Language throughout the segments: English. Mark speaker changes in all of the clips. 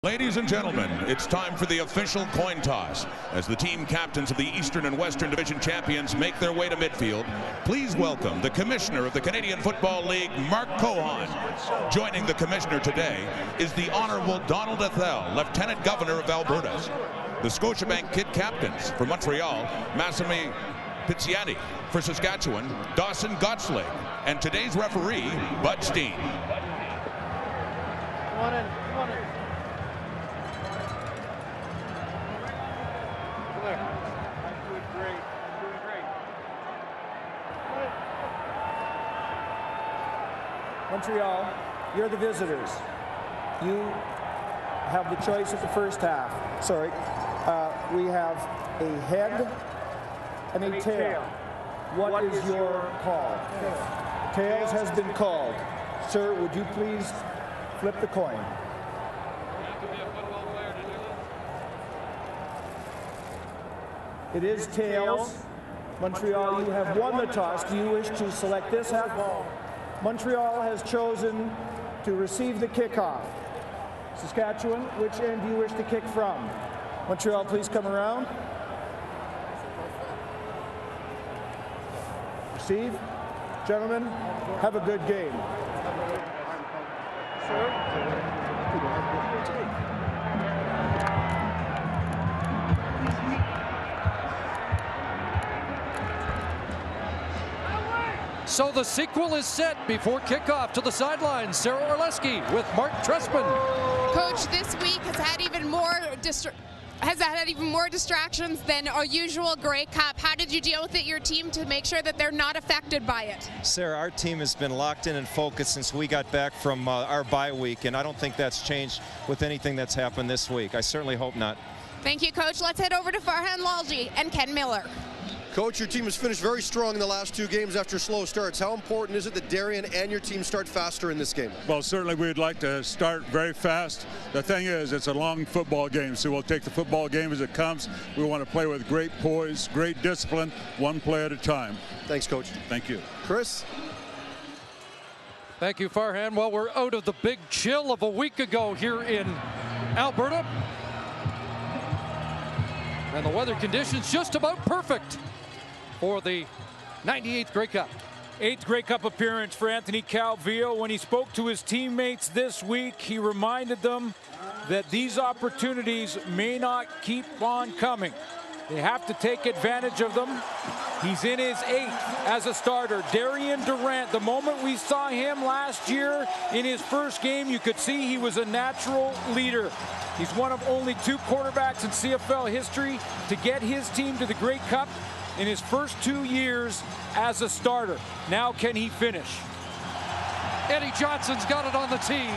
Speaker 1: Ladies and gentlemen, it's time for the official coin toss. As the team captains of the Eastern and Western Division champions make their way to midfield, please welcome the Commissioner of the Canadian Football League, Mark Cohan. Joining the Commissioner today is the Honorable Donald Ethel, Lieutenant Governor of Alberta. The Scotiabank Kid Captains for Montreal, Massimi Pizziani. For Saskatchewan, Dawson Gottslig. And today's referee, Bud Steen.
Speaker 2: Come on in.
Speaker 3: Montreal, you're the visitors. You have the choice at the first half. Sorry. We have a head and a tail. What is your call? Tails has been called. Sir, would you please flip the coin? It is tails. Montreal, you have won the toss. Do you wish to select this half? Montreal has chosen to receive the kickoff. Saskatchewan, which end do you wish to kick from? Montreal, please come around. Receive. Gentlemen, have a good game.
Speaker 4: So the sequel is set before kickoff. To the sidelines, Sarah Orleski with Mark Trespin.
Speaker 5: Coach, this week has had even more distractions than our usual Grey Cup. How did you deal with it, your team, to make sure that they're not affected by it?
Speaker 6: Sarah, our team has been locked in and focused since we got back from our bye week, and I don't think that's changed with anything that's happened this week. I certainly hope not.
Speaker 5: Thank you, Coach. Let's head over to Farhan Lalji and Ken Miller.
Speaker 7: Coach, your team has finished very strong in the last two games after slow starts. How important is it that Darian and your team start faster in this game?
Speaker 8: Well, certainly we'd like to start very fast. The thing is, it's a long football game, so we'll take the football game as it comes. We want to play with great poise, great discipline, one play at a time.
Speaker 7: Thanks, Coach.
Speaker 8: Thank you.
Speaker 7: Chris?
Speaker 4: Thank you, Farhan. Well, we're out of the big chill of a week ago here in Alberta. And the weather conditions just about perfect for the 98th Grey Cup.
Speaker 9: 8th Grey Cup appearance for Anthony Calvillo. When he spoke to his teammates this week, he reminded them that these opportunities may not keep on coming. They have to take advantage of them. He's in his 8th as a starter. Darian Durant, the moment we saw him last year in his first game, you could see he was a natural leader. He's one of only 2 quarterbacks in CFL history to get his team to the Grey Cup in his first 2 years as a starter. Now can he finish?
Speaker 4: Eddie Johnson's got it on the tee.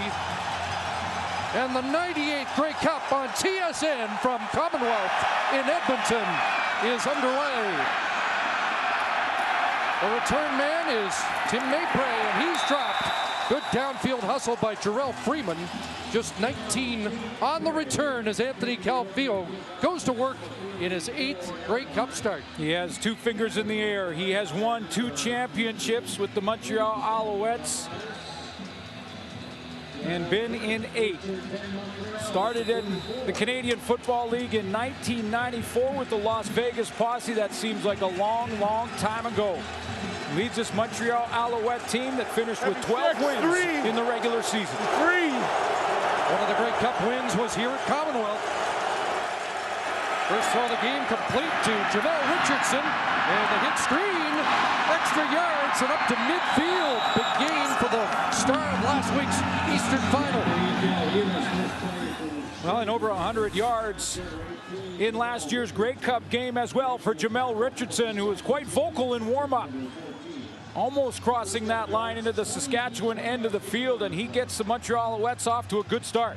Speaker 4: And the 98th Grey Cup on TSN from Commonwealth in Edmonton is underway. The return man is Tim Maypray, and he's dropped. Good downfield hustle by Jarrell Freeman. Just 19 on the return as Anthony Calvillo goes to work in his 8th Grey Cup start.
Speaker 9: He has 2 fingers in the air. He has won 2 championships with the Montreal Alouettes and been in 8. Started in the Canadian Football League in 1994 with the Las Vegas Posse. That seems like a long, long time ago. Leads this Montreal Alouette team that finished with 12 wins in the regular season.
Speaker 4: One of the Grey Cup wins was here at Commonwealth. First throw of the game complete to Jamel Richardson. And the hit screen, extra yards and up to midfield. Big gain for the star of last week's Eastern Final.
Speaker 9: Well, and over 100 yards in last year's Grey Cup game as well for Jamel Richardson, who was quite vocal in warm-up. Almost crossing that line into the Saskatchewan end of the field, and he gets the Montreal Alouettes off to a good start.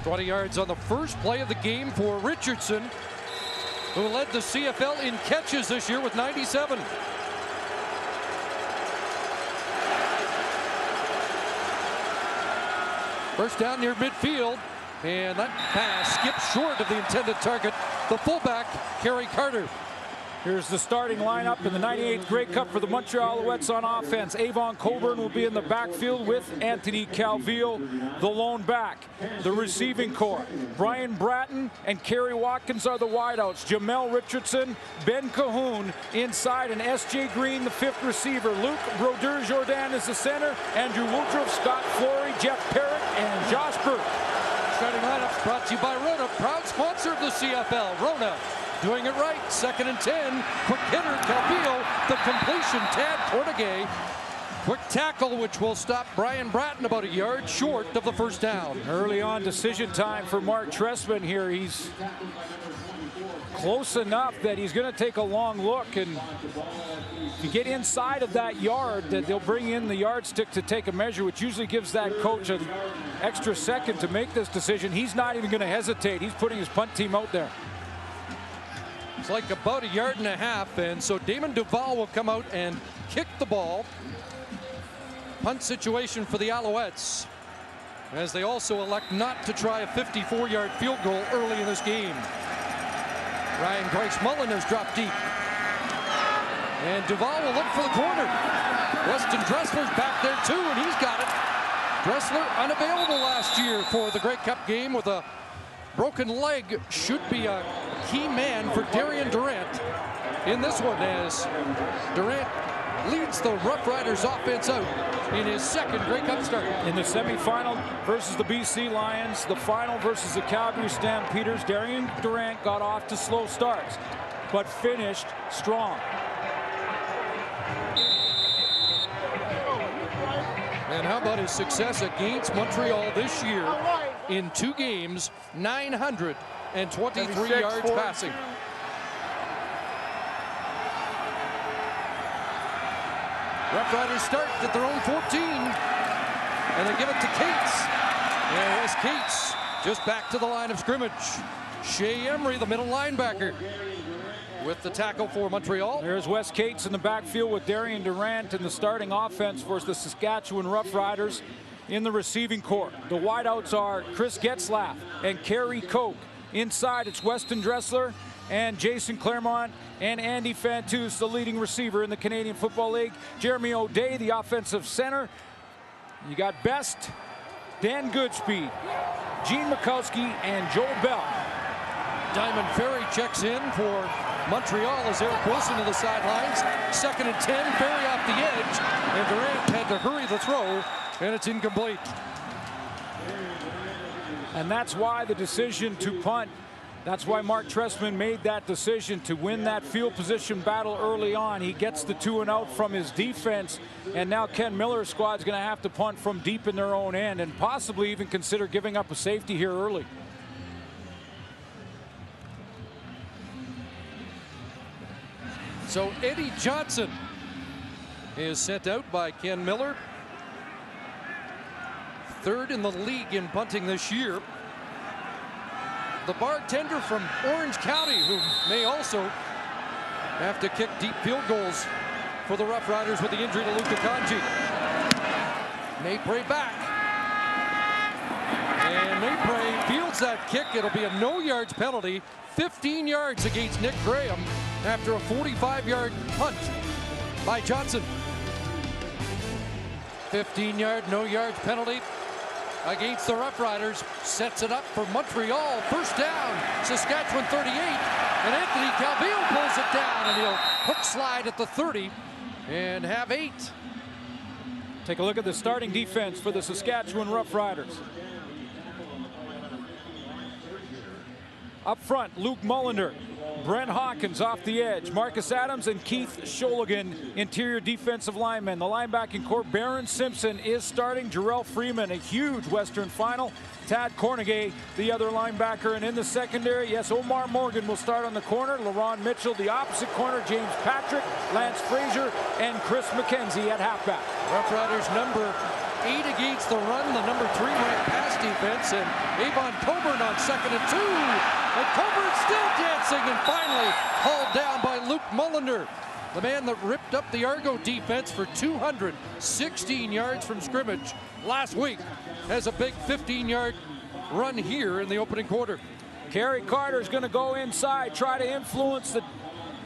Speaker 4: 20 yards on the first play of the game for Richardson, who led the CFL in catches this year with 97. First down near midfield, and that pass skipped short of the intended target, the fullback, Kerry Carter.
Speaker 9: Here's the starting lineup in the 98th Grey Cup for the Montreal Alouettes on offense. Avon Coburn will be in the backfield with Anthony Calvillo, the lone back. The receiving core, Brian Bratton and Kerry Watkins are the wideouts. Jamel Richardson, Ben Cahoon inside, and S.J. Green, the fifth receiver. Luc Brodeur-Jourdain is the center. Andrew Woodruff, Scott Flory, Jeff Parrott, and Josh Burke.
Speaker 4: Starting lineups brought to you by Rona, proud sponsor of the CFL. Rona doing it right. 2nd and 10. Quick hitter, Calvillo. The completion, Tad Cornegay. Quick tackle, which will stop Brian Bratton about a yard short of the first down.
Speaker 9: Early on decision time for Mark Trestman here. He's close enough that he's going to take a long look, and if you get inside of that yard, that they'll bring in the yardstick to take a measure, which usually gives that coach an extra second to make this decision. He's not even going to hesitate. He's putting his punt team out there.
Speaker 4: It's like about 1.5 yards, and so Damon Duval will come out and kick the ball. Punt situation for the Alouettes, as they also elect not to try a 54-yard field goal early in this game. Ryan Grice-Mullen has dropped deep, and Duval will look for the corner. Weston Dressler's back there too, and he's got it. Dressler unavailable last year for the Grey Cup game with a broken leg. Should be a key man for Darian Durant in this one, as Durant leads the Roughriders offense out in his 2nd Grey Cup start.
Speaker 9: In the semifinal versus the BC Lions, the final versus the Calgary Stampeders, Darian Durant got off to slow starts, but finished strong.
Speaker 4: And how about his success against Montreal this year in 2 games, 923 yards passing. Roughriders start at their own 14, and they give it to Cates. And Wes Cates just back to the line of scrimmage. Shea Emery, the middle linebacker, with the tackle for Montreal.
Speaker 9: There's Wes Cates in the backfield with Darian Durant in the starting offense for the Saskatchewan Roughriders. In the receiving corps, the wideouts are Chris Getzlaff and Kerry Koch. Inside, it's Weston Dressler and Jason Claremont and Andy Fantus, the leading receiver in the Canadian Football League. Jeremy O'Day, the offensive center. You got Best, Dan Goodspeed, Gene Mikowski, and Joel Bell.
Speaker 4: Diamond Ferry checks in for Montreal as Eric Wilson to the sidelines. 2nd and 10, Ferry off the edge, and Durant had to hurry the throw, and it's incomplete.
Speaker 9: And that's why the decision to punt, that's why Mark Trestman made that decision to win that field position battle early on. He gets the 2 and out from his defense, and now Ken Miller's squad's going to have to punt from deep in their own end and possibly even consider giving up a safety here early.
Speaker 4: So Eddie Johnson is sent out by Ken Miller. 3rd in the league in punting this year. The bartender from Orange County, who may also have to kick deep field goals for the Roughriders with the injury to Luka Kanji. Maypray back. And Maypray fields that kick. It'll be a no yards penalty. 15 yards against Nick Graham after a 45-yard punt by Johnson. 15-yard no yards penalty against the Roughriders. Sets it up for Montreal. First down, Saskatchewan 38. And Anthony Calvillo pulls it down, and he'll hook slide at the 30 and have 8.
Speaker 9: Take a look at the starting defense for the Saskatchewan Roughriders. Up front, Luke Mullender, Brent Hawkins off the edge, Marcus Adams and Keith Sholigan, interior defensive linemen. The linebacking core, Barron Simpson is starting. Jarrell Freeman, a huge Western final. Tad Cornegay, the other linebacker. And in the secondary, yes, Omar Morgan will start on the corner. LaRon Mitchell, the opposite corner. James Patrick, Lance Frazier, and Chris McKenzie at halfback.
Speaker 4: Roughriders number 8 against the run, the number 3 ranked pass defense, and Avon Coburn on 2nd and 2. And Coburn still dancing, and finally hauled down by Luke Mullender, the man that ripped up the Argo defense for 216 yards from scrimmage last week, has a big 15-yard run here in the opening quarter.
Speaker 9: Kerry Carter's going to go inside, try to influence the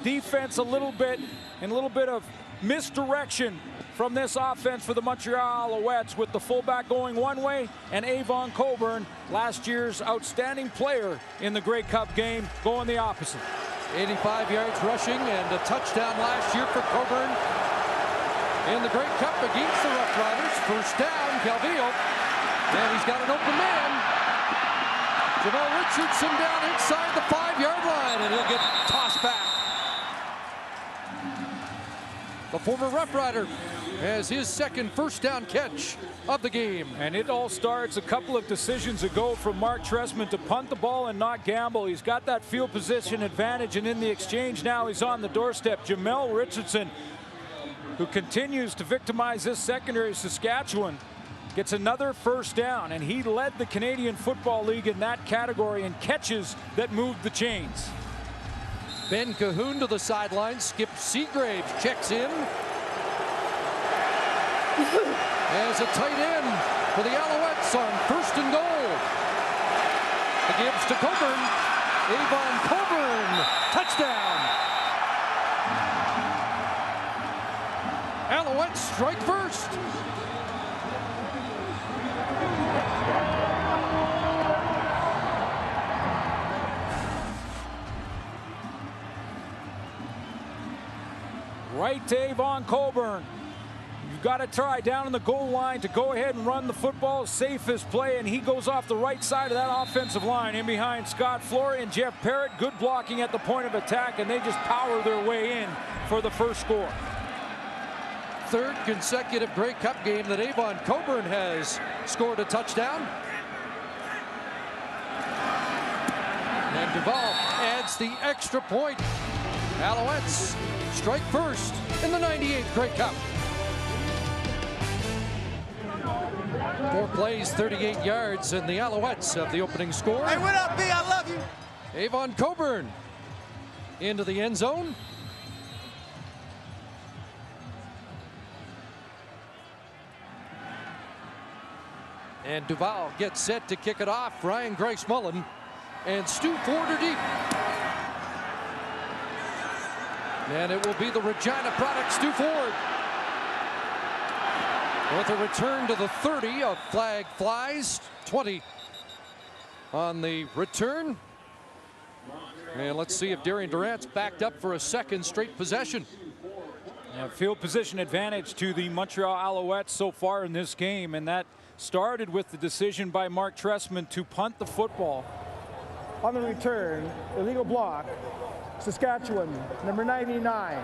Speaker 9: defense a little bit, and a little bit of misdirection from this offense for the Montreal Alouettes, with the fullback going one way and Avon Coburn, last year's outstanding player in the Grey Cup game, going the opposite.
Speaker 4: 85 yards rushing and a touchdown last year for Coburn in the Grey Cup against the Roughriders. First down, Calvillo, and he's got an open man. Jamel Richardson down inside the 5-yard line, and he'll get tossed back. The former Rough Rider has his second first down catch of the game.
Speaker 9: And it all starts a couple of decisions ago from Mark Trestman to punt the ball and not gamble. He's got that field position advantage, and in the exchange now he's on the doorstep. Jamel Richardson, who continues to victimize this secondary, Saskatchewan, gets another first down, and he led the Canadian Football League in that category in catches that moved the chains.
Speaker 4: Ben Cahoon to the sideline. Skip Seagraves checks in as a tight end for the Alouettes on first and goal. He gives to Coburn. Avon Coburn, touchdown. Alouettes strike first.
Speaker 9: Right to Avon Coburn. You've got to try down in the goal line to go ahead and run the football. Safest play, and he goes off the right side of that offensive line in behind Scott Flory and Jeff Parrott. Good blocking at the point of attack, and they just power their way in for the first score.
Speaker 4: Third consecutive Grey Cup game that Avon Coburn has scored a touchdown. And Duval adds the extra point. Alouettes strike first in the 98th Grey Cup. 4 plays, 38 yards, and the Alouettes have the opening score.
Speaker 2: Hey, what up, B? I love you.
Speaker 4: Avon Coburn into the end zone. And Duval gets set to kick it off. Ryan Grace Mullen and Stu Ford are deep. And it will be the Regina product, Stu Ford. With a return to the 30, a flag flies. 20 on the return. And let's see if Darian Durant's backed up for a second straight possession.
Speaker 9: Yeah, field position advantage to the Montreal Alouettes so far in this game, and that started with the decision by Mark Trestman to punt the football.
Speaker 3: On the return, illegal block, Saskatchewan, number 99.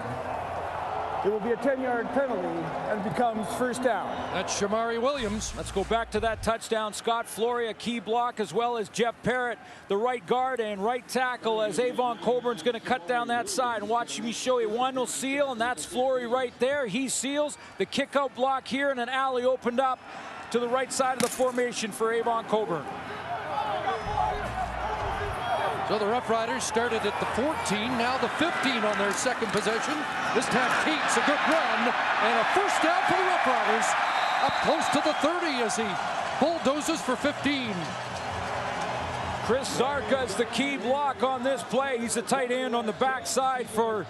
Speaker 3: It will be a 10-yard penalty and becomes first down.
Speaker 4: That's Shamari Williams.
Speaker 9: Let's go back to that touchdown. Scott Flory, a key block, as well as Jeff Parrott, the right guard and right tackle, as Avon Coburn's going to cut down that side. And watch me show you. One will seal, and that's Flory right there. He seals the kick-out block here, and an alley opened up to the right side of the formation for Avon Coburn.
Speaker 4: So the Rough Riders started at the 14, now the 15 on their second possession. This time Cates, a good run, and a first down for the Rough Riders. Up close to the 30 as he bulldozes for 15.
Speaker 9: Chris Zarka is the key block on this play. He's the tight end on the backside for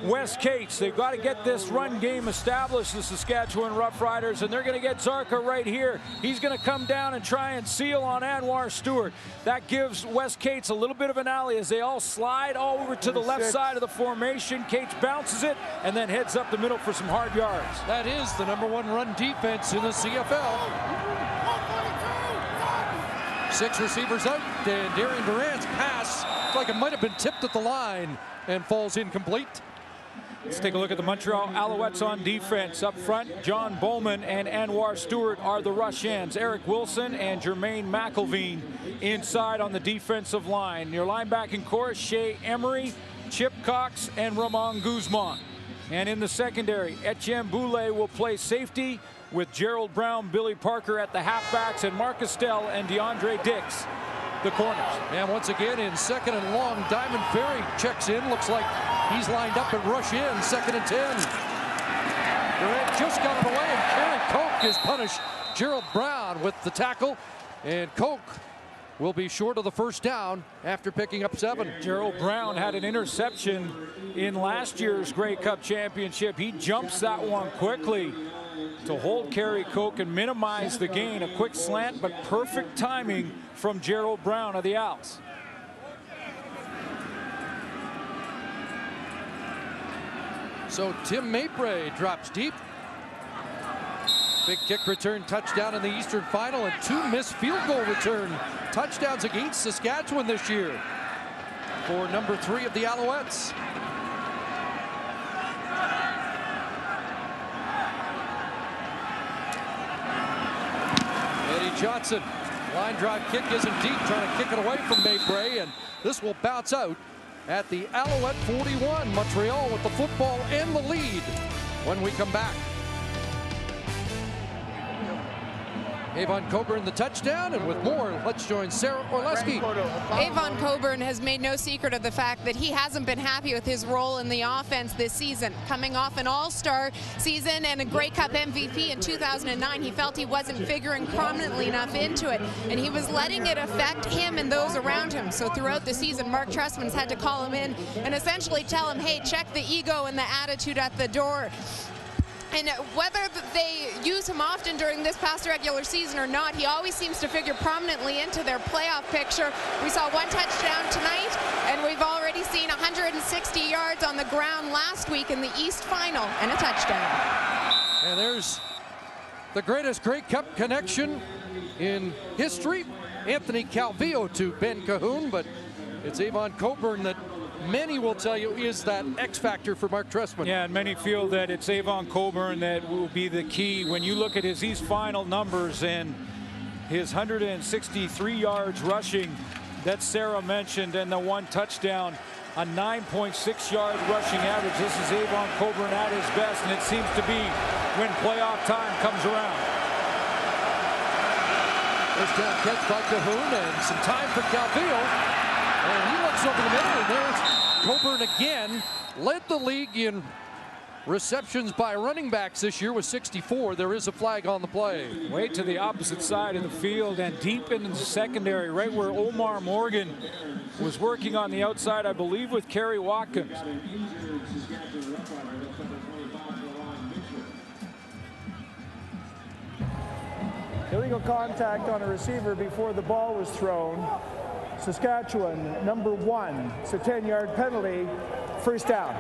Speaker 9: Wes Cates. They've got to get this run game established, the Saskatchewan Rough Riders, and they're going to get Zarka right here. He's going to come down and try and seal on Anwar Stewart. That gives Wes Cates a little bit of an alley as they all slide all over to the left side of the formation. Cates bounces it and then heads up the middle for some hard yards.
Speaker 4: That is the #1 run defense in the CFL. 6 receivers out, and Darian Durant's pass, it's like it might have been tipped at the line and falls incomplete.
Speaker 9: Let's take a look at the Montreal Alouettes on defense. Up front, John Bowman and Anwar Stewart are the rush ends. Eric Wilson and Jermaine McElveen inside on the defensive line. Your linebacking core, Shea Emery, Chip Cox, and Ramon Guzman. And in the secondary, Etienne Boulay will play safety with Gerald Brown, Billy Parker at the halfbacks, and Marcus Stell and DeAndre Dix, the corners.
Speaker 4: And once again in second and long, Diamond Ferry checks in. Looks like he's lined up at rush in, 2nd and 10. Durant just got it away, and Karen Koch is punished. Gerald Brown with the tackle, and Koch will be short of the first down after picking up 7.
Speaker 9: Gerald Brown had an interception in last year's Grey Cup championship. He jumps that one quickly to hold Kerry Coke and minimize the gain. A quick slant, but perfect timing from Gerald Brown of the Owls.
Speaker 4: So Tim Mapray drops deep. Big kick return touchdown in the Eastern Final, and 2 missed field goal return touchdowns against Saskatchewan this year for number 3 of the Alouettes. Eddie Johnson, line drive kick isn't deep, trying to kick it away from Mapray, and this will bounce out at the Alouette 41. Montreal with the football and the lead when we come back. Avon Coburn the touchdown, and with more, let's join Sarah Orleski.
Speaker 5: Avon Coburn has made no secret of the fact that he hasn't been happy with his role in the offense this season. Coming off an all-star season and a Grey Cup MVP in 2009, he felt he wasn't figuring prominently enough into it, and he was letting it affect him and those around him. So throughout the season, Mark Trestman's had to call him in and essentially tell him, hey, check the ego and the attitude at the door. And whether they use him often during this past regular season or not, he always seems to figure prominently into their playoff picture. We saw 1 touchdown tonight, and we've already seen 160 yards on the ground last week in the East Final, and a touchdown.
Speaker 4: And there's the greatest Grey Cup connection in history. Anthony Calvillo to Ben Cahoon, but it's Avon Coburn that many will tell you is that X factor for Mark Trestman.
Speaker 9: Yeah, and many feel that it's Avon Coburn that will be the key. When you look at his East Final numbers and his 163 yards rushing that Sarah mentioned, and the 1 touchdown, a 9.6 yard rushing average. This is Avon Coburn at his best, and it seems to be when playoff time comes around.
Speaker 4: First down catch by Cahoon, and some time for Calvillo. And he looks over the middle, and there's Coburn again. Led the league in receptions by running backs this year with 64. There is a flag on the play.
Speaker 9: Way to the opposite side of the field and deep into the secondary, right where Omar Morgan was working on the outside, I believe, with Kerry Watkins.
Speaker 3: Illegal contact on a receiver before the ball was thrown. Saskatchewan, number 1. It's a 10-yard penalty. First down.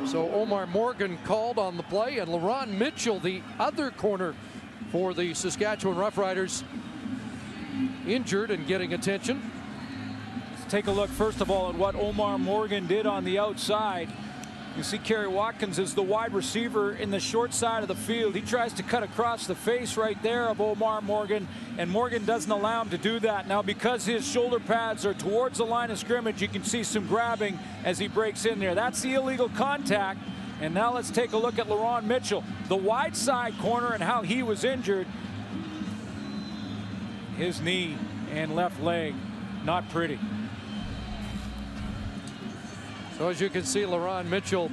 Speaker 4: So Omar Morgan called on the play, and LaRon Mitchell, the other corner for the Saskatchewan Roughriders, injured and getting attention.
Speaker 9: Let's take a look, first of all, at what Omar Morgan did on the outside. You see Kerry Watkins is the wide receiver in the short side of the field. He tries to cut across the face right there of Omar Morgan, and Morgan doesn't allow him to do that. Now, because his shoulder pads are towards the line of scrimmage, you can see some grabbing as he breaks in there. That's the illegal contact. And now let's take a look at LaRon Mitchell, the wide side corner, and how he was injured. His knee and left leg, not pretty.
Speaker 4: So as you can see, LaRon Mitchell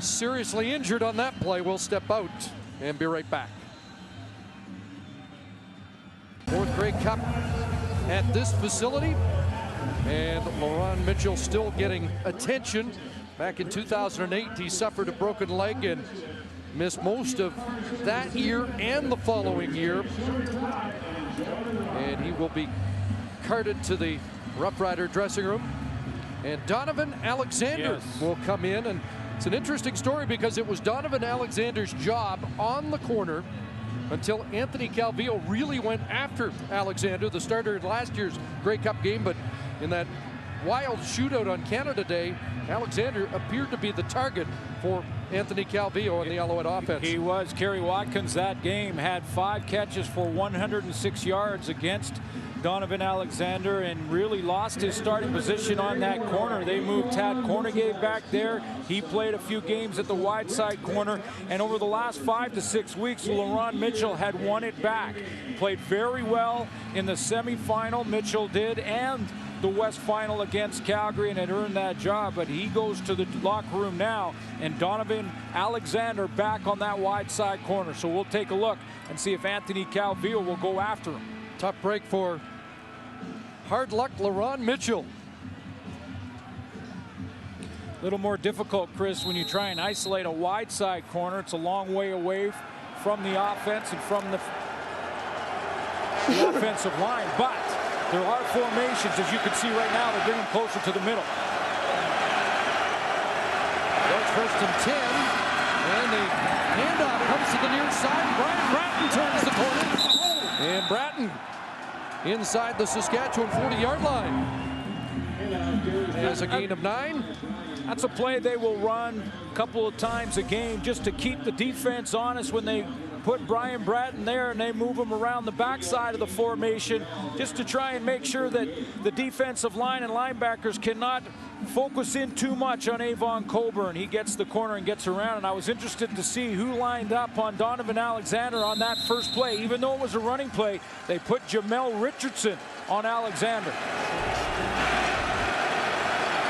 Speaker 4: seriously injured on that play. We'll step out and be right back. 4th Grey Cup at this facility, and LaRon Mitchell still getting attention. Back in 2008, he suffered a broken leg and missed most of that year and the following year. And he will be carted to the Rough Rider dressing room. And Donovan Alexander will come in, and it's an interesting story because it was Donovan Alexander's job on the corner until Anthony Calvillo really went after Alexander, the starter in last year's Grey Cup game. But in that wild shootout on Canada Day, Alexander appeared to be the target for Anthony Calvillo and the Alouette offense.
Speaker 9: He was. Kerry Watkins that game had 5 catches for 106 yards against Donovan Alexander and really lost his starting position on that corner. They moved Tad Cornegay back there. He played a few games at the wide side corner, and over the last 5 to 6 weeks, LaRon Mitchell had won it back. Played very well in the semifinal, Mitchell did, and the West Final against Calgary and had earned that job, but he goes to the locker room now, and Donovan Alexander back on that wide side corner. So we'll take a look and see if Anthony Calvillo will go after him.
Speaker 4: Tough break for hard luck LaRon Mitchell.
Speaker 9: A little more difficult, Chris, when you try and isolate a wide side corner. It's a long way away from the offense and from the offensive line, but there are formations, as you can see right now, to bring them closer to the middle.
Speaker 4: That's first and 10, and the handoff comes to the near side. Brian Bratton turns the corner, and Bratton inside the Saskatchewan 40-yard line. Has a gain of 9.
Speaker 9: That's a play they will run a couple of times a game just to keep the defense honest when they put Brian Bratton there and they move him around the backside of the formation, just to try and make sure that the defensive line and linebackers cannot focus in too much on Avon Coburn. He gets the corner and gets around, and I was interested to see who lined up on Donovan Alexander on that first play. Even though it was a running play, they put Jamel Richardson on Alexander.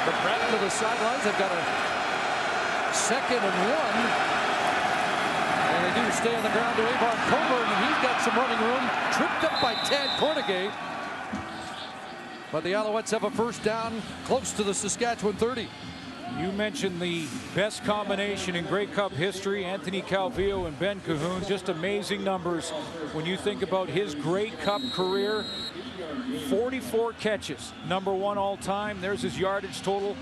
Speaker 4: The Bratton to the sidelines. They've got a 2nd and 1. And they do stay on the ground to Avon Coburn, and he's got some running room. Tripped up by Tad Cornegay. But the Alouettes have a first down close to the Saskatchewan 30.
Speaker 9: You mentioned the best combination in Grey Cup history, Anthony Calvillo and Ben Cahoon. Just amazing numbers when you think about his Grey Cup career. 44 catches, #1 all time. There's his yardage total,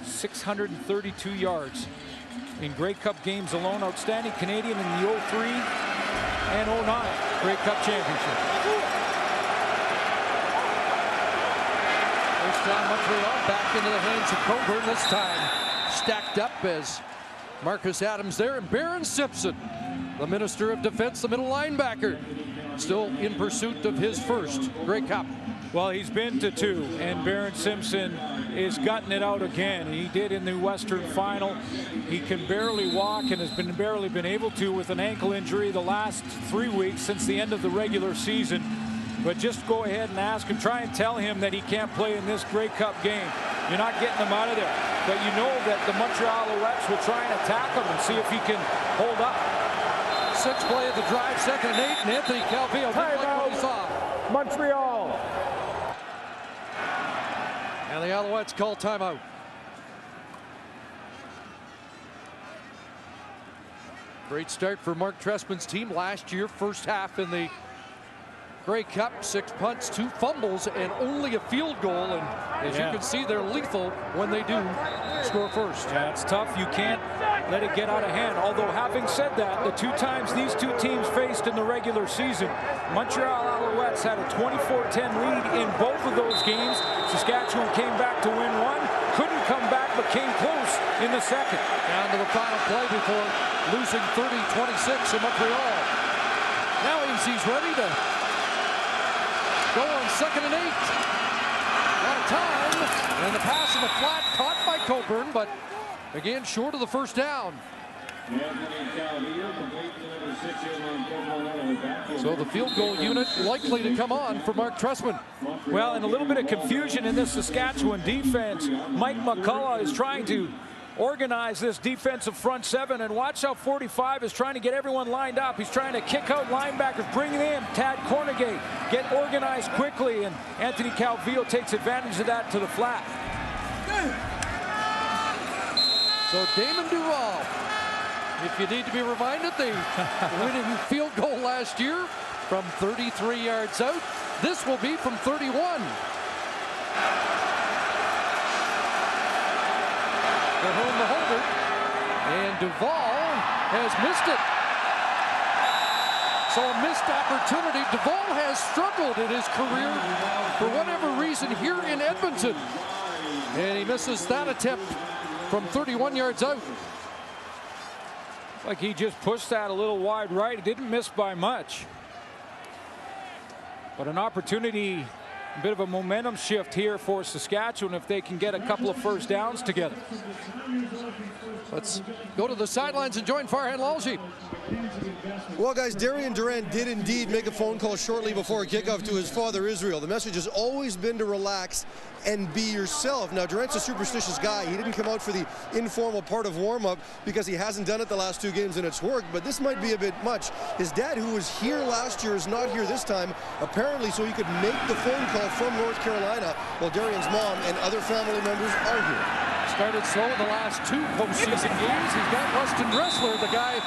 Speaker 9: 632 yards in Grey Cup games alone. Outstanding Canadian in the 03 and 09 Grey Cup championship.
Speaker 4: First down, Montreal back into the hands of Coburn. This time stacked up as Marcus Adams there, and Baron Simpson, the Minister of Defense, the middle linebacker, still in pursuit of his first Grey Cup.
Speaker 9: Well, he's been to 2, and Baron Simpson is gutting it out again. He did in the Western Final. He can barely walk and has barely been able to with an ankle injury the last 3 weeks since the end of the regular season. But just go ahead and ask him, try and tell him that he can't play in this Grey Cup game. You're not getting him out of there. But you know that the Montreal Alouettes will try and attack him and see if he can hold up.
Speaker 4: 6th play of the drive, 2nd and 8, and Anthony Calvillo didn't like what he saw.
Speaker 3: Montreal.
Speaker 4: And the Alouettes call timeout. Great start for Mark Trestman's team last year. First half in the Grey Cup, 6 punts, 2 fumbles, and only a field goal. And as you can see, they're lethal when they do score first.
Speaker 9: Yeah, it's tough. You can't let it get out of hand. Although, having said that, the 2 times these 2 teams faced in the regular season, Montreal Alouettes had a 24-10 lead in both of those games. Saskatchewan came back to win 1, couldn't come back, but came close in the 2nd.
Speaker 4: Down to the final play before losing 30-26 in Montreal. Now he's ready to go on 2nd and 8. Out of time, and the pass in the flat caught by Coburn, but again short of the first down. So the field goal unit likely to come on for Mark Trestman.
Speaker 9: Well, and a little bit of confusion in this Saskatchewan defense. Mike McCullough is trying to organize this defensive front 7, and watch how 45 is trying to get everyone lined up. He's trying to kick out linebackers, bring it in. Tad Cornegay, get organized quickly, and Anthony Calvillo takes advantage of that to the flat.
Speaker 4: So Damon Duval, if you need to be reminded, the winning field goal last year from 33 yards out. This will be from 31. Home the holder, and Duval has missed it. So a missed opportunity. Duval has struggled in his career for whatever reason here in Edmonton, and he misses that attempt from 31 yards out.
Speaker 9: Like he just pushed that a little wide right. It didn't miss by much, but an opportunity A bit of a momentum shift here for Saskatchewan if they can get a couple of first downs together.
Speaker 4: Let's go to the sidelines and join Farhan Lalji.
Speaker 7: Well, guys, Darian Durant did indeed make a phone call shortly before kickoff to his father, Israel. The message has always been to relax and be yourself. Now, Durant's a superstitious guy. He didn't come out for the informal part of warm-up because he hasn't done it the last 2 games and it's worked, but this might be a bit much. His dad, who was here last year, is not here this time, apparently so he could make the phone call from North Carolina, while Darian's mom and other family members are here.
Speaker 4: Started slow in the last 2 postseason games. He's got Weston Dressler, the guy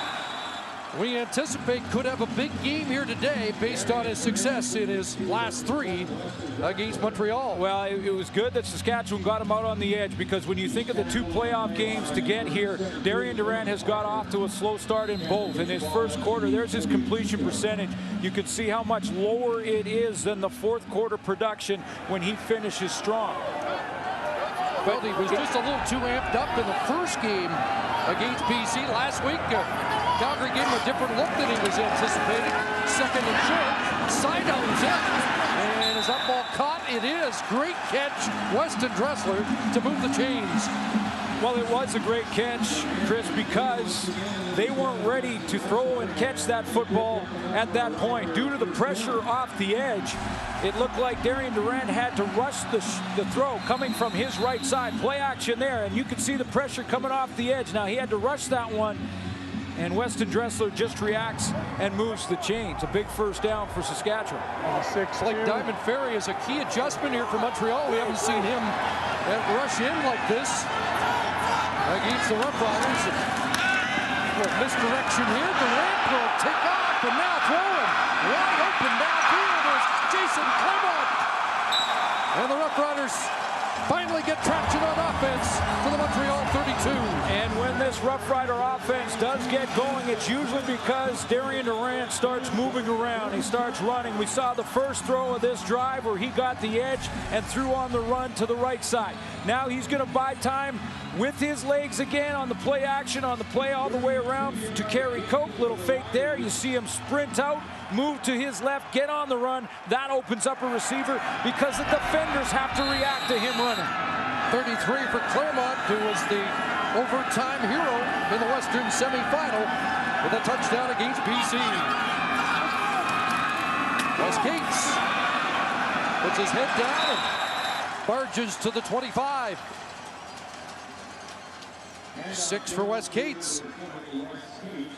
Speaker 4: we anticipate could have a big game here today based on his success in his last 3 against Montreal.
Speaker 9: Well, it was good that Saskatchewan got him out on the edge, because when you think of the 2 playoff games to get here, Darian Durant has got off to a slow start in both. In his first quarter, there's his completion percentage. You can see how much lower it is than the 4th quarter production when he finishes strong.
Speaker 4: Well, he was just a little too amped up in the first game against BC last week. Calgary gave him a different look than he was anticipating. Second and short, side out is it. And is that ball caught? It is. Great catch, Weston Dressler, to move the chains.
Speaker 9: Well, it was a great catch, Chris, because they weren't ready to throw and catch that football at that point. Due to the pressure off the edge, it looked like Darian Durant had to rush the throw coming from his right side. Play action there, and you could see the pressure coming off the edge. Now, he had to rush that one, and Weston Dressler just reacts and moves the chains. A big first down for Saskatchewan.
Speaker 4: Like Diamond Ferry is a key adjustment here for Montreal. We haven't seen him rush in like this against the Roughriders. Misdirection here. Durant will take off and now throwing wide open downfield is Jason Clement. And the Roughriders finally get traction on offense to the Montreal 32.
Speaker 9: And when this Rough Rider offense does get going, it's usually because Darian Durant starts moving around. He starts running. We saw the first throw of this drive where he got the edge and threw on the run to the right side. Now he's going to buy time with his legs again on the play action, on the play all the way around to Kerry Cope. Little fake there. You see him sprint out, move to his left, get on the run. That opens up a receiver because the defenders have to react to him running.
Speaker 4: 33 for Claremont, who was the overtime hero in the Western semifinal with a touchdown against BC. Wes Gates puts his head down and barges to the 25. 6 for Wes Gates.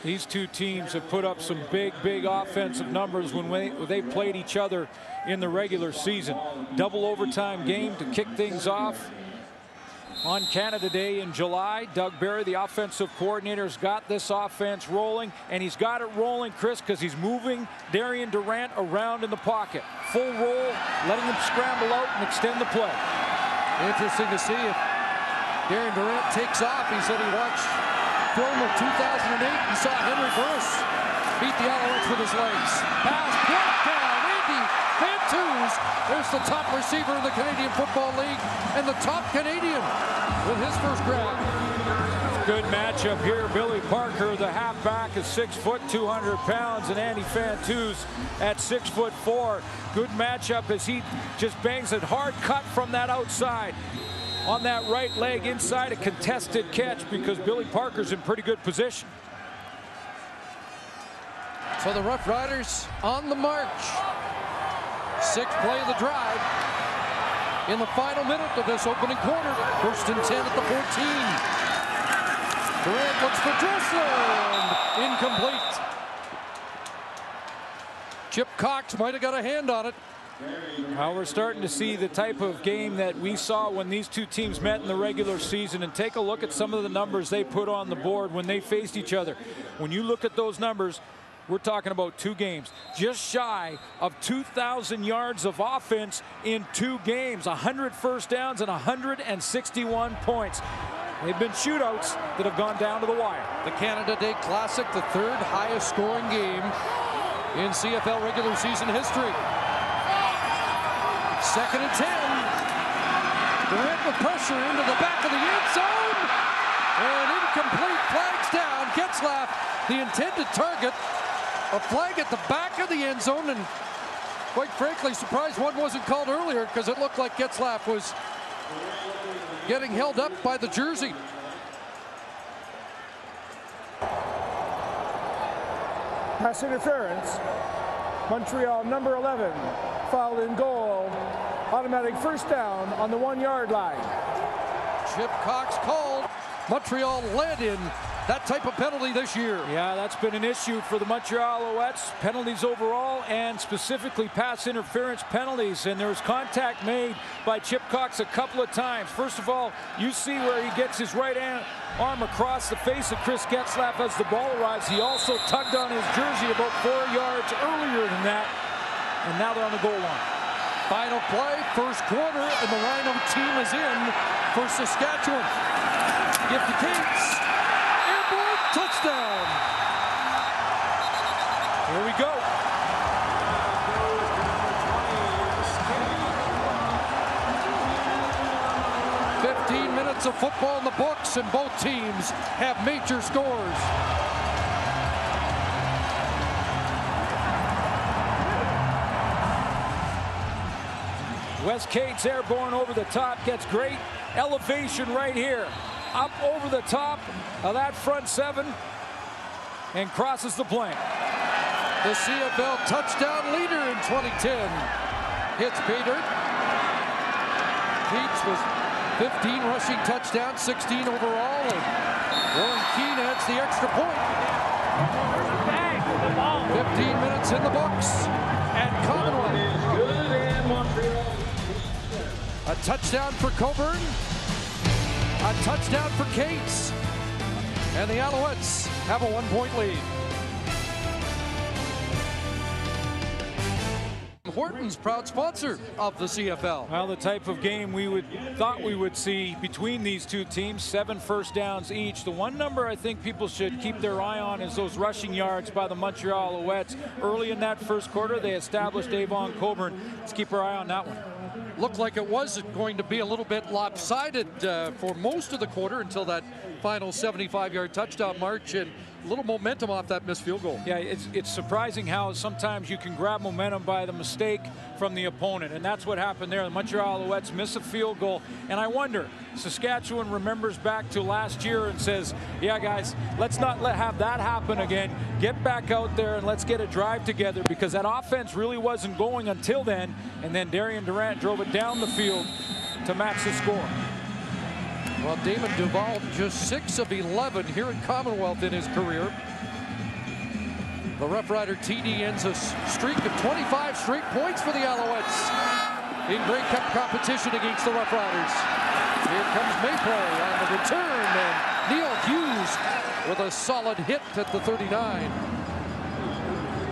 Speaker 9: These 2 teams have put up some big offensive numbers when they played each other in the regular season. Double overtime game to kick things off on Canada Day in July. Doug Barry, the offensive coordinator, has got this offense rolling, and he's got it rolling, Chris, because he's moving Darian Durant around in the pocket. Full roll, letting him scramble out and extend the play.
Speaker 4: Interesting to see if Darian Durant takes off. He said he watched film of 2008 and saw Henry Burris beat the Alouettes with his legs. Pass, brought down, Andy Fantuz. There's the top receiver in the Canadian Football League and the top Canadian with his first grab.
Speaker 9: Good matchup here. Billy Parker, the halfback, is 6 foot, 200 pounds, and Andy Fantuz at 6'4". Good matchup as he just bangs it hard cut from that outside. On that right leg inside, a contested catch because Billy Parker's in pretty good position.
Speaker 4: So the Rough Riders on the march. 6th play of the drive. In the final minute of this opening quarter, 1st and 10 at the 14. Durant looks for Dressler. Incomplete. Chip Cox might have got a hand on it.
Speaker 9: Well, we're starting to see the type of game that we saw when these 2 teams met in the regular season, and take a look at some of the numbers they put on the board when they faced each other. When you look at those numbers, we're talking about 2 games, just shy of 2,000 yards of offense in 2 games, 100 first downs and 161 points. They've been shootouts that have gone down to the wire.
Speaker 4: The Canada Day Classic, the 3rd highest scoring game in CFL regular season history. 2nd and 10. Durant with pressure into the back of the end zone. And incomplete, flags down. Getzlaff, the intended target. A flag at the back of the end zone, and Quite frankly, surprised one wasn't called earlier because it looked like Getzlaf was getting held up by the jersey.
Speaker 3: Pass interference. Montreal number 11 fouled in goal. Automatic first down on the 1-yard line.
Speaker 4: Chip Cox called. Montreal led in that type of penalty this year.
Speaker 9: Yeah, that's been an issue for the Montreal Alouettes. Penalties overall and specifically pass interference penalties. And there was contact made by Chip Cox a couple of times. First of all, you see where he gets his right arm across the face of Chris Getzlaf as the ball arrives. He also tugged on his jersey about 4 yards earlier than that. And now they're on the goal line.
Speaker 4: Final play, first quarter, and the Rhino team is in for Saskatchewan. Give to Cates. Airborne touchdown.
Speaker 9: Here we go.
Speaker 4: Minutes of football in the books, and both teams have major scores.
Speaker 9: Wes Cates airborne over the top, gets great elevation right here. Up over the top of that front seven and crosses the plane.
Speaker 4: The CFL touchdown leader in 2010 hits Peter. Cates was 15 rushing touchdowns, 16 overall, and Warren Keane adds the extra point. 15 minutes in the books, and Commonwealth. A touchdown for Coburn, a touchdown for Cates, and the Alouettes have a 1-point lead. Horton's proud sponsor of the CFL.
Speaker 9: Well, the type of game we thought we would see between these two teams, 7 first downs each. The one number I think people should keep their eye on is those rushing yards by the Montreal Alouettes. Early in that first quarter, they established Avon Coburn. Let's keep our eye on that one.
Speaker 4: Looked like it was going to be a little bit lopsided for most of the quarter until that final 75-yard touchdown march, and a little momentum off that missed field goal.
Speaker 9: Yeah, it's surprising how sometimes you can grab momentum by the mistake from the opponent, and that's what happened there. The Montreal Alouettes miss a field goal, and I wonder, Saskatchewan remembers back to last year and says, yeah, guys, let's not have that happen again. Get back out there and let's get a drive together, because that offense really wasn't going until then, and then Darian Durant drove it down the field to match the score.
Speaker 4: Well, Damon Duval just 6 of 11 here at Commonwealth in his career. The Rough Rider TD ends a streak of 25 straight points for the Alouettes in Grey Cup competition against the Rough Riders. Here comes Maypray on the return, and Neil Hughes with a solid hit at the 39.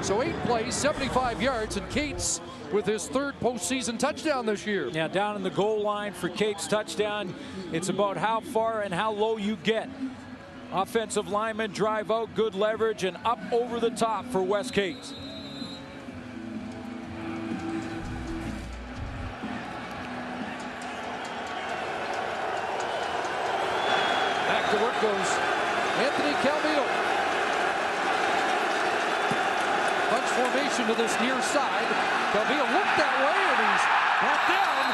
Speaker 4: So 8 plays, 75 yards, and Cates with his 3rd postseason touchdown this year.
Speaker 9: Yeah, down in the goal line for Cates' touchdown. It's about how far and how low you get. Offensive linemen drive out, good leverage, and up over the top for Wes Cates.
Speaker 4: Back to work goes Anthony Calvillo. Bunch formation to this near side. Calvillo looked that way, and he's brought down.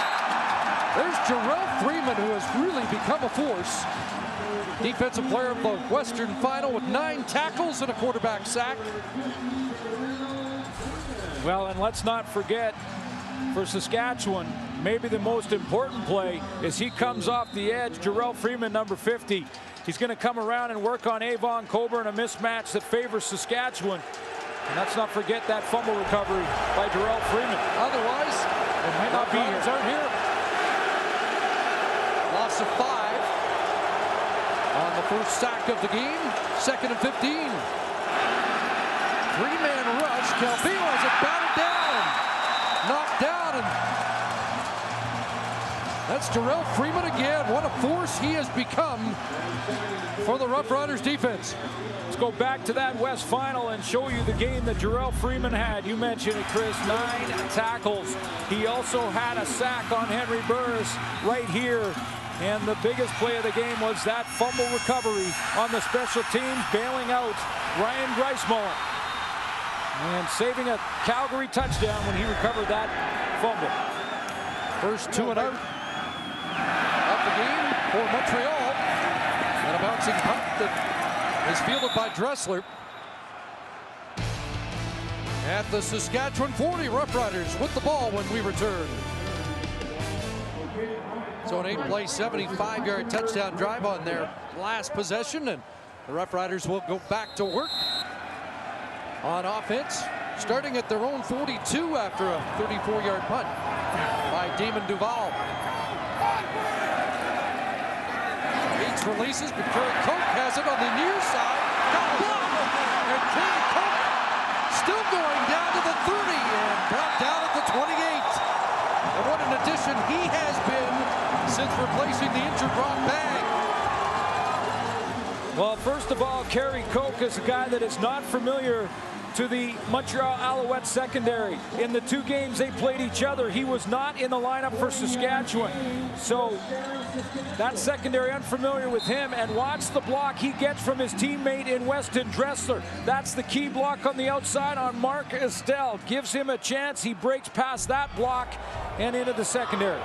Speaker 4: There's Jarrell Freeman, who has really become a force. Defensive player of the Western Final with 9 tackles and a quarterback sack.
Speaker 9: Well, and let's not forget, for Saskatchewan, maybe the most important play is he comes off the edge. Jarrell Freeman, number 50. He's going to come around and work on Avon Coburn, a mismatch that favors Saskatchewan. And let's not forget that fumble recovery by Jarrell Freeman.
Speaker 4: Otherwise,
Speaker 9: it might not be here.
Speaker 4: Aren't here. Loss of 5 on the first sack of the game. 2nd and 15. 3-man rush. Calvillo has it batted down. Knocked down. And that's Jarrell Freeman again. What a force he has become for the Rough Riders defense.
Speaker 9: Let's go back to that West Final and show you the game that Jarrell Freeman had. You mentioned it, Chris, 9 tackles. He also had a sack on Henry Burris right here. And the biggest play of the game was that fumble recovery on the special teams, bailing out Ryan Greismuller. And saving a Calgary touchdown when he recovered that fumble.
Speaker 4: First 2 and out of the game for Montreal. And a bouncing punt that is fielded by Dressler. At the Saskatchewan 40, Roughriders with the ball when we return. So an 8-play, 75-yard touchdown drive on their last possession, and the Roughriders will go back to work on offense, starting at their own 42 after a 34-yard punt by Damon Duval. Bates releases, but Kerry Coke has it on the near side. Got a block, and Kerry Coke still going down to the 30 and brought down at the 28. And what an addition he has been since replacing the injured Rob Bang.
Speaker 9: Well, first of all, Kerry Coke is a guy that is not familiar to the Montreal Alouettes secondary. In the 2 games they played each other, he was not in the lineup for Saskatchewan. So that secondary unfamiliar with him, and watch the block he gets from his teammate in Weston Dressler. That's the key block on the outside on Mark Estelle. Gives him a chance. He breaks past that block and into the secondary.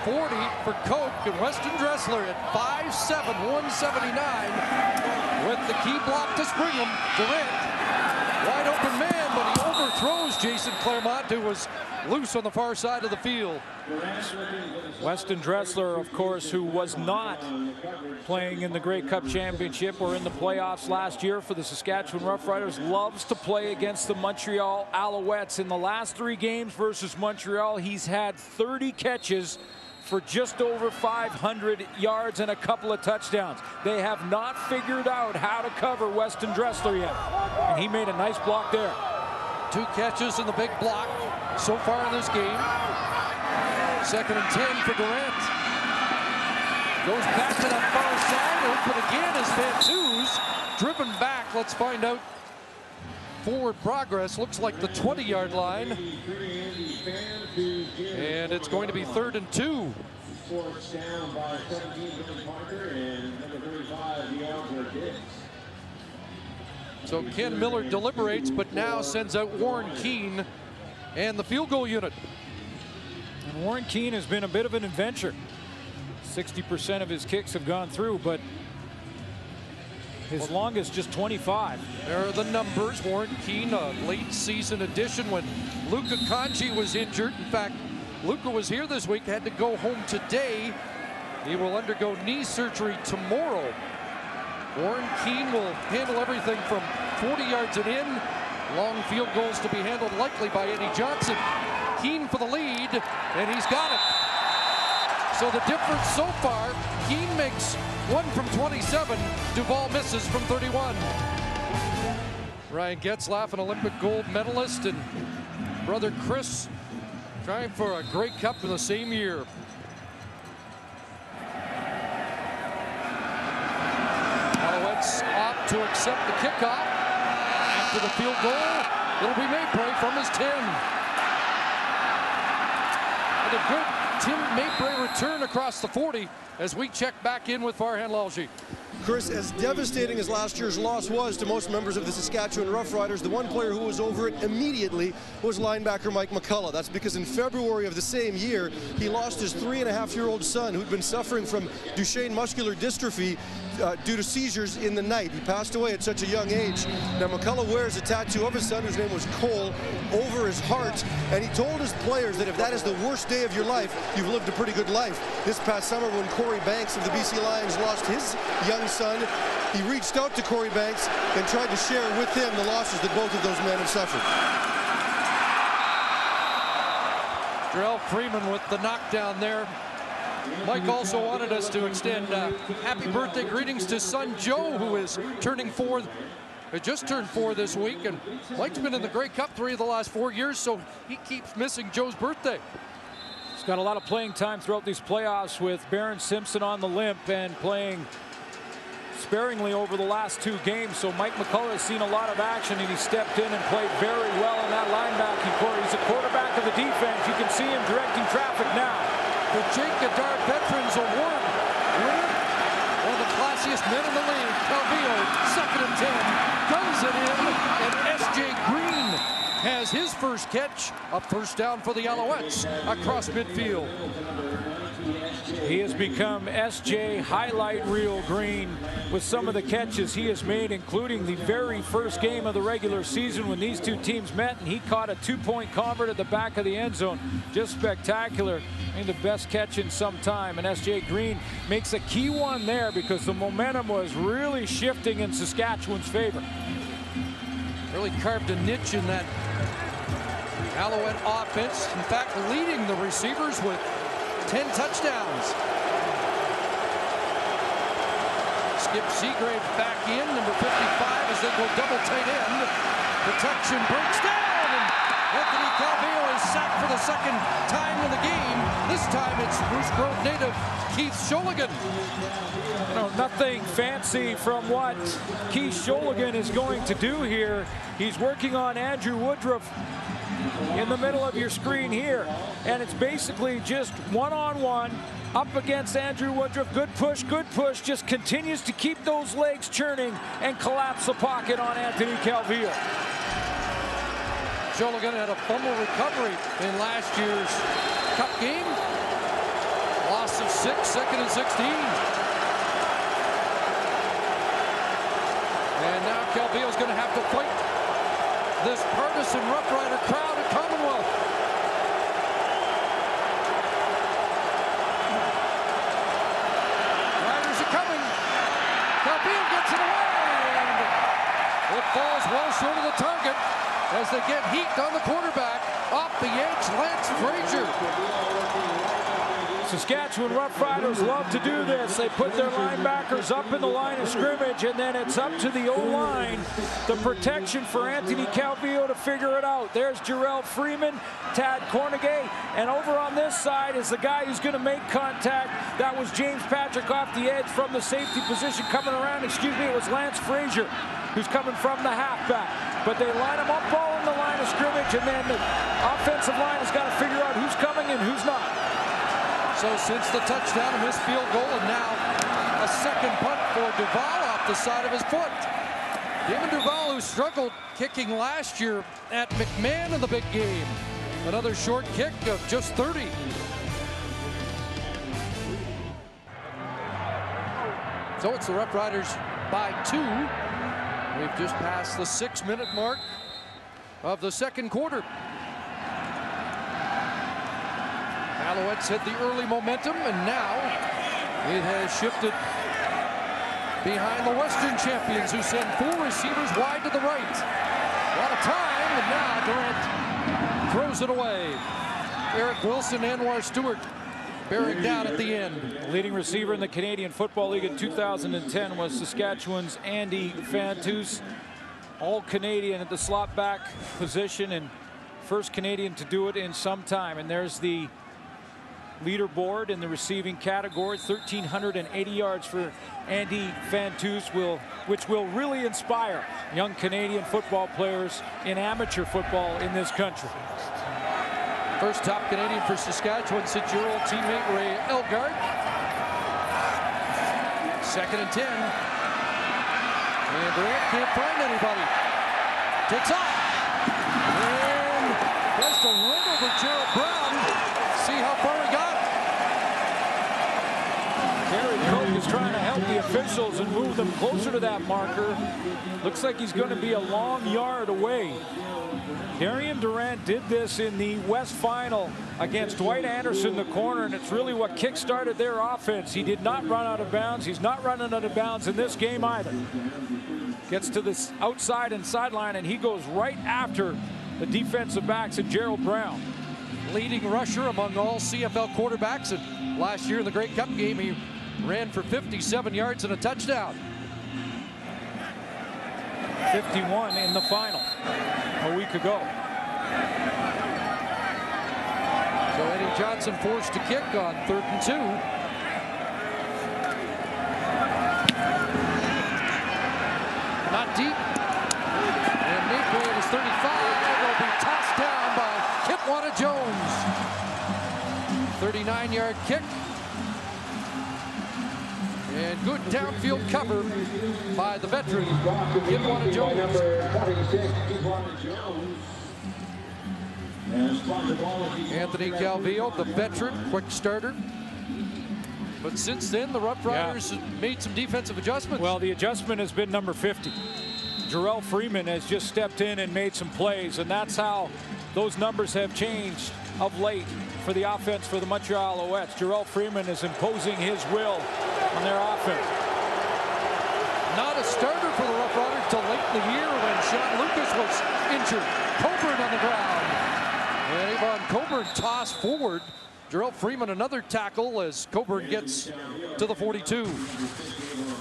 Speaker 4: 40 for Coke, and Weston Dressler at 5'7", 179 with the key block to spring him. Durant, wide open man, but he overthrows Jason Claremont, who was loose on the far side of the field.
Speaker 9: Weston Dressler, of course, who was not playing in the Grey Cup Championship or in the playoffs last year for the Saskatchewan Roughriders, loves to play against the Montreal Alouettes. In the last 3 games versus Montreal, he's had 30 catches for just over 500 yards and a couple of touchdowns. They have not figured out how to cover Weston Dressler yet, and he made a nice block there.
Speaker 4: 2 catches in the big block so far in this game. 2nd and 10 for Durant. Goes back to that far side, open again as Vantouz driven back. Let's find out forward progress. Looks like the 20-yard line. And it's going to be 3rd and 2. So Ken Miller deliberates, but now sends out Warren Keene and the field goal unit.
Speaker 9: And Warren Keene has been a bit of an adventure. 60% of his kicks have gone through, but his longest just 25.
Speaker 4: There are the numbers. Warren Keene, a late season addition when Luka Kanji was injured. In fact, Luka was here this week, had to go home today. He will undergo knee surgery tomorrow. Warren Keene will handle everything from 40 yards and in. Long field goals to be handled likely by Eddie Johnson. Keene for the lead, and he's got it. So the difference so far, Keene makes 1 from 27. Duval misses from 31. Ryan Getzlaff, an Olympic gold medalist, and brother Chris trying for a Grey Cup in the same year. Alouettes opt to accept the kickoff. After the field goal, it'll be Mapray from his 10. And a good Tim Mapray return across the 40 as we check back in with Farhan Lalji.
Speaker 7: Chris, as devastating as last year's loss was to most members of the Saskatchewan Roughriders, the one player who was over it immediately was linebacker Mike McCullough. That's because in February of the same year, he lost his 3.5-year-old son who'd been suffering from Duchenne muscular dystrophy due to seizures in the night. He passed away at such a young age. Now, McCullough wears a tattoo of his son, whose name was Cole, over his heart, and he told his players that if that is the worst day of your life, you've lived a pretty good life. This past summer, when Corey Banks of the BC Lions lost his young son, he reached out to Corey Banks and tried to share with him the losses that both of those men have suffered.
Speaker 4: Jarrell Freeman with the knockdown there. Mike also wanted us to extend happy birthday greetings to son Joe, who is turning 4. Just turned 4 this week, and Mike's been in the Grey Cup 3 of the last 4 years, so he keeps missing Joe's birthday.
Speaker 9: He's got a lot of playing time throughout these playoffs with Barron Simpson on the limp and playing sparingly over the last 2 games. So Mike McCullough has seen a lot of action, and he stepped in and played very well in that linebacking core. He's a quarterback of the defense. You can see him directing traffic now.
Speaker 4: The Jake Goddard Veterans Award winner, one of the classiest men in the league, Calvillo, 2nd and 10, guns it in, and S.J. Green has his first catch, a first down for the Alouettes across midfield.
Speaker 9: He has become SJ highlight reel green with some of the catches he has made, including the very first game of the regular season when these two teams met, and he caught a 2-point convert at the back of the end zone. Just spectacular. I think the best catch in some time, and SJ Green makes a key one there because the momentum was really shifting in Saskatchewan's favor.
Speaker 4: Really carved a niche in that Alouette offense. In fact, leading the receivers with 10 touchdowns. Skip Seagrave back in, number 55, as they go double tight end. Protection breaks down, and Anthony Calvillo is sacked for the second time in the game. This time it's Bruce Grove native Keith Sholigan.
Speaker 9: You know, nothing fancy from what Keith Sholigan is going to do here. He's working on Andrew Woodruff in the middle of your screen here, and it's basically just one-on-one up against Andrew Woodruff. Good push, just continues to keep those legs churning and collapse the pocket on Anthony Calvillo.
Speaker 4: Sholigan had a fumble recovery in last year's Cup game. Loss of 6, 2nd and 16. And now Calvillo's going to have to fight this partisan Rough Rider crowd at Commonwealth. Riders are coming. Calvillo gets it away, and it falls well short of the target as they get heat on the quarterback. Off the edge, Lance Frazier.
Speaker 9: Saskatchewan Roughriders love to do this. They put their linebackers up in the line of scrimmage, and then it's up to the O-line, the protection for Anthony Calvillo to figure it out. There's Jarrell Freeman, Tad Cornegay, and over on this side is the guy who's going to make contact. That was James Patrick off the edge from the safety position coming around. It was Lance Frazier who's coming from the halfback. But they line them up all in the line of scrimmage, and then the offensive line has got to figure out who's coming and who's not.
Speaker 4: So since the touchdown, a missed field goal, and now a second punt for Duval off the side of his foot. Damon Duval, who struggled kicking last year at McMahon in the big game. Another short kick of just 30. So it's the Rough Riders by 2. We've just passed the 6-minute mark of the second quarter. Alouettes had the early momentum, and now it has shifted behind the Western champions, who send 4 receivers wide to the right. A lot of time, and now Durant throws it away. Eric Wilson, Anwar Stewart bearing down at the end.
Speaker 9: Leading receiver in the Canadian Football League in 2010 was Saskatchewan's Andy Fantus. All Canadian at the slot back position, and first Canadian to do it in some time. And there's the leaderboard in the receiving category. 1,380 yards for Andy Fantus, which will really inspire young Canadian football players in amateur football in this country.
Speaker 4: First top Canadian for Saskatchewan since your old teammate Ray Elgard. 2nd and 10. And Durant can't find anybody. Takes off. And tries to run over Gerald Brown. See how far he got.
Speaker 9: Gary Cook is trying to help the officials and move them closer to that marker. Looks like he's going to be a long yard away. Darian Durant did this in the West Final against Dwight Anderson, the corner, and it's really what kick-started their offense. He did not run out of bounds. He's not running out of bounds in this game either. Gets to this outside and sideline, and he goes right after the defensive backs and Gerald Brown.
Speaker 4: Leading rusher among all CFL quarterbacks, and last year in the Grey Cup game, he ran for 57 yards and a touchdown.
Speaker 9: 51 in the final a week ago.
Speaker 4: So Eddie Johnson forced to kick on 3rd and 2. Not deep. And Maypray at his 35 will be tossed down by Kitwana Jones. 39-yard kick. And good downfield cover by the veteran, Kitwana Jones. Anthony Calvillo, the veteran, quick starter. But since then, the Roughriders have made some defensive adjustments.
Speaker 9: Well, the adjustment has been number 50. Jarrell Freeman has just stepped in and made some plays, and that's how those numbers have changed of late for the offense for the Montreal Alouettes. Jarrell Freeman is imposing his will on their offense.
Speaker 4: Not a starter for the Roughriders till late in the year when Sean Lucas was injured. Coburn on the ground. And Avon Coburn tossed forward. Jarrell Freeman another tackle as Coburn gets to the 42.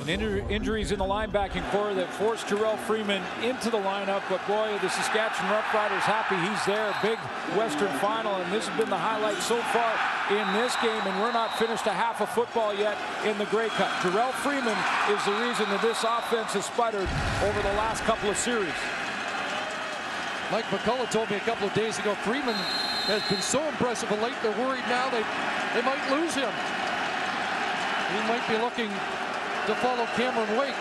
Speaker 9: And injuries in the linebacking core that forced Jarrell Freeman into the lineup, but boy, the Saskatchewan Roughriders happy he's there. Big Western final, and this has been the highlight so far in this game, and we're not finished a half of football yet in the Grey Cup. Jarrell Freeman is the reason that this offense has sputtered over the last couple of series.
Speaker 4: Mike McCullough told me a couple of days ago, Freeman has been so impressive of late, they're worried now they might lose him. He might be looking to follow Cameron Wake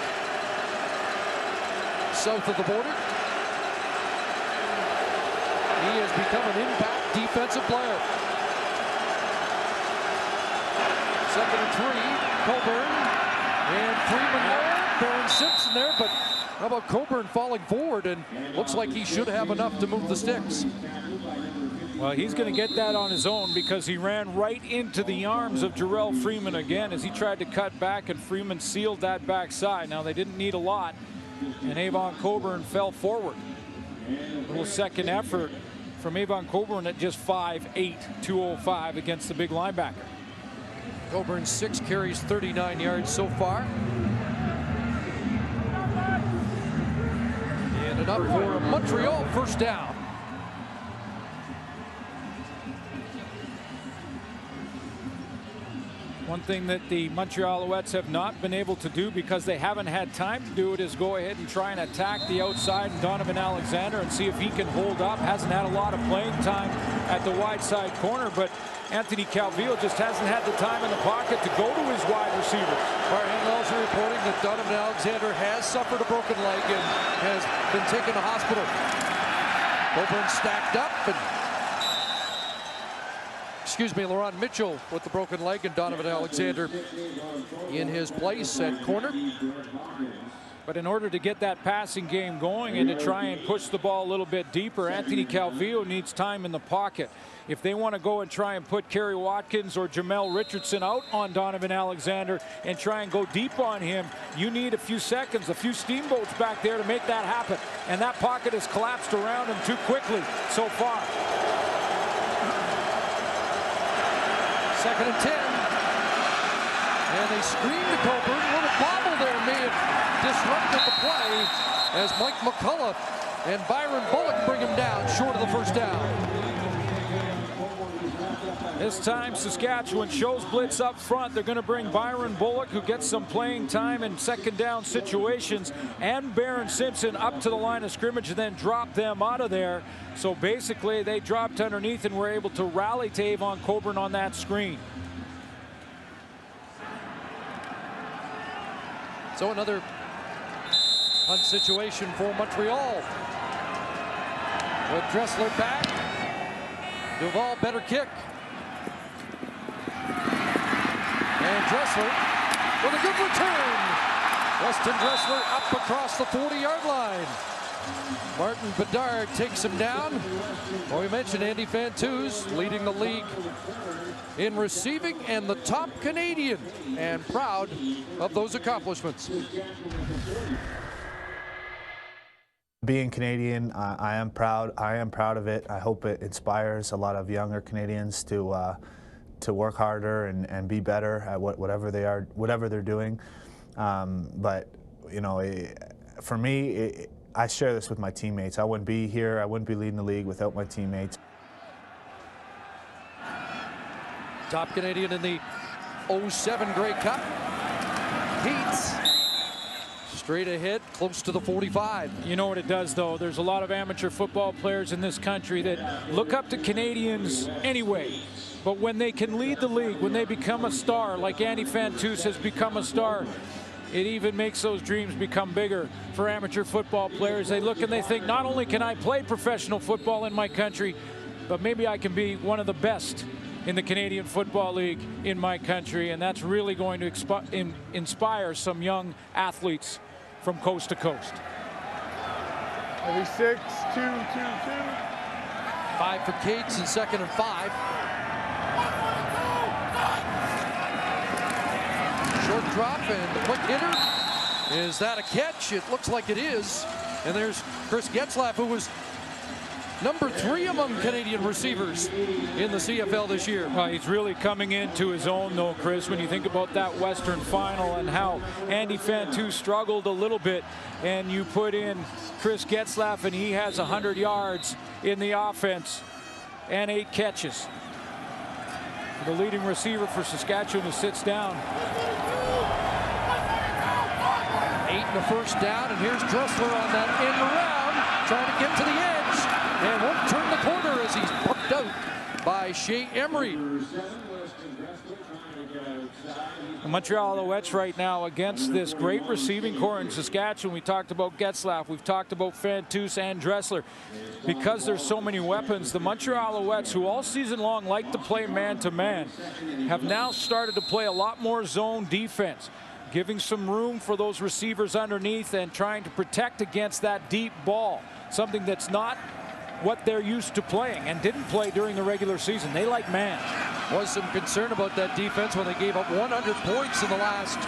Speaker 4: south of the border. He has become an impact defensive player. 2nd and 3, Coburn and Freeman there, Baron Simpson there, but how about Coburn falling forward, and looks like he should have enough to move the sticks.
Speaker 9: Well, he's going to get that on his own because he ran right into the arms of Jarrell Freeman again as he tried to cut back, and Freeman sealed that backside. Now, they didn't need a lot, and Avon Coburn fell forward. A little second effort from Avon Coburn at just 5'8", 205 against the big linebacker.
Speaker 4: Coburn 6 carries, 39 yards so far. And up for a Montreal first down.
Speaker 9: One thing that the Montreal Alouettes have not been able to do because they haven't had time to do it is go ahead and try and attack the outside and Donovan Alexander and see if he can hold up. Hasn't had a lot of playing time at the wide side corner, but Anthony Calvillo just hasn't had the time in the pocket to go to his wide receivers.
Speaker 4: Brian Wells reporting that Donovan Alexander has suffered a broken leg and has been taken to hospital. Coburn stacked up, and Laron Mitchell with the broken leg, and Donovan Alexander in his place at corner.
Speaker 9: But in order to get that passing game going and to try and push the ball a little bit deeper, Anthony Calvillo needs time in the pocket. If they want to go and try and put Kerry Watkins or Jamel Richardson out on Donovan Alexander and try and go deep on him, you need a few seconds, a few steamboats back there to make that happen. And that pocket has collapsed around him too quickly so far.
Speaker 4: 2nd and 10. And they screen to Coburn. A little bobble there may have disrupted the play as Mike McCullough and Byron Bullock bring him down short of the first down.
Speaker 9: This time Saskatchewan shows blitz up front. They're going to bring Byron Bullock, who gets some playing time in second down situations, and Baron Simpson up to the line of scrimmage and then drop them out of there. So basically they dropped underneath and were able to rally to Avon Coburn on that screen.
Speaker 4: So another punt situation for Montreal. With Dressler back. Duval better kick. And Dressler with a good return. Weston Dressler up across the 40-yard line. Martin Bedard takes him down. Well, we mentioned Andy Fantuz leading the league in receiving and the top Canadian, and proud of those accomplishments.
Speaker 2: Being Canadian, I am proud. I am proud of it. I hope it inspires a lot of younger Canadians to work harder and be better at whatever they're doing. But you know, for me, I share this with my teammates. I wouldn't be here. I wouldn't be leading the league without my teammates.
Speaker 4: Top Canadian in the 07 Grey Cup. Heats straight ahead, close to the 45.
Speaker 9: You know what it does, though? There's a lot of amateur football players in this country that look up to Canadians anyway. But when they can lead the league, when they become a star, like Andy Fantuz has become a star, it even makes those dreams become bigger for amateur football players. They look and they think, not only can I play professional football in my country, but maybe I can be one of the best in the Canadian Football League in my country, and that's really going to inspire some young athletes from coast to coast.
Speaker 10: 36, 2, 2, 2.
Speaker 4: 5 for Cates and 2nd and 5. Short drop and the quick hitter. Is that a catch? It looks like it is. And there's Chris Getzlaff, who was number 3 among Canadian receivers in the CFL this year.
Speaker 9: Well, he's really coming into his own, though, Chris, when you think about that Western final and how Andy Fantu struggled a little bit. And you put in Chris Getzlaff, and he has 100 yards in the offense and 8 catches. The leading receiver for Saskatchewan, who sits down.
Speaker 4: 8 and a first down, and here's Dressler on that end around, trying to get to the edge, and won't turn the corner as he's poked out by Shea Emery.
Speaker 9: The Montreal Alouettes right now against this great receiving core in Saskatchewan. We talked about Getzlaff, we've talked about Fantus and Dressler. Because there's so many weapons, the Montreal Alouettes, who all season long like to play man-to-man, have now started to play a lot more zone defense, giving some room for those receivers underneath and trying to protect against that deep ball, something that's not what they're used to playing and didn't play during the regular season. They like man.
Speaker 4: Was some concern about that defense when they gave up 100 points in the last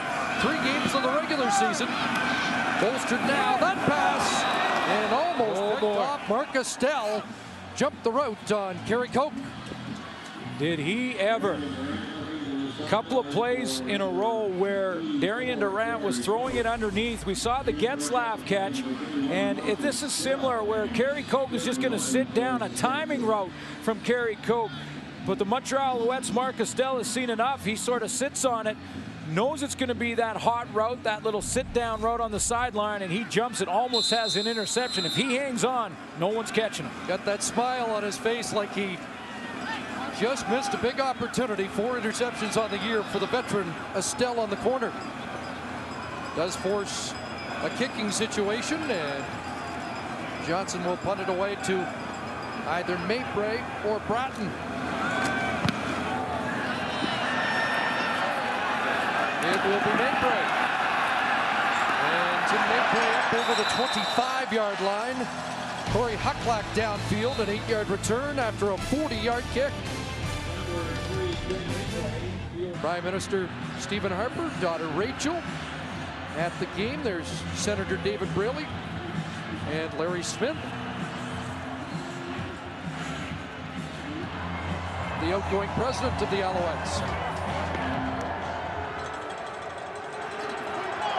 Speaker 4: 3 games of the regular season. Bolstered now, that pass, and almost picked off. Mark Estelle jumped the route on Kerry Coke.
Speaker 9: Did he ever? Couple of plays in a row where Darian Durant was throwing it underneath. We saw the Getzlaff catch, and if this is similar where Kerry Coke is just going to sit down, a timing route from Kerry Coke. But the Montreal Alouettes, Mark Estelle has seen enough. He sort of sits on it, knows it's going to be that hot route, that little sit-down route on the sideline, and he jumps it, almost has an interception. If he hangs on, no one's catching him.
Speaker 4: Got that smile on his face like he just missed a big opportunity. 4 interceptions on the year for the veteran Estelle on the corner. Does force a kicking situation, and Johnson will punt it away to either Mapray or Bratton. It will be Mapray. And Tim Mapray up over the 25-yard line. Corey Hucklack downfield, an 8-yard return after a 40-yard kick. Prime Minister Stephen Harper, daughter Rachel at the game. There's Senator David Braley and Larry Smith. The outgoing president of the Alouettes.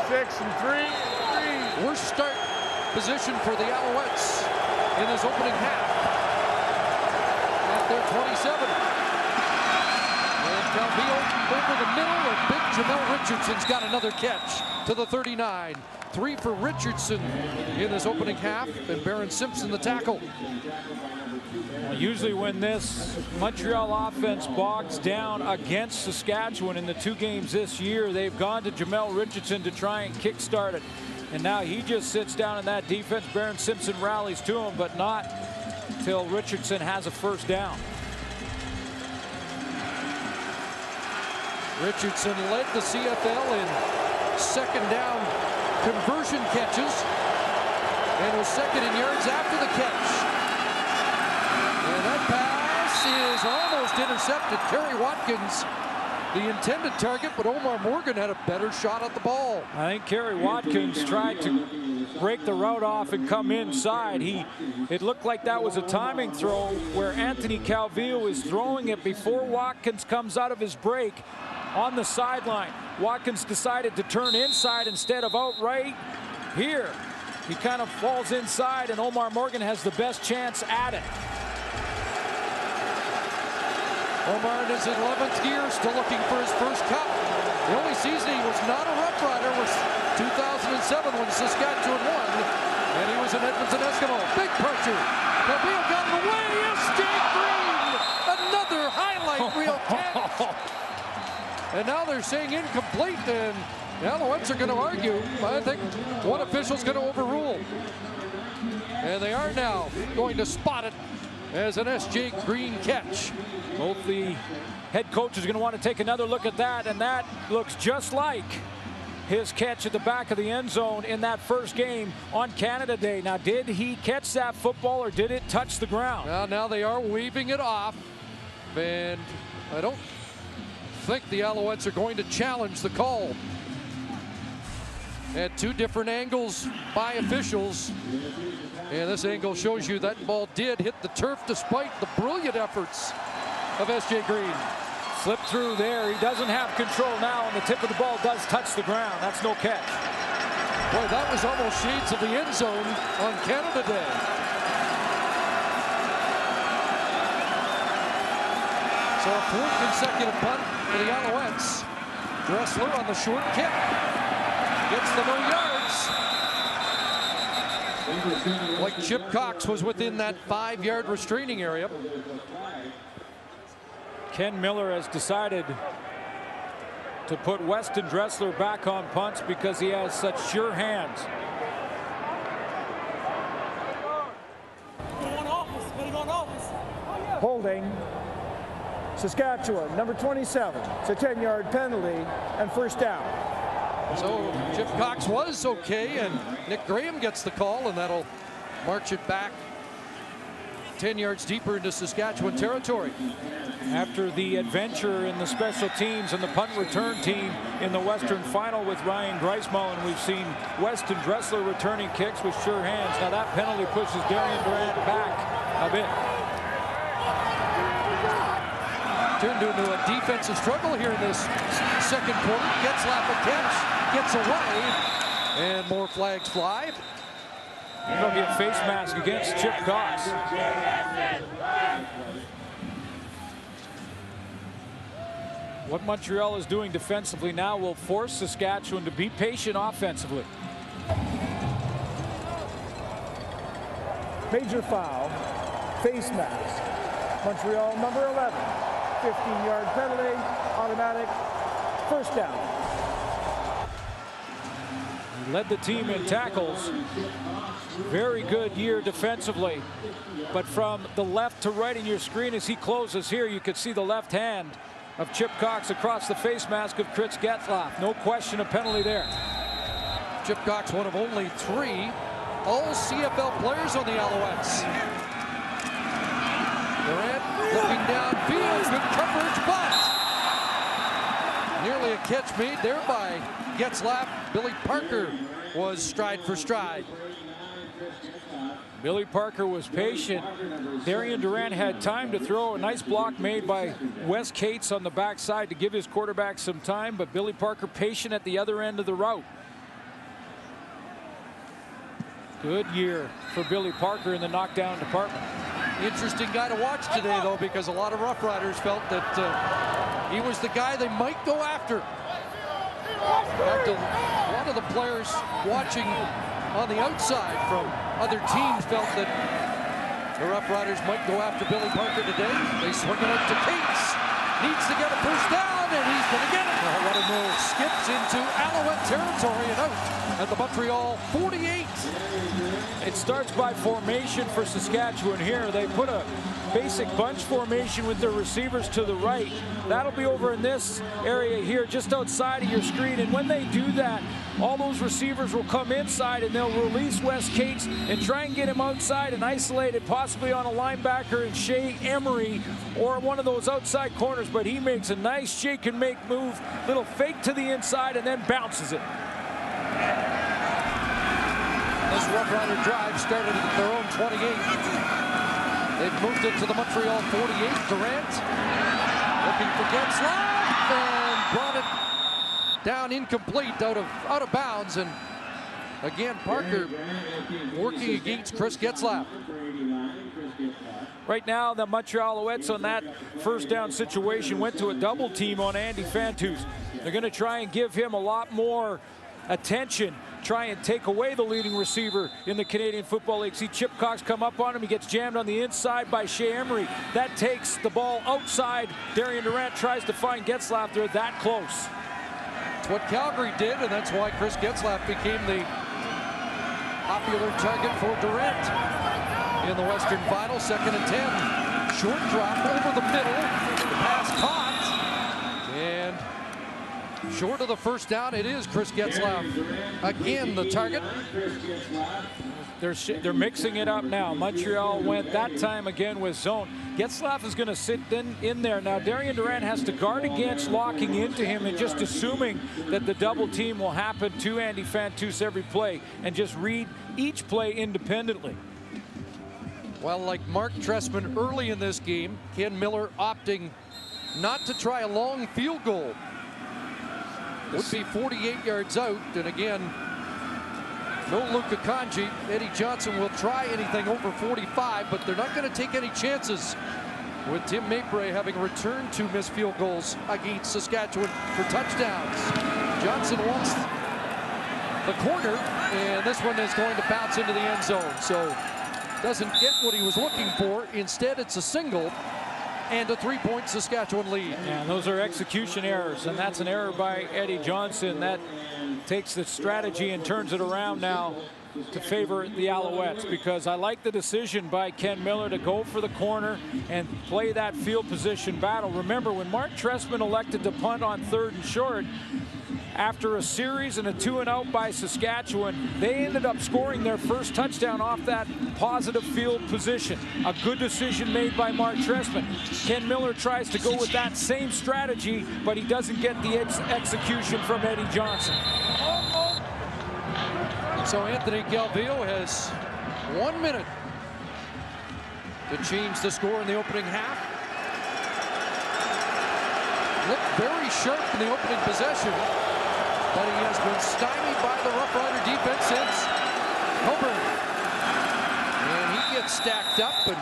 Speaker 10: 6 and 3.
Speaker 4: Worst start position for the Alouettes in this opening half at their 27. And Calvillo over the middle, and big Jamel Richardson's got another catch to the 39. 3 for Richardson in this opening half, and Baron Simpson the tackle.
Speaker 9: Usually when this Montreal offense bogs down against Saskatchewan in the 2 games this year, they've gone to Jamel Richardson to try and kickstart it. And now he just sits down in that defense. Baron Simpson rallies to him, but not till Richardson has a first down.
Speaker 4: Richardson led the CFL in second down conversion catches and was second in yards after the catch. And that pass is almost intercepted. Terry Watkins, the intended target, but Omar Morgan had a better shot at the ball.
Speaker 9: I think Kerry Watkins tried to break the route off and come inside. It looked like that was a timing throw where Anthony Calvillo is throwing it before Watkins comes out of his break on the sideline. Watkins decided to turn inside instead of out right. Here, he kind of falls inside, and Omar Morgan has the best chance at it.
Speaker 4: Omar in his 11th year, still looking for his first cup. The only season he was not a Roughrider was 2007 when Saskatchewan won, and he was an Edmonton Eskimo. Big pressure. Calvillo got it away. S.J. Green, another highlight reel catch. And now they're saying incomplete, and The Alouettes are going to argue, but I think one official's going to overrule. And they are now going to spot it as an S.J. Green catch.
Speaker 9: Both the head coach is going to want to take another look at that, and that looks just like his catch at the back of the end zone in that first game on Canada Day. Now, did he catch that football or did it touch the ground?
Speaker 4: Well, now they are waving it off, and I don't think the Alouettes are going to challenge the call. At two different angles by officials. And this angle shows you that ball did hit the turf despite the brilliant efforts of S.J. Green.
Speaker 9: Slipped through there. He doesn't have control now, and the tip of the ball does touch the ground. That's no catch.
Speaker 4: Boy, that was almost shades of the end zone on Canada Day. So a fourth consecutive punt for the Alouettes. Dressler on the short kick. Gets the no yards. Like Chip Cox was within that 5-yard restraining area.
Speaker 9: Ken Miller has decided to put Weston Dressler back on punts because he has such sure hands.
Speaker 3: Holding Saskatchewan, number 27. It's a 10-yard penalty and first down.
Speaker 4: So Chip Cox was okay, and Nick Graham gets the call, and that'll march it back 10 yards deeper into Saskatchewan territory.
Speaker 9: After the adventure in the special teams and the punt return team in the Western Final with Ryan Greismullen, we've seen Weston Dressler returning kicks with sure hands. Now that penalty pushes Darian Durant back a bit. Turned into a defensive struggle here in this second quarter. Getzlaf a catch. Gets away, and more flags fly. It'll be a face mask against Chip Cox. What Montreal is doing defensively now will force Saskatchewan to be patient offensively.
Speaker 3: Major foul, face mask. Montreal, number 11. 15-yard penalty, automatic, first down.
Speaker 9: Led the team in tackles. Very good year defensively. But from the left to right in your screen as he closes here, you could see the left hand of Chip Cox across the face mask of Chris Getzlaf. No question, a penalty there.
Speaker 4: Chip Cox, one of only 3 all CFL players on the Alouettes. Durant looking downfield, good coverage, but nearly a catch made there by Getzlaf. Billy Parker was stride for stride.
Speaker 9: Billy Parker was patient. Darian Durant had time to throw. A nice block made by Wes Cates on the backside to give his quarterback some time, but Billy Parker patient at the other end of the route. Good year for Billy Parker in the knockdown department.
Speaker 4: Interesting guy to watch today, though, because a lot of Roughriders felt that he was the guy they might go after. In fact, a lot of the players watching on the outside from other teams felt that the Roughriders might go after Billy Parker today. They swing it up to Cates. Needs to get a first down, and he's going to get it. Oh, what a move. Skips into Alouette territory and out at the Montreal 48.
Speaker 9: It starts by formation for Saskatchewan here. They put a basic bunch formation with their receivers to the right. That'll be over in this area here, just outside of your screen. And when they do that, all those receivers will come inside and they'll release Wes Cates and try and get him outside and isolated, possibly on a linebacker and Shea Emery or one of those outside corners. But he makes a nice shake and make move, little fake to the inside, and then bounces it.
Speaker 4: This Roughrider drive started at their own 28. They've moved it to the Montreal 48. Durant looking for Getzlaf and brought it down incomplete, out of bounds. And again, Parker working against Chris Getzlaf.
Speaker 9: Right now, the Montreal Alouettes on that first down situation went to a double team on Andy Fantus. They're going to try and give him a lot more attention, try and take away the leading receiver in the Canadian Football League. See Chip Cox come up on him. He gets jammed on the inside by Shea Emery. That takes the ball outside. Darian Durant tries to find Getzlaf. They're that close.
Speaker 4: That's what Calgary did, and that's why Chris Getzlaf became the popular target for Durant in the Western Final. 2nd and 10. Short drop over the middle. The pass caught. And short of the first down, it is Chris Getzlaf. Again, the target.
Speaker 9: They're mixing it up now. Montreal went that time again with zone. Getzlaf is going to sit in there. Now, Darian Durant has to guard against locking into him and just assuming that the double team will happen to Andy Fantus every play and just read each play independently.
Speaker 4: Well, like Mark Trestman early in this game, Ken Miller opting not to try a long field goal. Would be 48 yards out, and again, no Luka Kanji. Eddie Johnson will try anything over 45, but they're not going to take any chances with Tim Mapre having returned 2 missed field goals against Saskatchewan for touchdowns. Johnson wants the corner, and this one is going to bounce into the end zone. So doesn't get what he was looking for. Instead, it's a single and a 3-point Saskatchewan lead.
Speaker 9: Yeah, those are execution errors, and that's an error by Eddie Johnson. That takes the strategy and turns it around now to favor the Alouettes, because I like the decision by Ken Miller to go for the corner and play that field position battle. Remember, when Mark Trestman elected to punt on 3rd and short, after a series and a 2-and-out by Saskatchewan, they ended up scoring their first touchdown off that positive field position. A good decision made by Mark Trestman. Ken Miller tries to go with that same strategy, but he doesn't get the execution from Eddie Johnson.
Speaker 4: So Anthony Calvillo has 1 minute to change the score in the opening half. Looked very sharp in the opening possession, but he has been stymied by the Rough Rider defense since Coburn. And he gets stacked up, and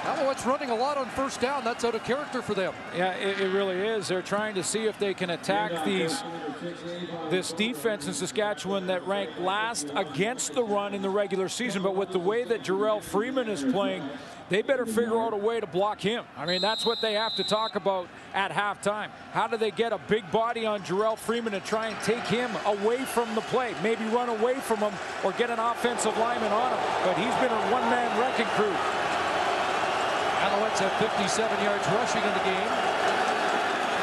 Speaker 4: Alouettes running a lot on first down. That's out of character for them.
Speaker 9: Yeah, it really is. They're trying to see if they can attack this defense in Saskatchewan that ranked last against the run in the regular season. But with the way that Jarrell Freeman is playing, they better figure out a way to block him. I mean, that's what they have to talk about at halftime. How do they get a big body on Jarrell Freeman and try and take him away from the play? Maybe run away from him or get an offensive lineman on him. But he's been a one-man wrecking crew.
Speaker 4: Alouettes have 57 yards rushing in the game.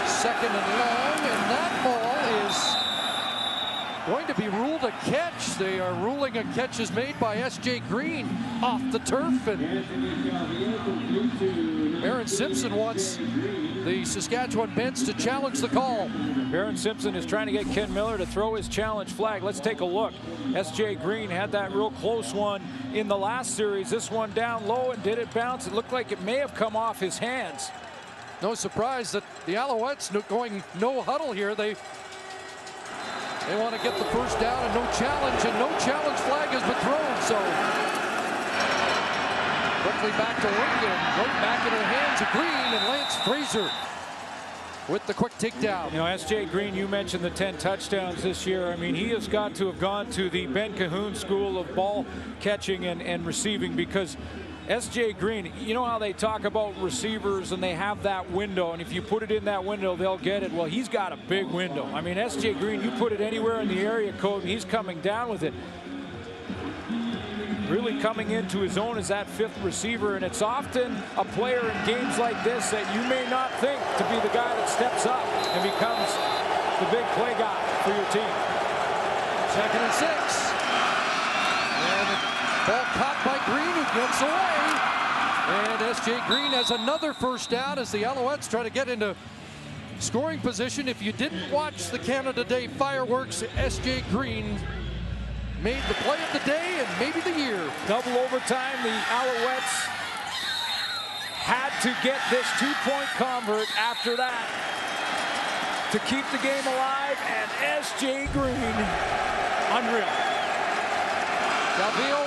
Speaker 4: 2nd and long, and that ball is going to be ruled a catch. They are ruling a catch is made by S.J. Green off the turf, and Aaron Simpson wants the Saskatchewan bench to challenge the call.
Speaker 9: Aaron Simpson is trying to get Ken Miller to throw his challenge flag. Let's take a look. S.J. Green had that real close one in the last series. This one down low, and did it bounce? It looked like it may have come off his hands.
Speaker 4: No surprise that the Alouettes going no huddle here. They want to get the first down, and no challenge flag has been thrown. So quickly back to work, and right back into the hands of Green, and Lance Fraser with the quick takedown.
Speaker 9: You know, S.J. Green, you mentioned the 10 touchdowns this year. I mean, he has got to have gone to the Ben Cahoon School of ball catching and receiving, because S.J. Green, you know how they talk about receivers and they have that window, and if you put it in that window, they'll get it. Well, he's got a big window. I mean, S.J. Green, you put it anywhere in the area code, and he's coming down with it. Really coming into his own as that 5th receiver, and it's often a player in games like this that you may not think to be the guy that steps up and becomes the big play guy for your team.
Speaker 4: 2nd and 6. And the ball caught by Green, who gets away. And S.J. Green has another first down as the Alouettes try to get into scoring position. If you didn't watch the Canada Day fireworks, S.J. Green made the play of the day and maybe the year.
Speaker 9: Double overtime. The Alouettes had to get this 2-point convert after that to keep the game alive, and S.J. Green, unreal.
Speaker 4: Calvillo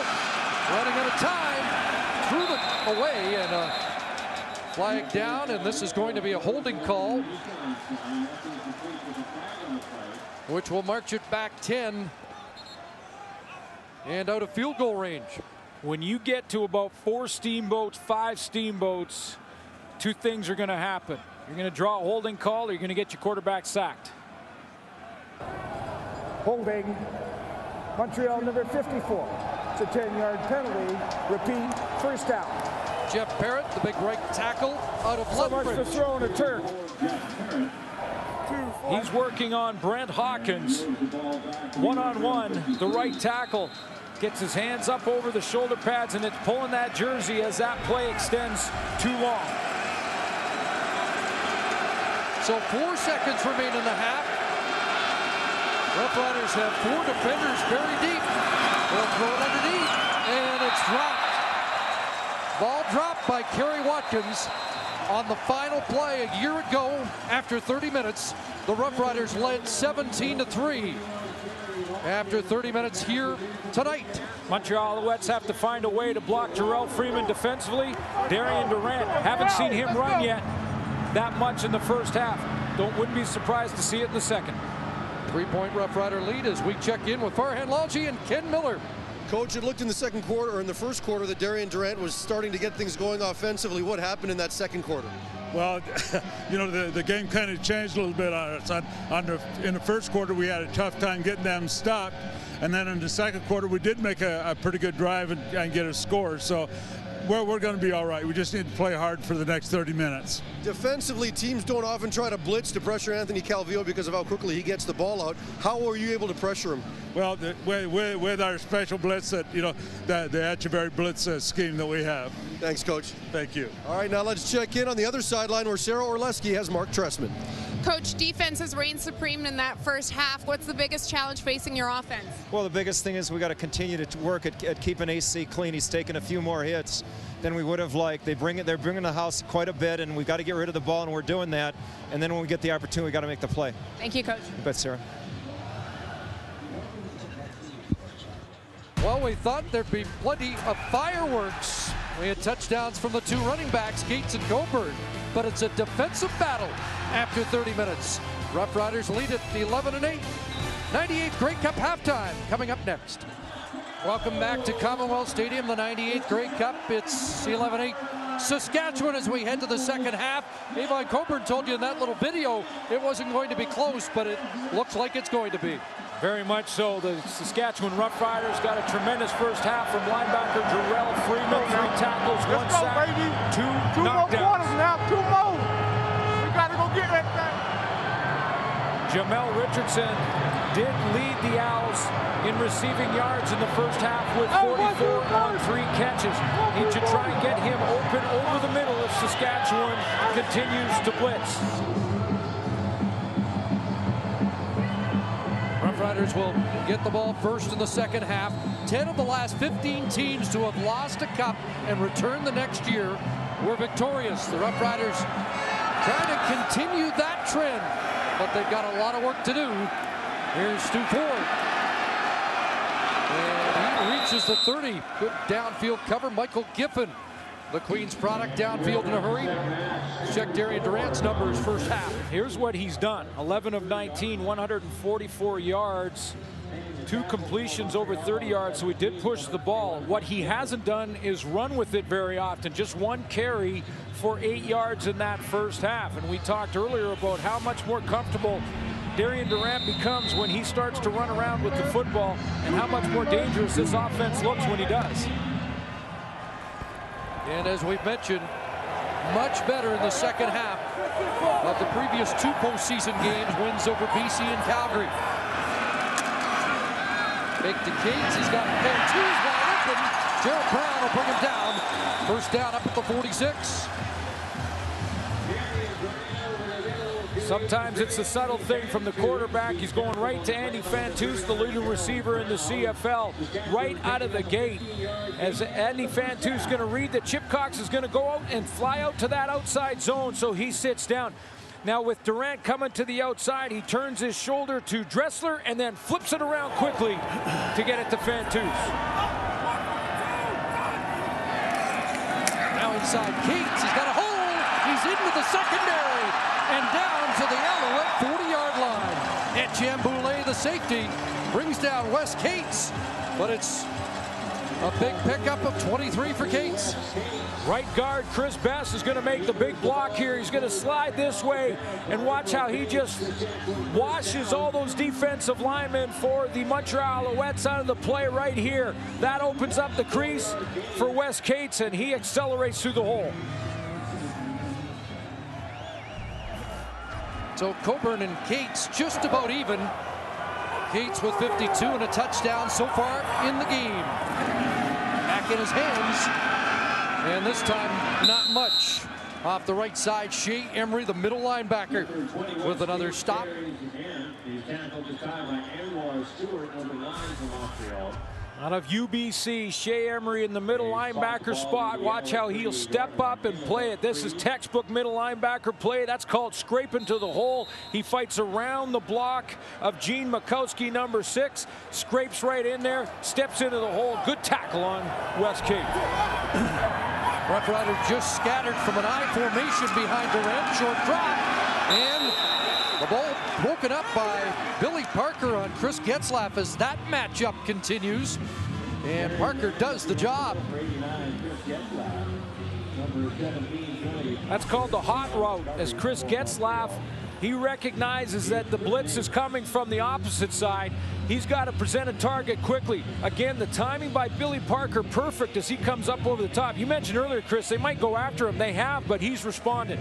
Speaker 4: running out of time, threw it away, and a flag down, and this is going to be a holding call, which will march it back 10 and out of field goal range.
Speaker 9: When you get to about 4 steamboats, 5 steamboats, 2 things are going to happen. You're going to draw a holding call, or you're going to get your quarterback sacked.
Speaker 3: holding Montreal number 54. It's a 10-yard penalty. Repeat, first down.
Speaker 4: Jeff Barrett, the big right tackle out of
Speaker 3: So much
Speaker 4: Lethbridge.
Speaker 3: for throwing a turf.
Speaker 9: He's working on Brent Hawkins. One-on-one, the right tackle gets his hands up over the shoulder pads, and it's pulling that jersey as that play extends too long.
Speaker 4: So 4 seconds remain in the half. Roughriders have 4 defenders buried deep. They'll throw it underneath, and it's dropped. Ball dropped by Kerry Watkins on the final play a year ago. After 30 minutes, the Roughriders led 17-3. After 30 minutes here tonight.
Speaker 9: Montreal Alouettes have to find a way to block Jarrell Freeman defensively. Darian Durant, haven't seen him run yet that much in the first half. Wouldn't be surprised to see it in the second.
Speaker 4: 3-point Rough Rider lead as we check in with Farhan Lalji and Ken Miller.
Speaker 7: Coach, it looked in the second quarter, or in the first quarter, that Darian Durant was starting to get things going offensively. What happened in that second quarter?
Speaker 8: Well, you know, the game kind of changed a little bit on us. In the first quarter, we had a tough time getting them stopped. And then in the second quarter, we did make a pretty good drive and get a score. So we're going to be all right. We just need to play hard for the next 30 minutes.
Speaker 7: Defensively, teams don't often try to blitz to pressure Anthony Calvillo because of how quickly he gets the ball out. How were you able to pressure him?
Speaker 8: Well, with our special blitz, the Etcheverry blitz scheme that we have.
Speaker 7: Thanks, Coach.
Speaker 8: Thank you.
Speaker 7: All right, now let's check in on the other sideline where Sarah Orleski has Mark Tressman.
Speaker 5: Coach, defense has reigned supreme in that first half. What's the biggest challenge facing your offense? Well,
Speaker 6: the biggest thing is we got to continue to work at keeping AC clean. He's taken a few more hits than we would have liked. They're bringing the house quite a bit, and we've got to get rid of the ball, and we're doing that. And then when we get the opportunity, we got to make the play.
Speaker 5: Thank you, Coach.
Speaker 6: You bet, Sarah.
Speaker 4: Well, we thought there'd be plenty of fireworks. We had touchdowns from the 2 running backs, Gates and Coburn, but it's a defensive battle after 30 minutes. Rough Riders lead at 11-8. 98th Grey Cup halftime coming up next. Welcome back to Commonwealth Stadium, the 98th Grey Cup. It's 11-8 Saskatchewan as we head to the second half. Avon Coburn told you in that little video it wasn't going to be close, but it looks like it's going to be.
Speaker 9: Very much so. The Saskatchewan Roughriders got a tremendous first half from linebacker Jarrell Freeman. 3 tackles, 1 sack, 2 knockdowns.
Speaker 10: 2 more quarters now, 2 more. We got to go get that thing.
Speaker 9: Jamel Richardson did lead the Owls in receiving yards in the first half with 44 on 3 catches. Need to try and get him open over the middle if Saskatchewan continues to blitz.
Speaker 4: Roughriders will get the ball first in the second half. 10 of the last 15 teams to have lost a cup and return the next year were victorious. The Roughriders trying to continue that trend, but they've got a lot of work to do. Here's Stu Ford. And he reaches the 30. Good downfield cover. Michael Giffen, the Queens product, downfield in a hurry. Let's check Darian Durant's numbers first half.
Speaker 9: Here's what he's done. 11 of 19, 144 yards, 2 completions over 30 yards, so he did push the ball. What he hasn't done is run with it very often. Just 1 carry for 8 yards in that first half. And we talked earlier about how much more comfortable Darian Durant becomes when he starts to run around with the football, and how much more dangerous this offense looks when he does.
Speaker 4: And as we've mentioned, much better in the second half of the previous 2 postseason games, wins over BC and Calgary. Fake to Gates, he's got Fantus wide open. Gerald Brown will bring him down. First down up at the 46.
Speaker 9: Sometimes it's a subtle thing from the quarterback. He's going right to Andy Fantus, the leading receiver in the CFL, right out of the gate. As Andy Fantus is going to read that Chip Cox is going to go out and fly out to that outside zone, so he sits down. Now with Durant coming to the outside, he turns his shoulder to Dressler and then flips it around quickly to get it to Fantus.
Speaker 4: Now inside Gates, he's got a hole. He's into the secondary and down to the Alouette 40-yard line. And Chamboulay, the safety, brings down Wes Cates, but it's A big pickup of 23 for Cates.
Speaker 9: Right guard Chris Best is going to make the big block here. He's going to slide this way, and watch how he just washes all those defensive linemen for the Montreal Alouettes out of the play right here. That opens up the crease for Wes Cates, and he accelerates through the hole.
Speaker 4: So Coburn and Cates just about even. Cates with 52 and a touchdown so far in the game. Back in his hands, and this time not much. Off the right side, Shea Emery, the middle linebacker, with another stop.
Speaker 9: Out of UBC, Shea Emery in the middle linebacker spot. Watch how he'll step up and play it. This is textbook middle linebacker play. That's called scraping to the hole. He fights around the block of Gene Makowski, number 6. Scrapes right in there, steps into the hole. Good tackle on Wes Cates.
Speaker 4: Roughriders just scattered from an I formation behind Durant. Short drop, and the ball broken up by Billy Parker on Chris Getzlaff as that matchup continues. And Parker does the job.
Speaker 9: That's called the hot route, as Chris Getzlaff, he recognizes that the blitz is coming from the opposite side. He's got to present a target quickly. Again, the timing by Billy Parker perfect as he comes up over the top. You mentioned earlier, Chris, they might go after him. They have, but he's responded.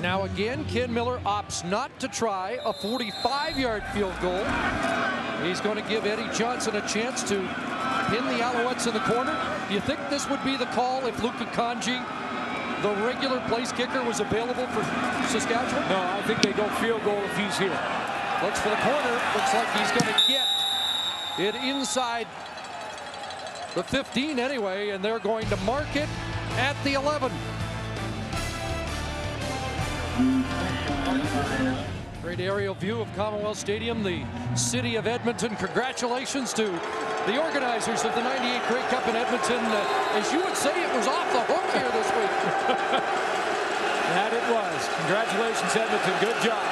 Speaker 4: Now again, Ken Miller opts not to try a 45-yard field goal. He's going to give Eddie Johnson a chance to pin the Alouettes in the corner. Do you think this would be the call if Luka Kanji, the regular place kicker, was available for Saskatchewan?
Speaker 9: No, I think they go field goal if he's here.
Speaker 4: Looks for the corner. Looks like he's going to get it inside the 15 anyway, and they're going to mark it at the 11. Great aerial view of Commonwealth Stadium, the city of Edmonton. Congratulations to the organizers of the '98 Grey Cup in Edmonton. As you would say, it was off the hook here this week.
Speaker 9: That it was. Congratulations, Edmonton. Good job.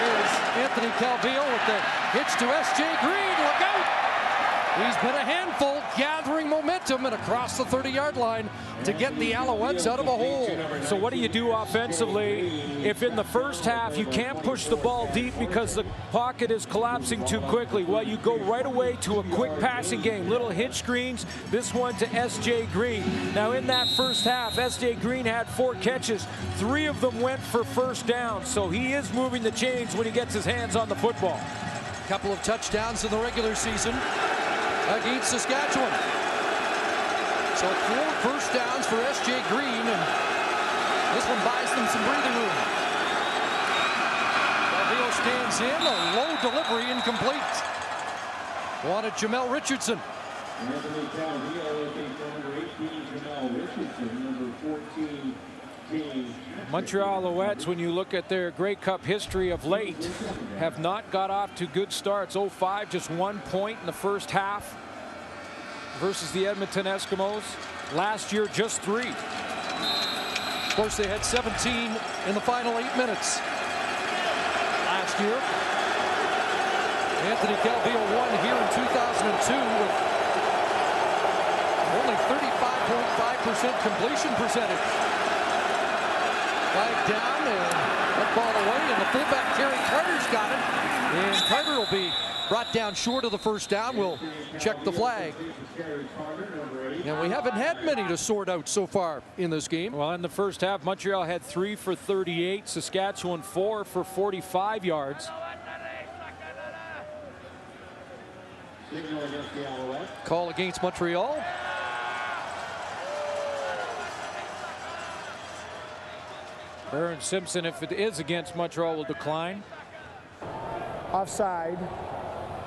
Speaker 4: Here's Anthony Calvillo with the hitch to S.J. Green. Look out! He's been a handful, gathering momentum and across the 30-yard line to get the Alouettes out of a hole.
Speaker 9: So what do you do offensively if in the first half you can't push the ball deep because the pocket is collapsing too quickly? Well, you go right away to a quick passing game. Little hitch screens, this one to S.J. Green. Now in that first half, S.J. Green had 4 catches. 3 of them went for first down. So he is moving the chains when he gets his hands on the football.
Speaker 4: A couple of touchdowns in the regular season against Saskatchewan. So 4 first downs for S.J. Green, and this one buys them some breathing room. Calvillo stands in, a low delivery, incomplete. Wanted Jamel Richardson.
Speaker 11: Anthony Calvillo looking for number 18, Jamel Richardson, number 14, James.
Speaker 9: Montreal Alouettes, when you look at their Grey Cup history of late, have not got off to good starts. 0-5, just 1 point in the first half versus the Edmonton Eskimos. Last year, just 3.
Speaker 4: Of course, they had 17 in the final 8 minutes last year. Anthony Calvillo won here in 2002 with only 35.5% completion percentage. Flag down, and that ball away, and the fullback Kerry Carter's got it. And Carter will be brought down short of the first down. We'll check the flag. And we haven't had many to sort out so far in this game.
Speaker 9: Well, in the first half, Montreal had 3 for 38, Saskatchewan 4 for 45 yards.
Speaker 4: Call against Montreal.
Speaker 9: Aaron Simpson, if it is against Montreal, will decline.
Speaker 3: Offside.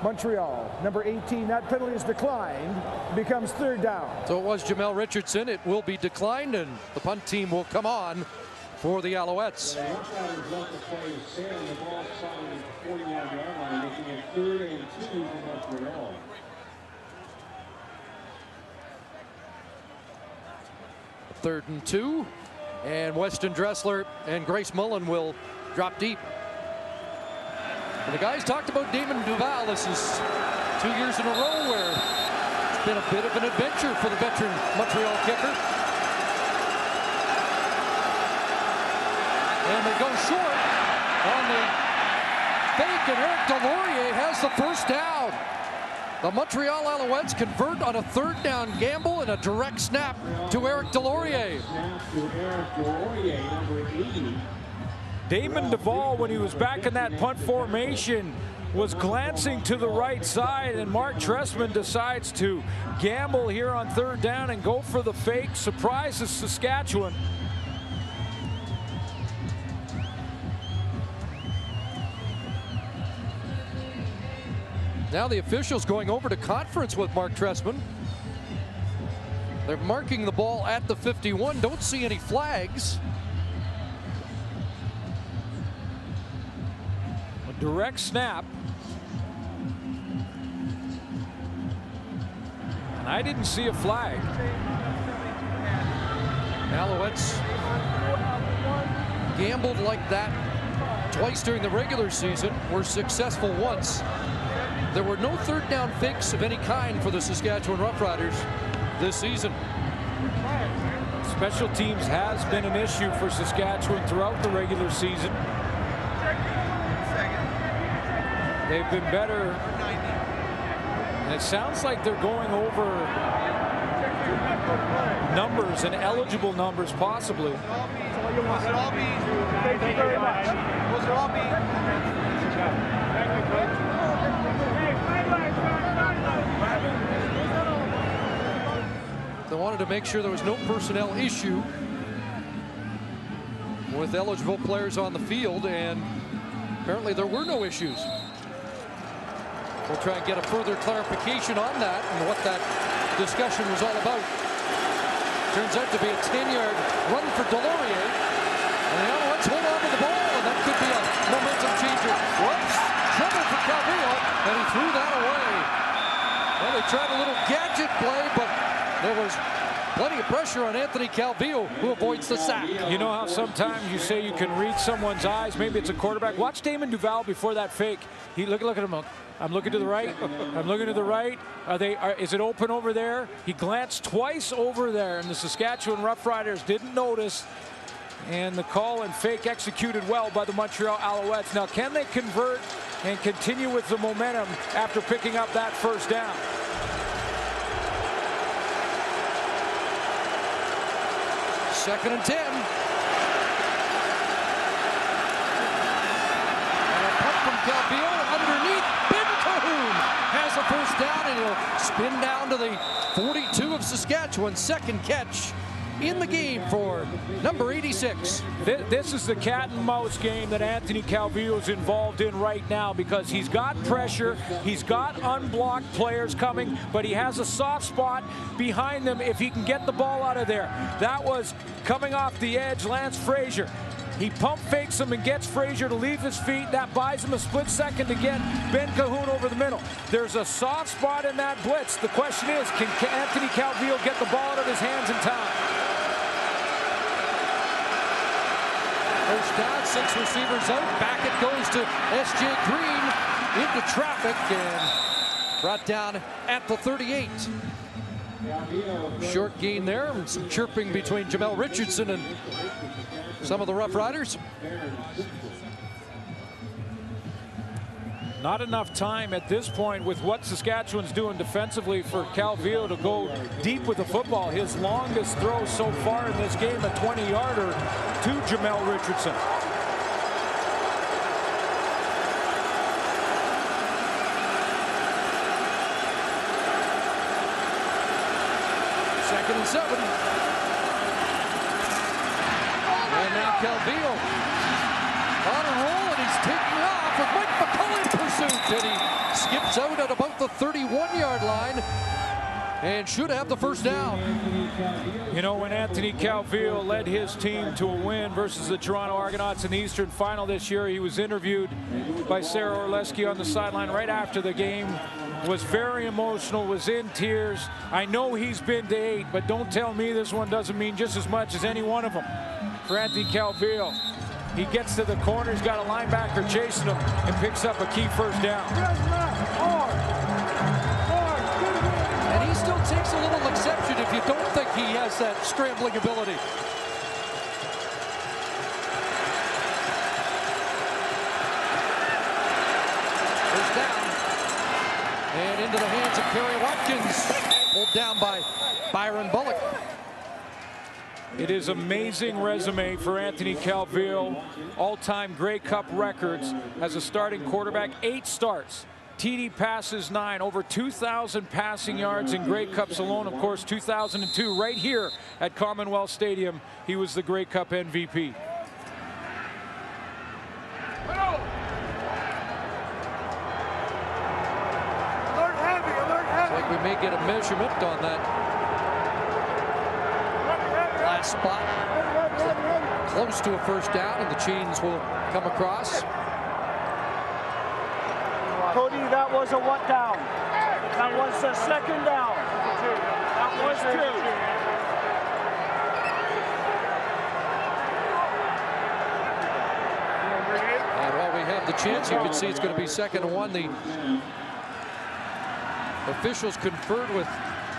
Speaker 3: Montreal, number 18, that penalty is declined, becomes 3rd down.
Speaker 4: So it was Jamel Richardson. It will be declined, and the punt team will come on for the Alouettes. Third and 2, and Weston Dressler and Grace Mullen will drop deep. And the guys talked about Damon Duval. This is 2 years in a row where been a bit of an adventure for the veteran Montreal kicker. And they go short on the fake, and Eric Delorier has the first down. The Montreal Alouettes convert on a third down gamble and a direct snap to Eric Delorier.
Speaker 9: Damon Duvall, when he was back in that punt formation, was glancing to the right side, and Mark Trestman decides to gamble here on third down and go for the fake. Surprises Saskatchewan.
Speaker 4: Now the officials going over to conference with Mark Trestman. They're marking the ball at the 51. Don't see any flags.
Speaker 9: A direct snap. And I didn't see a flag.
Speaker 4: Alouettes gambled like that twice during the regular season, were successful once. There were no third down fakes of any kind for the Saskatchewan Roughriders this season.
Speaker 9: Special teams has been an issue for Saskatchewan throughout the regular season. They've been better, and it sounds like they're going over numbers and eligible numbers possibly.
Speaker 4: They wanted to make sure there was no personnel issue with eligible players on the field, and apparently there were no issues. We'll try and get a further clarification on that and what that discussion was all about. Turns out to be a 10-yard run for Delorier, and the Alouettes hold on to the ball, and that could be a momentum changer. Whoops, trouble for Calvillo, and he threw that away. Well, they tried a little gadget play, but there was plenty of pressure on Anthony Calvillo, who avoids the sack.
Speaker 9: You know how sometimes you say you can read someone's eyes? Maybe it's a quarterback. Watch Damon Duvall before that fake. He look at him. I'm looking to the right. I'm looking to the right. Is it open over there? He glanced twice over there, and the Saskatchewan Roughriders didn't notice. And the call and fake executed well by the Montreal Alouettes. Now, can they convert and continue with the momentum after picking up that first down?
Speaker 4: Second and 10. And a punt from Calvillo underneath. Ben Cahoon has a first down, and he'll spin down to the 42 of Saskatchewan. Second catch in the game for number 86.
Speaker 9: This is the cat and mouse game that Anthony Calvillo is involved in right now, because he's got pressure, he's got unblocked players coming, but he has a soft spot behind them if he can get the ball out of there. That was coming off the edge, Lance Frazier. He pump fakes him and gets Frazier to leave his feet. That buys him a split second to get Ben Cahoon over the middle. There's a soft spot in that blitz. The question is, can Anthony Calvillo get the ball out of his hands in time?
Speaker 4: First down, 6 receivers out. Back it goes to S.J. Green into traffic and brought down at the 38. Short gain there, and some chirping between Jamel Richardson and some of the Roughriders.
Speaker 9: Not enough time at this point with what Saskatchewan's doing defensively for Calvillo to go deep with the football. His longest throw so far in this game, a 20-yarder to Jamel Richardson.
Speaker 4: Second and 7. And now Calvillo on a roll, and he's taking off with Mike McCullough in pursuit, and he skips out at about the 31-yard line and should have the first down.
Speaker 9: You know, when Anthony Calvillo led his team to a win versus the Toronto Argonauts in the Eastern Final this year, he was interviewed by Sarah Orlesky on the sideline right after the game. Was very emotional, was in tears. I know he's been to 8, but don't tell me this one doesn't mean just as much as any one of them. For Anthony Calvillo, he gets to the corner, he's got a linebacker chasing him, and picks up a key first down.
Speaker 4: And he's still takes a little exception if you don't think he has that scrambling ability. First down. And into the hands of Kerry Watkins. Pulled down by Byron Bullock.
Speaker 9: It is amazing resume for Anthony Calvillo. All-time Grey Cup records as a starting quarterback. 8 starts. TD passes 9. Over 2,000 passing yards in Grey Cups alone. Of course, 2002, right here at Commonwealth Stadium, he was the Grey Cup MVP.
Speaker 4: Looks like we may get a measurement on that last spot. Close to a first down, and the chains will come across.
Speaker 10: Cody, that was a what down? That was a second down. That was 2.
Speaker 4: And while we have the chance, you can see it's going to be 2nd and 1. The officials conferred with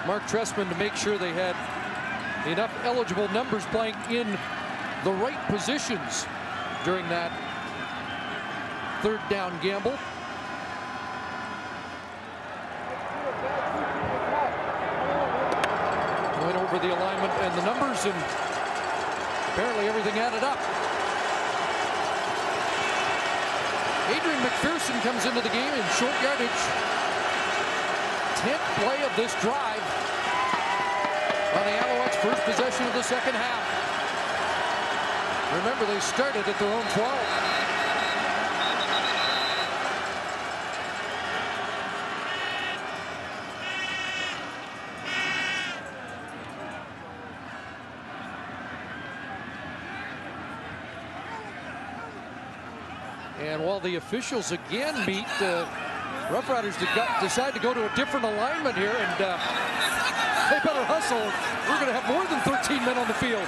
Speaker 4: Mark Trestman to make sure they had enough eligible numbers playing in the right positions during that 3rd down gamble. Went over the alignment and the numbers, and apparently everything added up. Adrian McPherson comes into the game in short yardage. 10th play of this drive on the Alouettes' first possession of the 2nd half. Remember, they started at their own 12. And while the officials again meet, Roughriders decide to go to a different alignment here, and they better hustle. We're going to have more than 13 men on the field.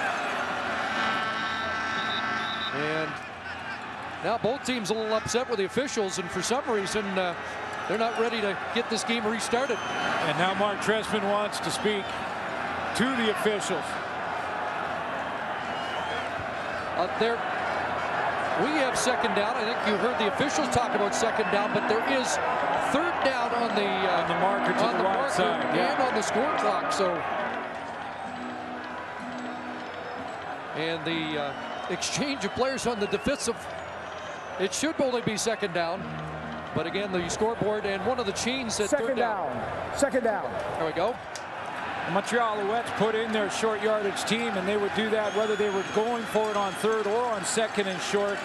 Speaker 4: And now both teams a little upset with the officials, and for some reason they're not ready to get this game restarted.
Speaker 9: And now Mark Trestman wants to speak to the officials.
Speaker 4: We have 2nd down. I think you heard the officials talk about 2nd down, but there is 3rd down on the
Speaker 9: marker to the right side,
Speaker 4: and on the score clock. So, and the exchange of players on the defensive, it should only be 2nd down, but again, the scoreboard and one of the chains at 3rd down.
Speaker 3: 2nd down.
Speaker 4: There we go.
Speaker 9: The Montreal Alouettes put in their short yardage team, and they would do that whether they were going for it on 3rd or on 2nd and short.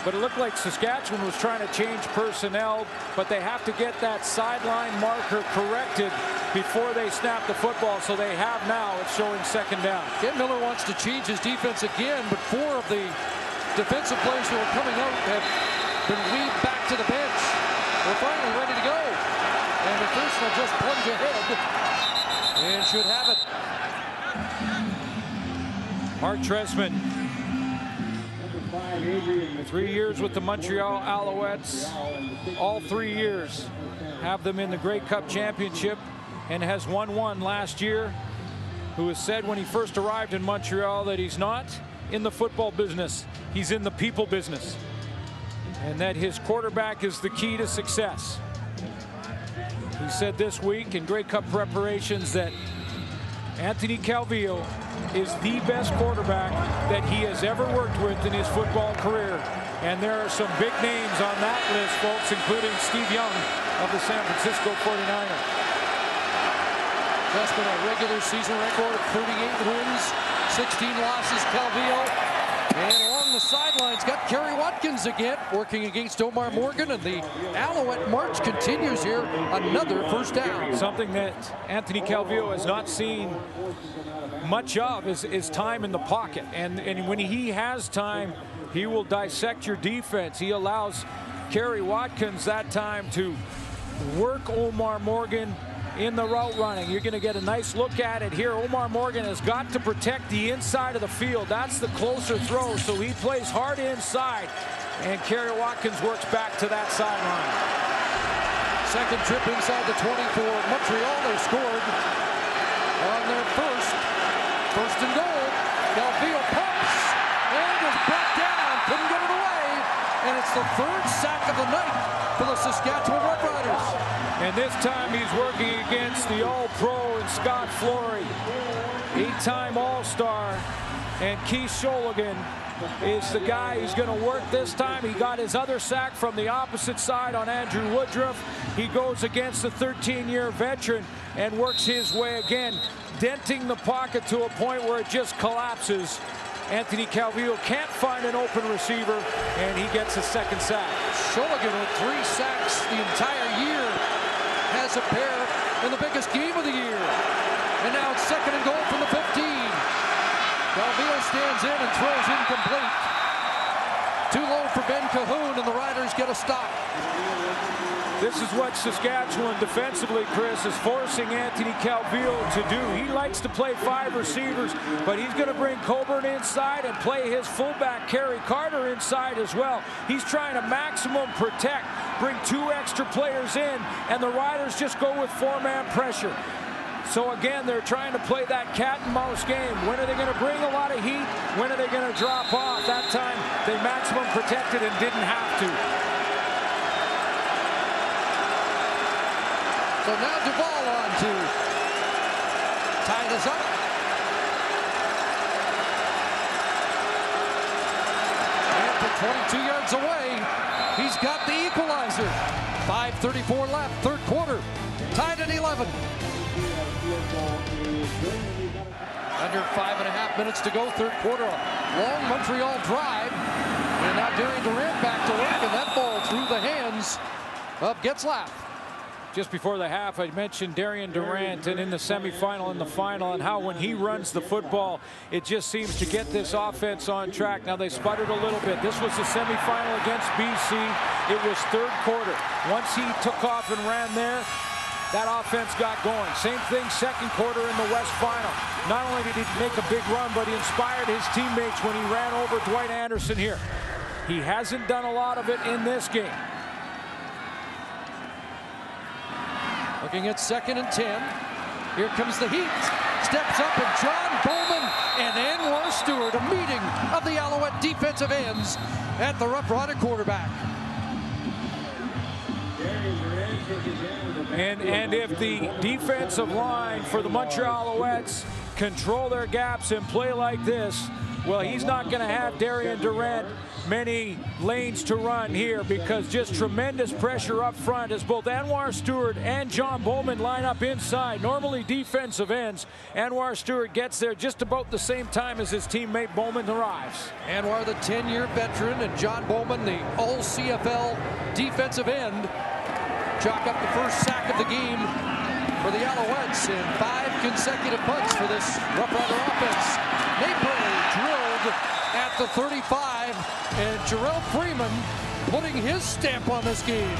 Speaker 9: But it looked like Saskatchewan was trying to change personnel, but they have to get that sideline marker corrected before they snap the football. So they have now. It's showing 2nd down.
Speaker 4: Ken Miller wants to change his defense again, but 4 of the defensive players who are coming out have been weaved back to the bench. They're finally ready to go. And McPherson will just plunge ahead and should have it.
Speaker 9: Mark Trestman, 3 years with the Montreal Alouettes. All 3 years have them in the Grey Cup Championship, and has won 1 last year. Who has said when he first arrived in Montreal that he's not in the football business, he's in the people business, and that his quarterback is the key to success. He said this week in Grey Cup preparations that Anthony Calvillo is the best quarterback that he has ever worked with in his football career. And there are some big names on that list, folks, including Steve Young of the San Francisco 49ers.
Speaker 4: Just been a regular season record of 38 wins, 16 losses, Calvillo. And along the sidelines, got Kerry Watkins again, working against Omar Morgan, and the Alouette march continues here. Another first down.
Speaker 9: Something that Anthony Calvillo has not seen much of is time in the pocket. And when he has time, he will dissect your defense. He allows Kerry Watkins that time to work Omar Morgan in the route running. You're going to get a nice look at it here. Omar Morgan has got to protect the inside of the field. That's the closer throw, so he plays hard inside, and Kerry Watkins works back to that sideline.
Speaker 4: Second trip inside the 24. Montreal, they scored on their first and goal. Calvillo pumps and is brought down. Couldn't get it away. And it's the third sack of the night for the Saskatchewan Roughriders.
Speaker 9: And this time he's working against the All-Pro and Scott Flory. 8-time All-Star. And Keith Sholigan is the guy who's going to work this time. He got his other sack from the opposite side on Andrew Woodruff. He goes against the 13-year veteran and works his way again, denting the pocket to a point where it just collapses. Anthony Calvillo can't find an open receiver, and he gets a second sack.
Speaker 4: Sholigan with 3 sacks the entire year has a pair in the biggest game of the year. And now it's second and goal from the 15. Calvillo stands in and throws incomplete. Too low for Ben Cahoon, and the Riders get a stop.
Speaker 9: This is what Saskatchewan defensively, Chris, is forcing Anthony Calvillo to do. He likes to play 5 receivers, but he's going to bring Coburn inside and play his fullback, Kerry Carter, inside as well. He's trying to maximum protect, bring 2 extra players in, and the Riders just go with 4-man pressure. So again, they're trying to play that cat and mouse game. When are they going to bring a lot of heat? When are they going to drop off? That time they maximum protected and didn't have to.
Speaker 4: So now Duvall on to tie this up. And from 22 yards away, he's got the equalizer. 5:34 left, third quarter. Tied at 11. Under 5.5 minutes to go, third quarter. A long Montreal drive. And now Darian Durant back to work, and that ball through the hands of Getzlaff.
Speaker 9: Just before the half, I mentioned Darian Durant and in the semifinal and the final, and how when he runs the football, it just seems to get this offense on track. Now they sputtered a little bit. This was the semifinal against BC. It was third quarter. Once he took off and ran there, that offense got going. Same thing second quarter in the West Final. Not only did he make a big run, but he inspired his teammates when he ran over Dwight Anderson here. He hasn't done a lot of it in this game.
Speaker 4: Looking at 2nd and 10. Here comes the heat. Steps up, and John Bowman and Anwar Stewart, a meeting of the Alouette defensive ends at the Rough Rider quarterback.
Speaker 9: And if the defensive line for the Montreal Alouettes control their gaps and play like this, well, he's not going to have Darian Durant many lanes to run here, because just tremendous pressure up front as both Anwar Stewart and John Bowman line up inside. Normally defensive ends. Anwar Stewart gets there just about the same time as his teammate Bowman arrives.
Speaker 4: Anwar, the 10-year veteran, and John Bowman, the all-CFL defensive end, chalk up the first sack of the game for the Alouettes, and 5 consecutive punts for this Rough Rider offense. Maypray drilled at the 35, and Jarrell Freeman putting his stamp on this game.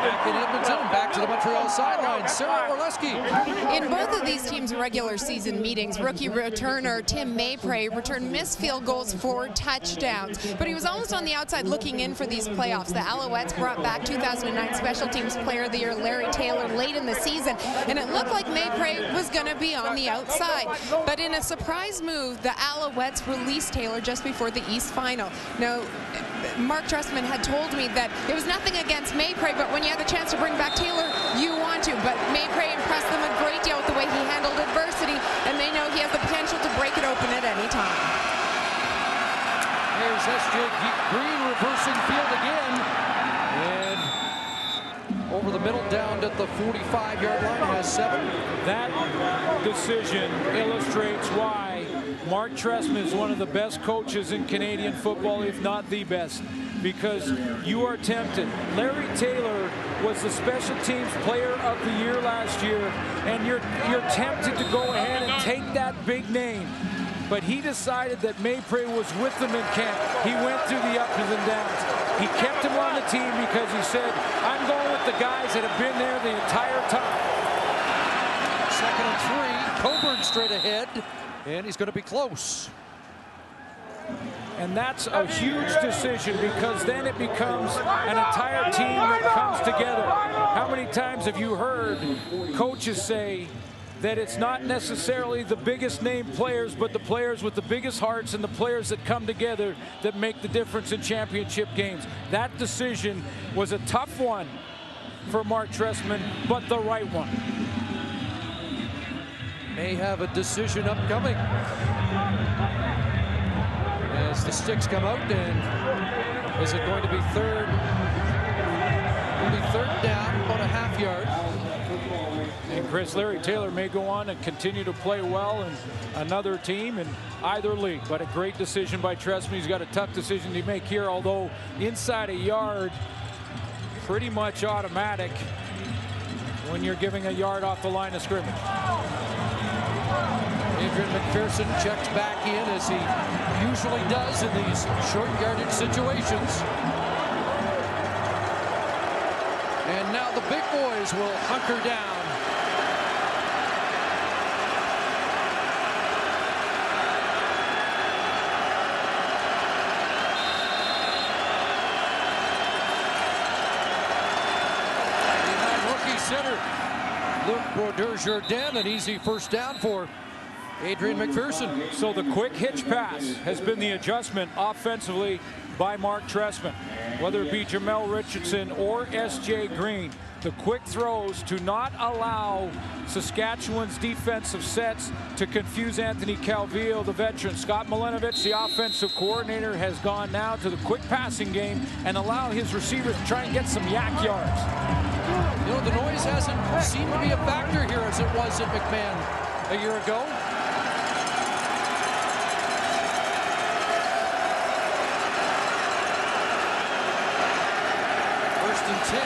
Speaker 4: Back in Edmonton and back to the Montreal sideline, Sarah Orleski.
Speaker 5: In both of these teams' regular season meetings, rookie returner Tim Maypray returned missed field goals for touchdowns, but he was almost on the outside looking in for these playoffs. The Alouettes brought back 2009 Special Teams Player of the Year Larry Taylor late in the season, and it looked like Maypray was going to be on the outside. But in a surprise move, the Alouettes released Taylor just before the East Final. Now, Mark Trestman had told me that it was nothing against Maypray, but when you have a chance to bring back Taylor, you want to. But Maypray impressed them a great deal with the way he handled adversity, and they know he has the potential to break it open at any time.
Speaker 4: There's S.J. Green reversing field again, and over the middle, down at the 45-yard line, has 7.
Speaker 9: That decision illustrates why Mark Trestman is one of the best coaches in Canadian football, if not the best, because you are tempted. Larry Taylor was the Special Teams Player of the Year last year, and you're tempted to go ahead and take that big name. But he decided that Maypray was with them in camp. He went through the ups and downs. He kept him on the team because he said, I'm going with the guys that have been there the entire time.
Speaker 4: 2nd and 3, Coburn straight ahead, and he's going to be close.
Speaker 9: And that's a huge decision, because then it becomes an entire team that comes together. How many times have you heard coaches say that it's not necessarily the biggest name players, but the players with the biggest hearts and the players that come together that make the difference in championship games? That decision was a tough one for Mark Trestman, but the right one.
Speaker 4: May have a decision upcoming as the sticks come out. And is it going to be third? It'll be third down, about a half yard.
Speaker 9: And Chris, Larry Taylor may go on and continue to play well in another team in either league, but a great decision by Trestman. He's got a tough decision to make here, although inside a yard, pretty much automatic when you're giving a yard off the line of scrimmage.
Speaker 4: Adrian McPherson checks back in, as he usually does in these short yardage situations. And now the big boys will hunker down. Rookie center Luc Brodeur-Jourdain, an easy first down for Adrian McPherson.
Speaker 9: So the quick hitch pass has been the adjustment offensively by Mark Trestman. Whether it be Jamel Richardson or S.J. Green, the quick throws to not allow Saskatchewan's defensive sets to confuse Anthony Calvillo, the veteran. Scott Milenovich, the offensive coordinator, has gone now to the quick passing game and allow his receivers to try and get some yak yards.
Speaker 4: You know, the noise hasn't seemed to be a factor here as it was at McMahon a year ago. First and 10.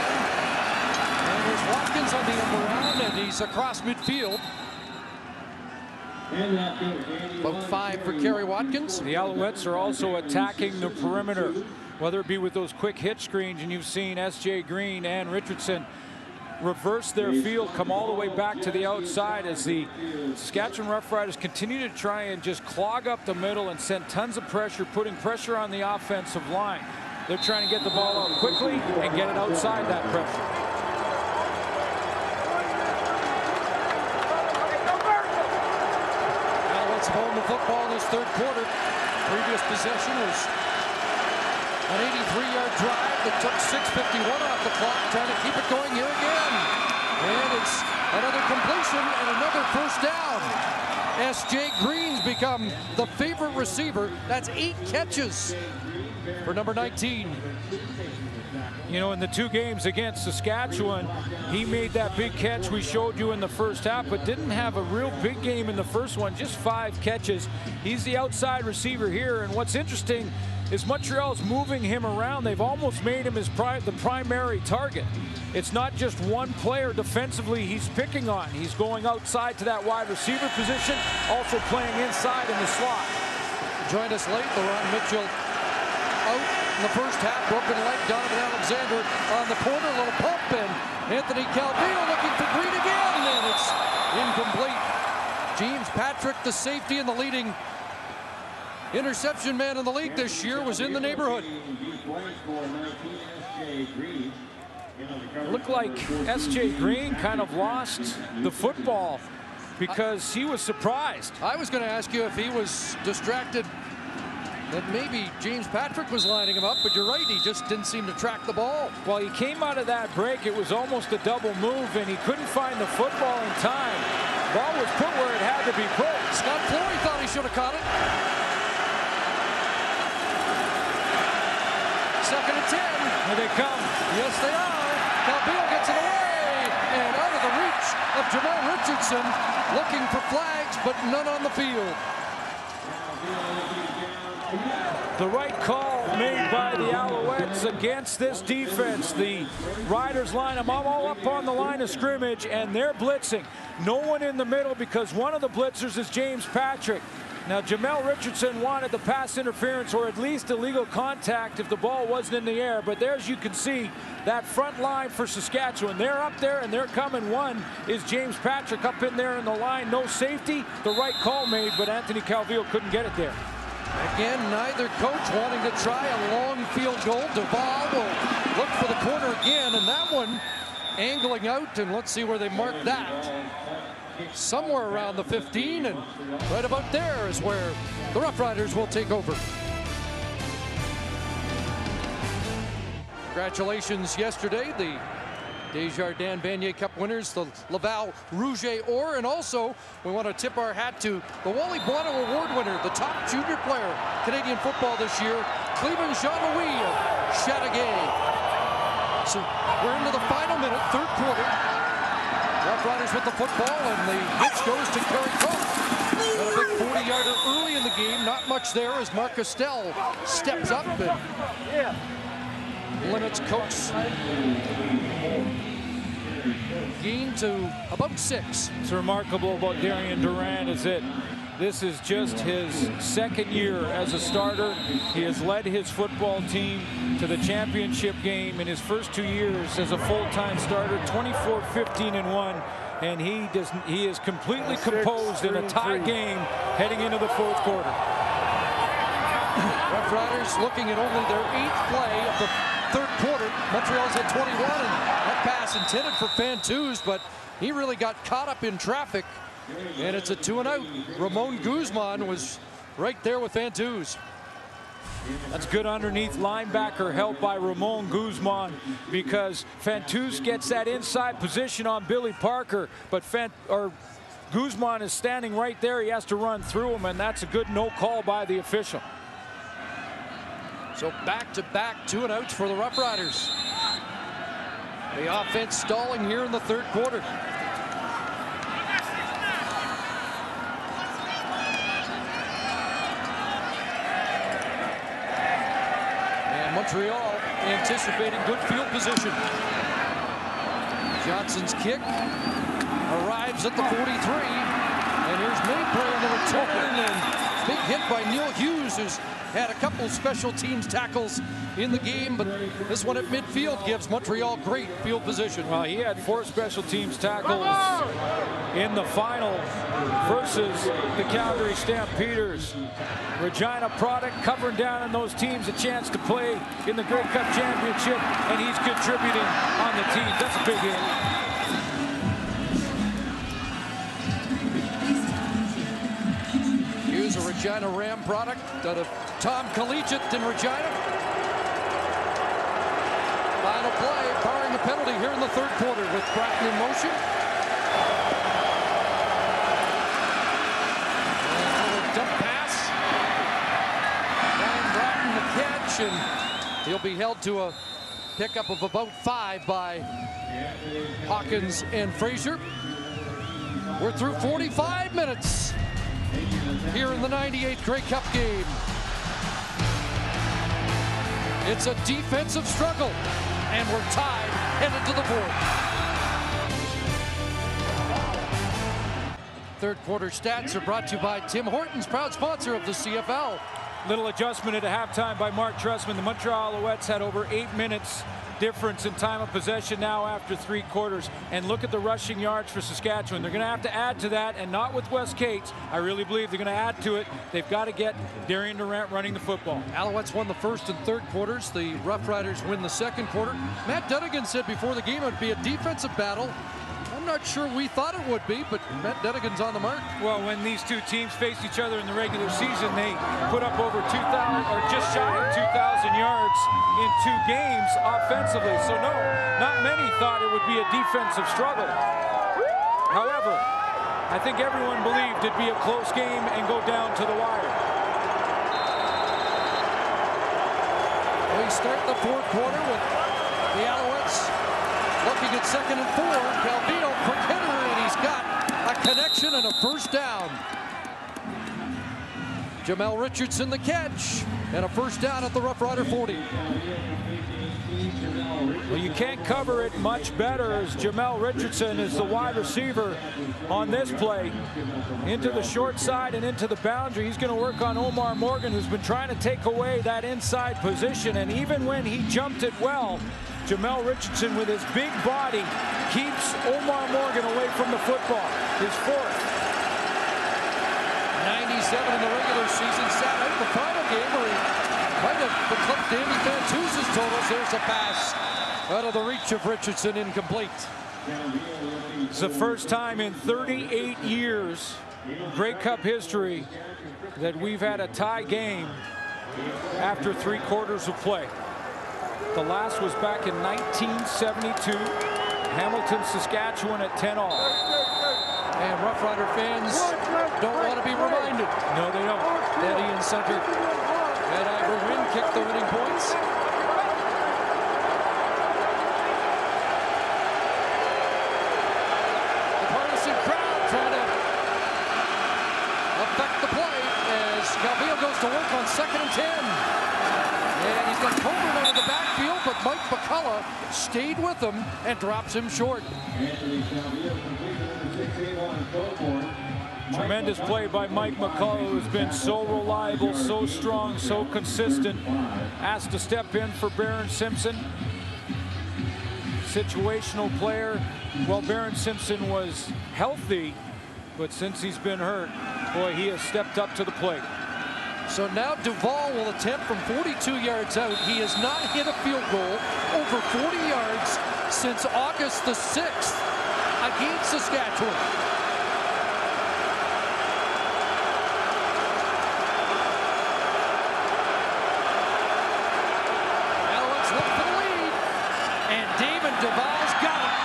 Speaker 4: And there's Watkins on the end around, and he's across midfield. About 5 for Kerry Watkins.
Speaker 9: The Alouettes are also attacking the perimeter, whether it be with those quick hitch screens, and you've seen S.J. Green and Richardson reverse their field, come all the way back to the outside as the Saskatchewan Roughriders continue to try and just clog up the middle and send tons of pressure, putting pressure on the offensive line. They're trying to get the ball out quickly and get it outside that pressure.
Speaker 4: Alouettes have owned the football in this third quarter. Previous possession was an 83-yard drive that took 6:51 off the clock, trying to keep it going here again. And it's another completion and another first down. S.J. Green's become the favorite receiver. That's 8 catches for number 19.
Speaker 9: You know, in the 2 games against Saskatchewan, he made that big catch we showed you in the first half, but didn't have a real big game in the first one, just 5 catches. He's the outside receiver here, and what's interesting is Montreal's moving him around. They've almost made him the primary target. It's not just one player defensively he's picking on. He's going outside to that wide receiver position, also playing inside in the slot.
Speaker 4: Joined us late, LaRon Mitchell out in the first half, broken leg. Donovan Alexander on the corner, a little pump, and Anthony Calvillo looking for Green again, and it's incomplete. James Patrick, the safety and the leading interception man in the league this year, was in the neighborhood.
Speaker 9: It looked like S.J. Green kind of lost the football because he was surprised.
Speaker 4: I was going to ask you if he was distracted, that maybe James Patrick was lining him up, but you're right, he just didn't seem to track the ball.
Speaker 9: Well, he came out of that break, it was almost a double move, and he couldn't find the football in time. Ball was put where it had to be put.
Speaker 4: Scott Flory thought he should have caught it. Second and 10.
Speaker 9: Here they come.
Speaker 4: Yes, they are. Calvillo gets it away and out of the reach of Jamel Richardson, looking for flags, but none on the field.
Speaker 9: The right call made by the Alouettes against this defense. The Riders line them all up on the line of scrimmage, and they're blitzing. No one in the middle because one of the blitzers is James Patrick. Now, Jamel Richardson wanted the pass interference or at least illegal contact if the ball wasn't in the air. But there, as you can see, that front line for Saskatchewan, they're up there and they're coming. One is James Patrick up in there in the line. No safety. The right call made, but Anthony Calvillo couldn't get it there.
Speaker 4: Again, neither coach wanting to try a long field goal. Duval will look for the corner again, and that one angling out, and let's see where they mark that. Somewhere around the 15, and right about there is where the Roughriders will take over. Congratulations yesterday, the Desjardins Vanier Cup winners, the Laval Rouge Or, and also we want to tip our hat to the Wally Buono Award winner, the top junior player Canadian football this year, Cleveland Jean-Louis of Chateauguay. So we're into the final minute, third quarter. Roughriders with the football, and the hitch goes to Kerry Cook. Got a big 40-yarder early in the game, not much there as Mark Castell steps up and limits Cook's gain to about 6.
Speaker 9: What's remarkable about Darian Durant is that this is just his second year as a starter. He has led his football team to the championship game in his first 2 years as a full-time starter, 24-15-1, and he is completely composed in a tie game heading into the fourth quarter.
Speaker 4: Roughriders looking at only their 8th play of the third quarter. Montreal's at 21, and that pass intended for Fantuz, but he really got caught up in traffic, and it's a 2-and-out. Ramon Guzman was right there with Fantuz.
Speaker 9: That's good underneath linebacker help by Ramon Guzman, because Fantuz gets that inside position on Billy Parker, but Guzman is standing right there. He has to run through him, and that's a good no call by the official.
Speaker 4: So back-to-back 2-and-outs for the Roughriders. The offense stalling here in the third quarter. And Montreal anticipating good field position. Johnson's kick arrives at the 43. And here's Maypray on the return, and big hit by Neil Hughes, who's had a couple special teams tackles in the game, but this one at midfield gives Montreal great field position.
Speaker 9: Well, he had 4 special teams tackles in the final versus the Calgary Stampeders. Regina product covering down on those teams a chance to play in the Grey Cup Championship, and he's contributing on the team. That's a big hit.
Speaker 4: A Regina Ram product out of Tom Collegiate in Regina. Final play, barring the penalty here in the third quarter with Bratton in motion. And a dump pass. Ryan Bratton the catch, and he'll be held to a pickup of about 5 by Hawkins and Fraser. We're through 45 minutes. Here in the 98 Grey Cup game. It's a defensive struggle, and we're tied, headed to the fourth. Third quarter stats are brought to you by Tim Hortons, proud sponsor of the CFL.
Speaker 9: Little adjustment at halftime by Mark Trestman. The Montreal Alouettes had over 8 minutes difference in time of possession now after 3 quarters. And look at the rushing yards for Saskatchewan. They're going to have to add to that, and not with Wes Cates. I really believe they're going to add to it. They've got to get Darian Durant running the football.
Speaker 4: Alouettes won the first and third quarters. The Roughriders win the second quarter. Matt Dunnigan said before the game it would be a defensive battle. I'm not sure we thought it would be, but Matt Dunnigan's on the mark.
Speaker 9: Well, when these two teams faced each other in the regular season, they put up over 2,000, or just shy of 2,000 yards in 2 games offensively. So no, not many thought it would be a defensive struggle. However, I think everyone believed it'd be a close game and go down to the wire.
Speaker 4: We start the fourth quarter with the Alouettes looking at 2nd and 4. Calvillo quick hitter, and he's got a connection and a first down. Jamel Richardson the catch, and a first down at the Roughrider 40.
Speaker 9: Well, you can't cover it much better as Jamel Richardson is the wide receiver on this play. Into the short side and into the boundary. He's going to work on Omar Morgan, who's been trying to take away that inside position. And even when he jumped it well, Jamel Richardson with his big body keeps Omar Morgan away from the football. His 4th.
Speaker 4: 97 in the regular season, sat out the 5 game, or he might have eclipsed Danny Fantuz's totals. There's a pass out of the reach of Richardson, incomplete.
Speaker 9: It's the first time in 38 years, Grey Cup history, that we've had a tie game after 3 quarters of play. The last was back in 1972, Hamilton, Saskatchewan at 10-all.
Speaker 4: And Rough Rider fans don't want to be reminded.
Speaker 9: No, they don't.
Speaker 4: That Ian Center and Ivor Wynn kicked the winning points. The partisan crowd trying to affect the play as Calvillo goes to work on 2nd and 10. And he's got Coburn out of the backfield, but Mike McCullough stayed with him and drops him short.
Speaker 9: Tremendous play by Mike McCullough, who's been so reliable, so strong, so consistent. Asked to step in for Barron Simpson. Situational player. Well, Barron Simpson was healthy, but since he's been hurt, boy, he has stepped up to the plate.
Speaker 4: So now Duval will attempt from 42 yards out. He has not hit a field goal over 40 yards since August the 6th against Saskatchewan. Alouettes look for the lead, and David Duval's got it.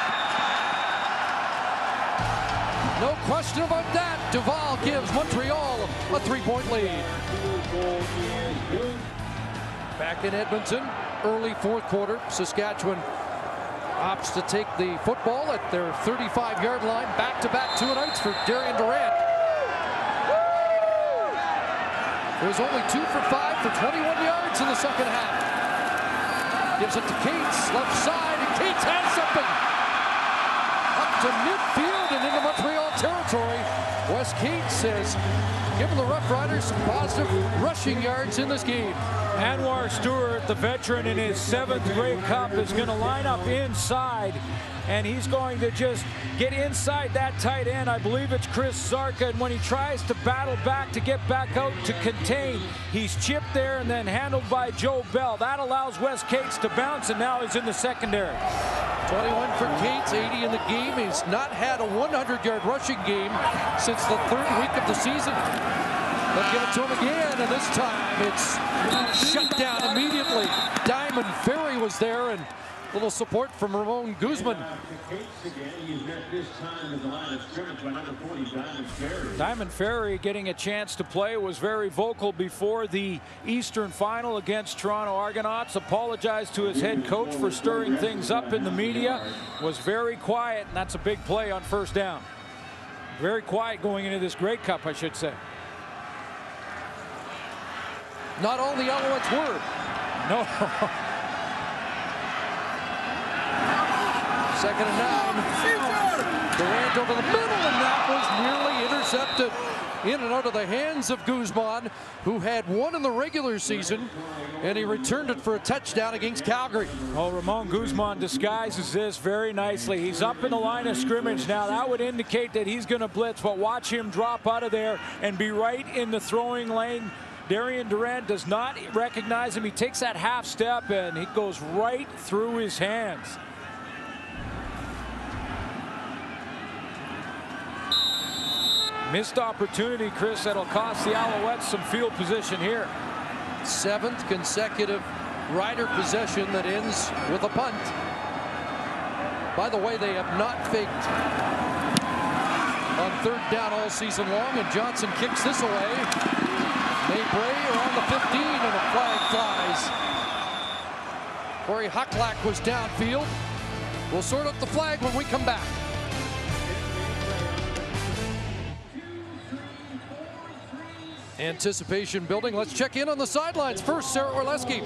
Speaker 4: No question about that. Duval gives Montreal a 3-point lead. Back in Edmonton, early 4th quarter, Saskatchewan opts to take the football at their 35-yard line. Back-to-back 2-and-outs for Darian Durant. It was only 2 for 5 for 21 yards in the 2nd half. Gives it to Cates, left side, and Cates has something. Up to midfield and into Montreal territory. Wes Cates has given the Rough Riders some positive rushing yards in this game.
Speaker 9: Anwar Stewart, the veteran in his 7th Grey Cup, is going to line up inside, and he's going to just get inside that tight end. I believe it's Chris Zarka, and when he tries to battle back to get back out to contain, he's chipped there and then handled by Joe Bell. That allows Wes Cates to bounce, and now he's in the secondary.
Speaker 4: 21 for Cates, 80 in the game. He's not had a 100-yard rushing game since the 3rd week of the season. They'll give it to him again, and this time it's shut down immediately. Diamond Ferry was there, and a little support from Ramon Guzman.
Speaker 9: Diamond Ferry getting a chance to play, was very vocal before the Eastern Final against Toronto Argonauts. Apologized to his head coach for stirring things up in the media. Was very quiet, and that's a big play on 1st down. Very quiet going into this Grey Cup, I should say.
Speaker 4: Not all the Alouettes were.
Speaker 9: No.
Speaker 4: 2nd and 9. Durant over the middle, and that was nearly intercepted. In and out of the hands of Guzman, who had 1 in the regular season, and he returned it for a touchdown against Calgary.
Speaker 9: Oh, Ramon Guzman disguises this very nicely. He's up in the line of scrimmage now. That would indicate that he's going to blitz, but watch him drop out of there and be right in the throwing lane. Darian Durant does not recognize him. He takes that half step and he goes right through his hands. Missed opportunity, Chris, that'll cost the Alouettes some field position here.
Speaker 4: 7th consecutive Rider possession that ends with a punt. By the way, they have not faked on 3rd down all season long, and Johnson kicks this away. Maybray around the 15, and a flag flies. Corey Hucklack was downfield. We'll sort out the flag when we come back. Anticipation building. Let's check in on the sidelines. First, Sarah Orleski.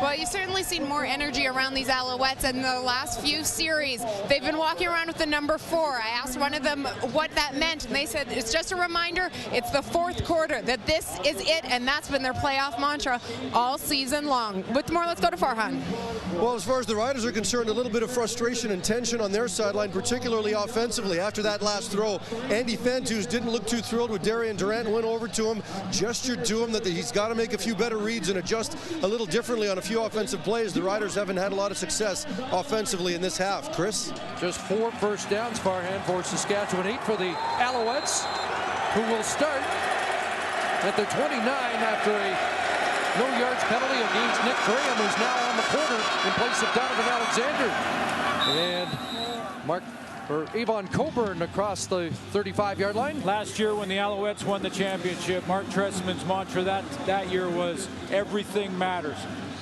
Speaker 5: Well, you've certainly seen more energy around these Alouettes in the last few series. They've been walking around with the number 4. I asked one of them what that meant, and they said it's just a reminder, it's the 4th quarter, that this is it, and that's been their playoff mantra all season long. With more, let's go to Farhan.
Speaker 7: Well, as far as the Riders are concerned, a little bit of frustration and tension on their sideline, particularly offensively. After that last throw, Andy Fentus didn't look too thrilled with Darian Durant, went over to him, gestured to him that he's got to make a few better reads and adjust a little differently on a few offensive plays. The Riders haven't had a lot of success offensively in this half. Chris?
Speaker 4: Just 4 first downs, Farhan, for Saskatchewan, 8 for the Alouettes, who will start at the 29 after a no yards penalty against Nick Graham, who's now on the corner in place of Donovan Alexander. And Avon Coburn across the 35-yard line.
Speaker 9: Last year when the Alouettes won the championship, Mark Trestman's mantra that year was everything matters.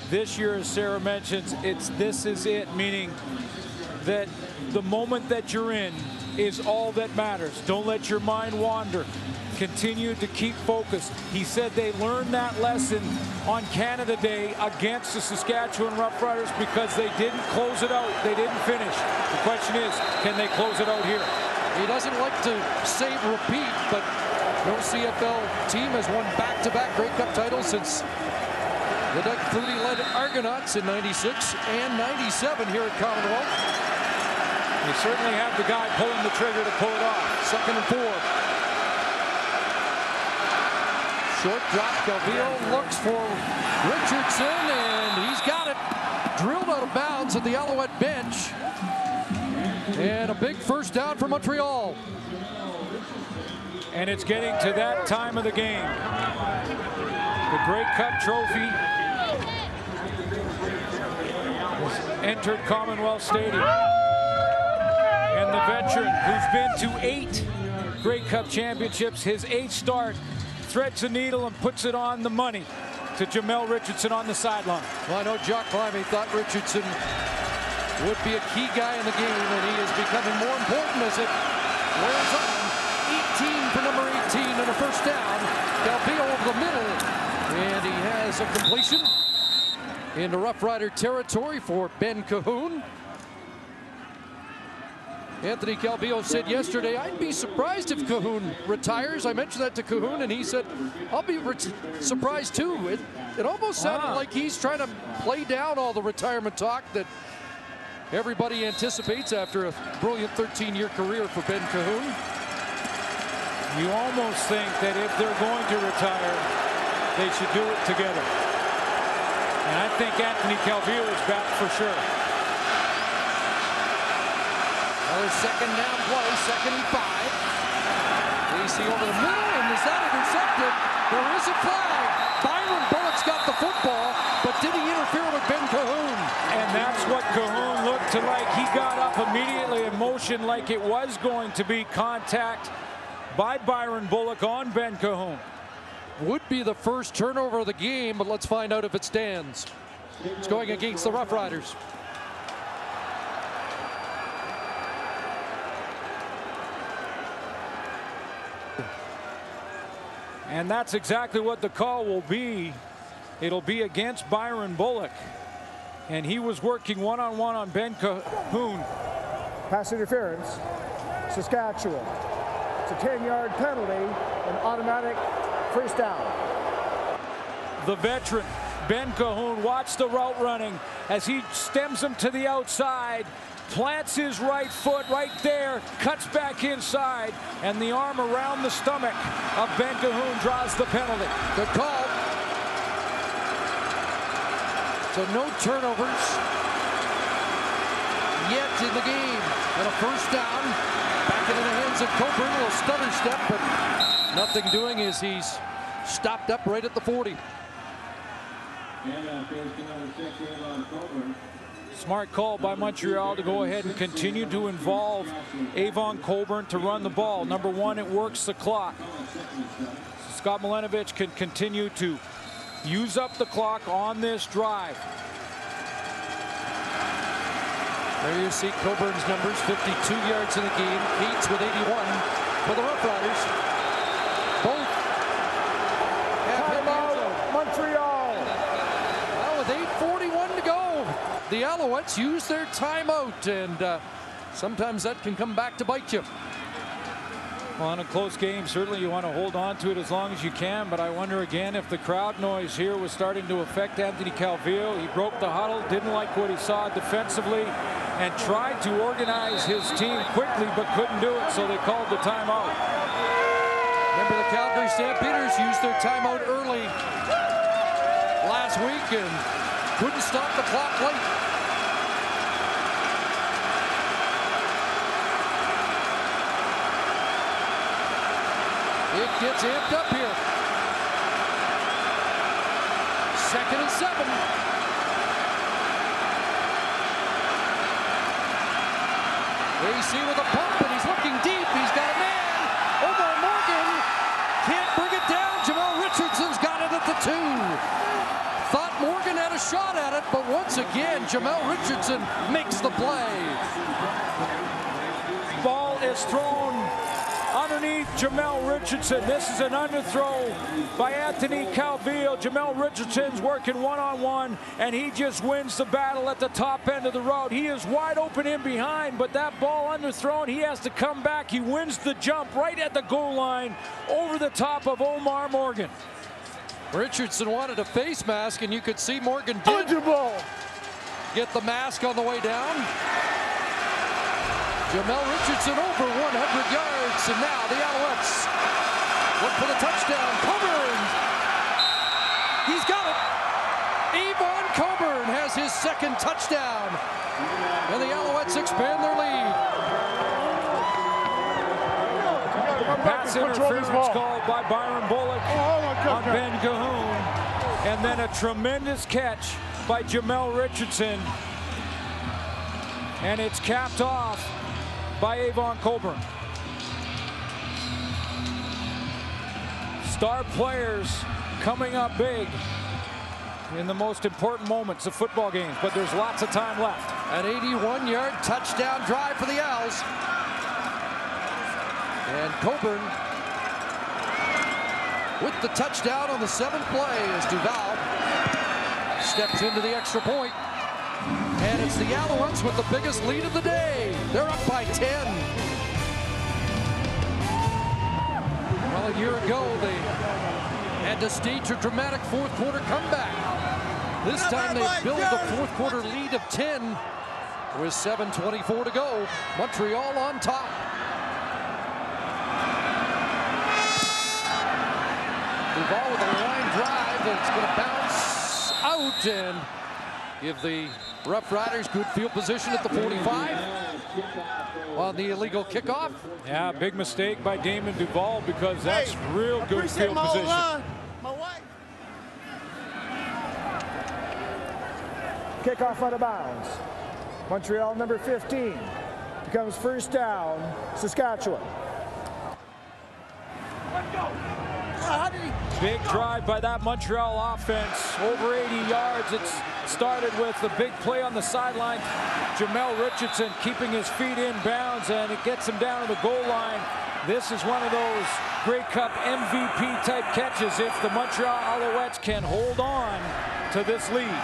Speaker 9: This year, as Sarah mentions, it's this is it, meaning that the moment that you're in is all that matters. Don't let your mind wander. Continue to keep focused. He said they learned that lesson on Canada Day against the Saskatchewan Roughriders because they didn't close it out. They didn't finish. The question is, can they close it out here?
Speaker 4: He doesn't like to say repeat, but no CFL team has won back-to-back Grey Cup titles since the Doug Flutie-led Argonauts in '96 and '97 here at Commonwealth.
Speaker 9: You certainly have the guy pulling the trigger to pull it off.
Speaker 4: 2nd and 4. Short drop, Calvillo looks for Richardson, and he's got it. Drilled out of bounds at the Alouette bench. And a big first down for Montreal.
Speaker 9: And it's getting to that time of the game. The Grey Cup trophy has entered Commonwealth Stadium. And the veteran, who's been to 8 Grey Cup championships, his 8th start, threads the needle and puts it on the money to Jamel Richardson on the sideline.
Speaker 4: Well, I know Jock Climbey thought Richardson would be a key guy in the game, and he is becoming more important as it wears on. 18 for number 18 and a first down. Calvillo over the middle, and he has a completion into Rough Rider territory for Ben Cahoon. Anthony Calvillo said yesterday, I'd be surprised if Cahoon retires. I mentioned that to Cahoon, and he said, I'll be surprised too. It almost sounded like he's trying to play down all the retirement talk that everybody anticipates after a brilliant 13-year career for Ben Cahoon.
Speaker 9: You almost think that if they're going to retire, they should do it together. And I think Anthony Calvillo is back for sure.
Speaker 4: Another 2nd down play, 2nd and 5. AC over the middle, and is that intercepted? There is a flag. Byron Bullock's got the football, but did he interfere with Ben Cahoon?
Speaker 9: And that's what Cahoon looked to like. He got up immediately in motion like it was going to be contact by Byron Bullock on Ben Cahoon.
Speaker 4: Would be the first turnover of the game, but let's find out if it stands. It's going against the Roughriders.
Speaker 9: And that's exactly what the call will be. It'll be against Byron Bullock. And he was working one-on-one on Ben Cahoon.
Speaker 3: Pass interference, Saskatchewan. It's a 10-yard penalty, an automatic first down.
Speaker 9: The veteran, Ben Cahoon, watch the route running as he stems him to the outside, plants his right foot right there, cuts back inside, and the arm around the stomach of Ben Cahoon draws the penalty.
Speaker 4: Good call. So no turnovers yet in the game. And a first down. Back into the hands of Coburn. A little stutter step, but nothing doing as he's stopped up right at the 40.
Speaker 9: Smart call by Montreal to go ahead and continue to involve Avon Coburn to run the ball. Number one, it works the clock. Scott Milanovic can continue to use up the clock on this drive.
Speaker 4: There you see Coburn's numbers, 52 yards in the game. Keats with 81 for the Roughriders. Both have him out.
Speaker 3: Montreal.
Speaker 4: Well, with 8:41 to go, the Alouettes use their timeout, and sometimes that can come back to bite you.
Speaker 9: Well, in a close game, certainly you want to hold on to it as long as you can, but I wonder again if the crowd noise here was starting to affect Anthony Calvillo. He broke the huddle, didn't like what he saw defensively, and tried to organize his team quickly, but couldn't do it, so they called the timeout.
Speaker 4: Remember, the Calgary Stampeders used their timeout early last week and couldn't stop the clock late. It gets amped up here. 2nd and 7. AC with a pump, and he's looking deep. He's got a man. Omar Morgan can't bring it down. Jamal Richardson's got it at the 2. Thought Morgan had a shot at it, but once again, Jamal Richardson makes the play.
Speaker 9: Ball is thrown underneath Jamal Richardson. This is an underthrow by Anthony Calvillo. Jamal Richardson's working one-on-one, and he just wins the battle at the top end of the road. He is wide open in behind, but that ball underthrown, he has to come back. He wins the jump right at the goal line over the top of Omar Morgan.
Speaker 4: Richardson wanted a face mask, and you could see Morgan did get the mask on the way down. Jamal Richardson over 100 yards, and now the Alouettes look for the touchdown. Coburn, he's got it. Avon Coburn has his 2nd touchdown, and the Alouettes expand their lead.
Speaker 9: Pass interference called by Byron Bullock on Ben Cahoon, and then a tremendous catch by Jamal Richardson, and it's capped off by Avon Coburn. Star players coming up big in the most important moments of football games, but there's lots of time left.
Speaker 4: An 81-yard touchdown drive for the Owls. And Coburn with the touchdown on the 7th play as Duval steps into the extra point. And it's the Alouettes with the biggest lead of the day. They're up by 10. Well, a year ago, they had to stage a dramatic 4th quarter comeback. This time they build a 4th quarter lead of 10 with 7:24 to go. Montreal on top. Duval with a line drive, and it's going to bounce out and give the Roughriders good field position at the 45 on the illegal kickoff.
Speaker 9: Yeah, big mistake by Damon Duval, because that's real good field position.
Speaker 3: Kickoff out of bounds. Montreal number 15 becomes 1st down, Saskatchewan.
Speaker 9: Big drive by that Montreal offense, over 80 yards. It's started with the big play on the sideline. Jamal Richardson keeping his feet in bounds, and it gets him down to the goal line. This is one of those Grey Cup MVP type catches if the Montreal Alouettes can hold on to this lead.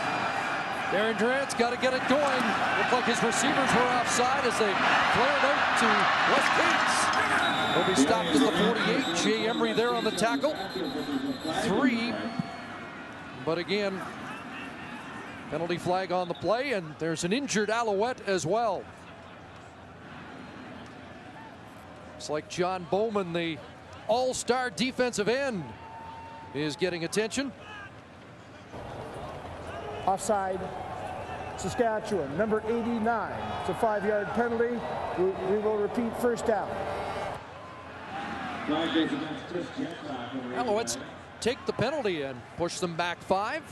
Speaker 4: Darren Durant's got to get it going. Looked like his receivers were offside as they flared out to West Gates. He'll be stopped at the 48. Jay Emery there on the tackle. 3. But again, penalty flag on the play, and there's an injured Alouette as well. It's like John Bowman, the all-star defensive end, is getting attention.
Speaker 3: Offside, Saskatchewan, number 89. It's a 5-yard penalty. We will repeat 1st down.
Speaker 4: Alouettes take the penalty and push them back 5.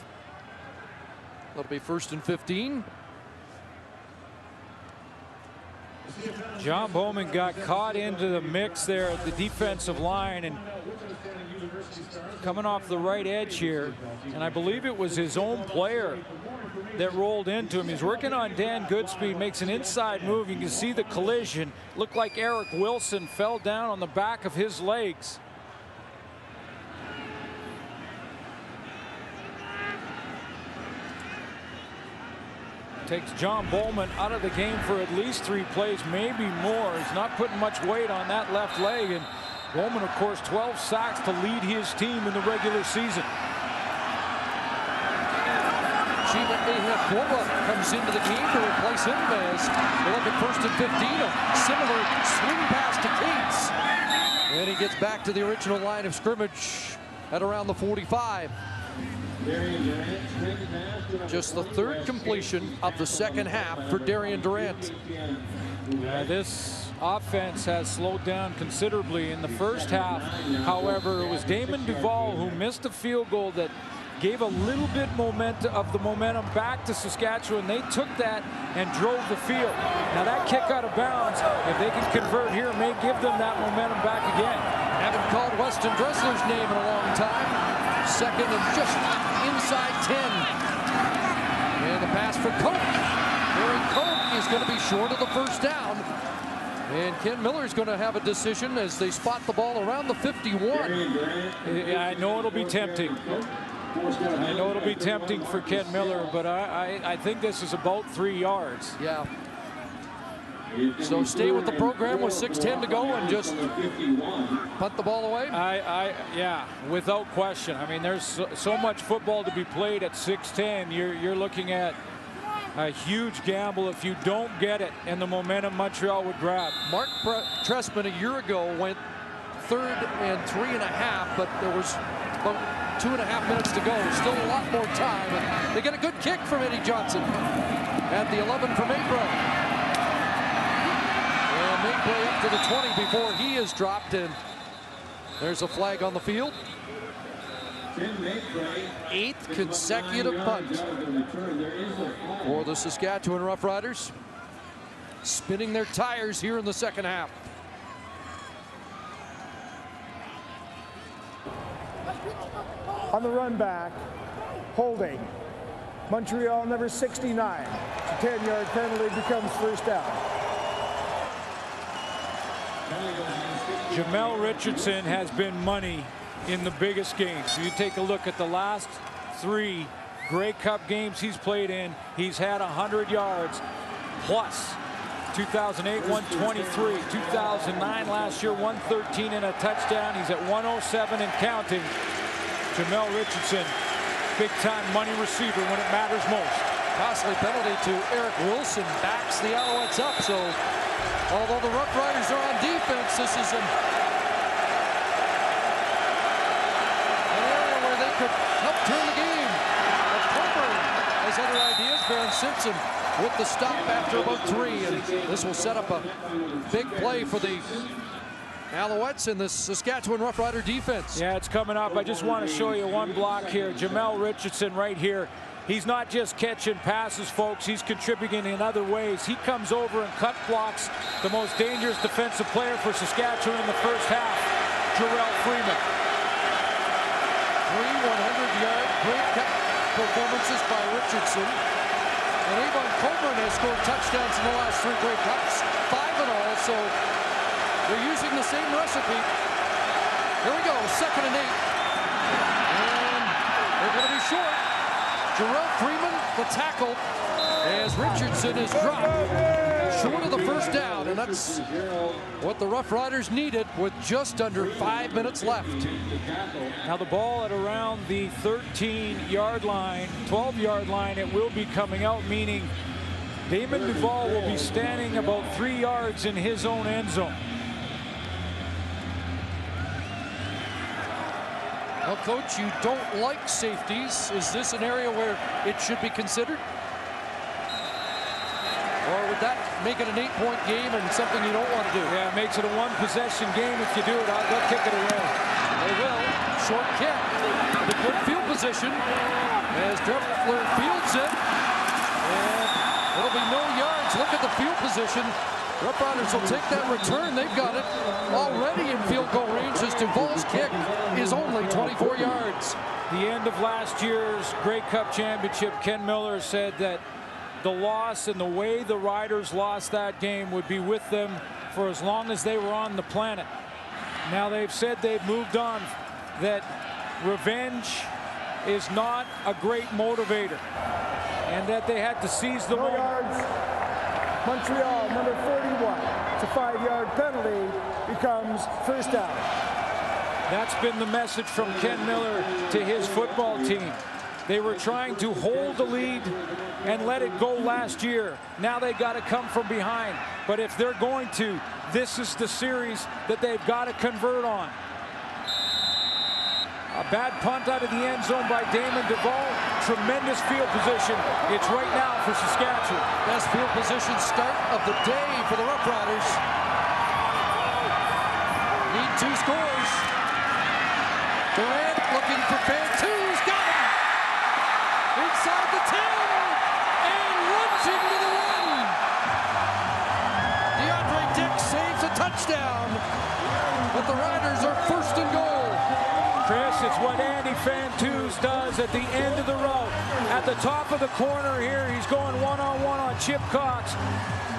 Speaker 4: That'll be 1st and 15.
Speaker 9: John Bowman got caught into the mix there at the defensive line, and coming off the right edge here, and I believe it was his own player that rolled into him. He's working on Dan Goodspeed, makes an inside move. You can see the collision. Looked like Eric Wilson fell down on the back of his legs. Takes John Bowman out of the game for at least 3 plays, maybe more. He's not putting much weight on that left leg, and Bowman, of course, 12 sacks to lead his team in the regular season.
Speaker 4: Shiva Ehekova comes into the game to replace him as they look at 1st and 15. A similar swing pass to Cates. And he gets back to the original line of scrimmage at around the 45. Just the 3rd completion of the second half for Darian Durant.
Speaker 9: This offense has slowed down considerably in the first half. However, it was Damon Duval who missed a field goal that gave a little bit of the momentum back to Saskatchewan. They took that and drove the field. Now that kick out of bounds, if they can convert here, may give them that momentum back again.
Speaker 4: Haven't called Weston Dressler's name in a long time. 2nd and just inside 10. And the pass for Koch. Barry Koch is going to be short of the 1st down. And Ken Miller is going to have a decision as they spot the ball around the 51.
Speaker 9: I know it'll be tempting. I know it'll be tempting for Ken Miller, but I think this is about 3 yards.
Speaker 4: Yeah. So stay with the program with 6:10 to go and just punt the ball away?
Speaker 9: Yeah, without question. I mean, there's so much football to be played at 6:10. You're looking at a huge gamble if you don't get it and the momentum Montreal would grab.
Speaker 4: Mark Trestman a year ago went 3rd and 3.5, but there was about 2.5 minutes to go. Still a lot more time. And they get a good kick from Eddie Johnson at the 11 from Maypray. And Maypray up to the 20 before he is dropped, and there's a flag on the field. 8th consecutive punt for the Saskatchewan Roughriders, spinning their tires here in the second half.
Speaker 3: On the run back, holding. Montreal number 69. It's a 10-yard penalty, becomes 1st down.
Speaker 9: Jamel Richardson has been money in the biggest games. You take a look at the last 3 Grey Cup games he's played in. He's had 100 yards plus. 2008, 123. 2009 last year, 113 and a touchdown. He's at 107 and counting. Jamel Richardson, big-time money receiver when it matters most.
Speaker 4: Costly penalty to Eric Wilson backs the Alouettes up. So although the Roughriders are on defense, this is an area where they could help turn the game. But Coburn has other ideas. Baron Simpson with the stop after about 3, and this will set up a big play for the Alouettes in the Saskatchewan Roughrider defense.
Speaker 9: Yeah, it's coming up. I just want to show you one block here. Jamel Richardson right here. He's not just catching passes, folks. He's contributing in other ways. He comes over and cut blocks the most dangerous defensive player for Saskatchewan in the first half, Jarrell Freeman.
Speaker 4: 3 100-yard Grey Cup performances by Richardson. And Avon Coburn has scored touchdowns in the last 3 Grey Cups, 5 in all, so they're using the same recipe. Here we go, 2nd and 8. And they're going to be short. Jarrell Freeman, the tackle, as Richardson is dropped short of the 1st down, and that's what the Roughriders needed with just under 5 minutes left.
Speaker 9: Now the ball at around the 13-yard line, 12-yard line, it will be coming out, meaning Damon Duval will be standing about 3 yards in his own end zone.
Speaker 4: Well, Coach, you don't like safeties. Is this an area where it should be considered? Or would that make it an 8-point game and something you don't want to do?
Speaker 9: Yeah, it makes it a 1-possession game. If you do it, they'll kick it away.
Speaker 4: They will. Short kick. The good field position as Dreffler fields it. And it'll be no yards. Look at the field position. Roughriders will take that return. They've got it already in field goal range as Duval's kick is only 24 yards.
Speaker 9: The end of last year's Grey Cup championship, Ken Miller said that the loss and the way the Riders lost that game would be with them for as long as they were on the planet. Now they've said they've moved on, that revenge is not a great motivator, and that they had to seize the moment.
Speaker 3: Montreal, number 41. It's a 5-yard penalty, becomes first down.
Speaker 9: That's been the message from Ken Miller to his football team. They were trying to hold the lead and let it go last year. Now they got to come from behind. But if they're going to, this is the series that they've got to convert on. A bad punt out of the end zone by Damon Duvall. Tremendous field position. It's right now for Saskatchewan.
Speaker 4: Best field position start of the day for the Roughriders. Need 2 scores. Durant looking for Bantu's got him. Inside the 10 and runs into the run. DeAndre Dix saves a touchdown, but the Riders are first and goal.
Speaker 9: Chris, it's what Andy Fantus does at the end of the route. At the top of the corner here, he's going one-on-one on Chip Cox.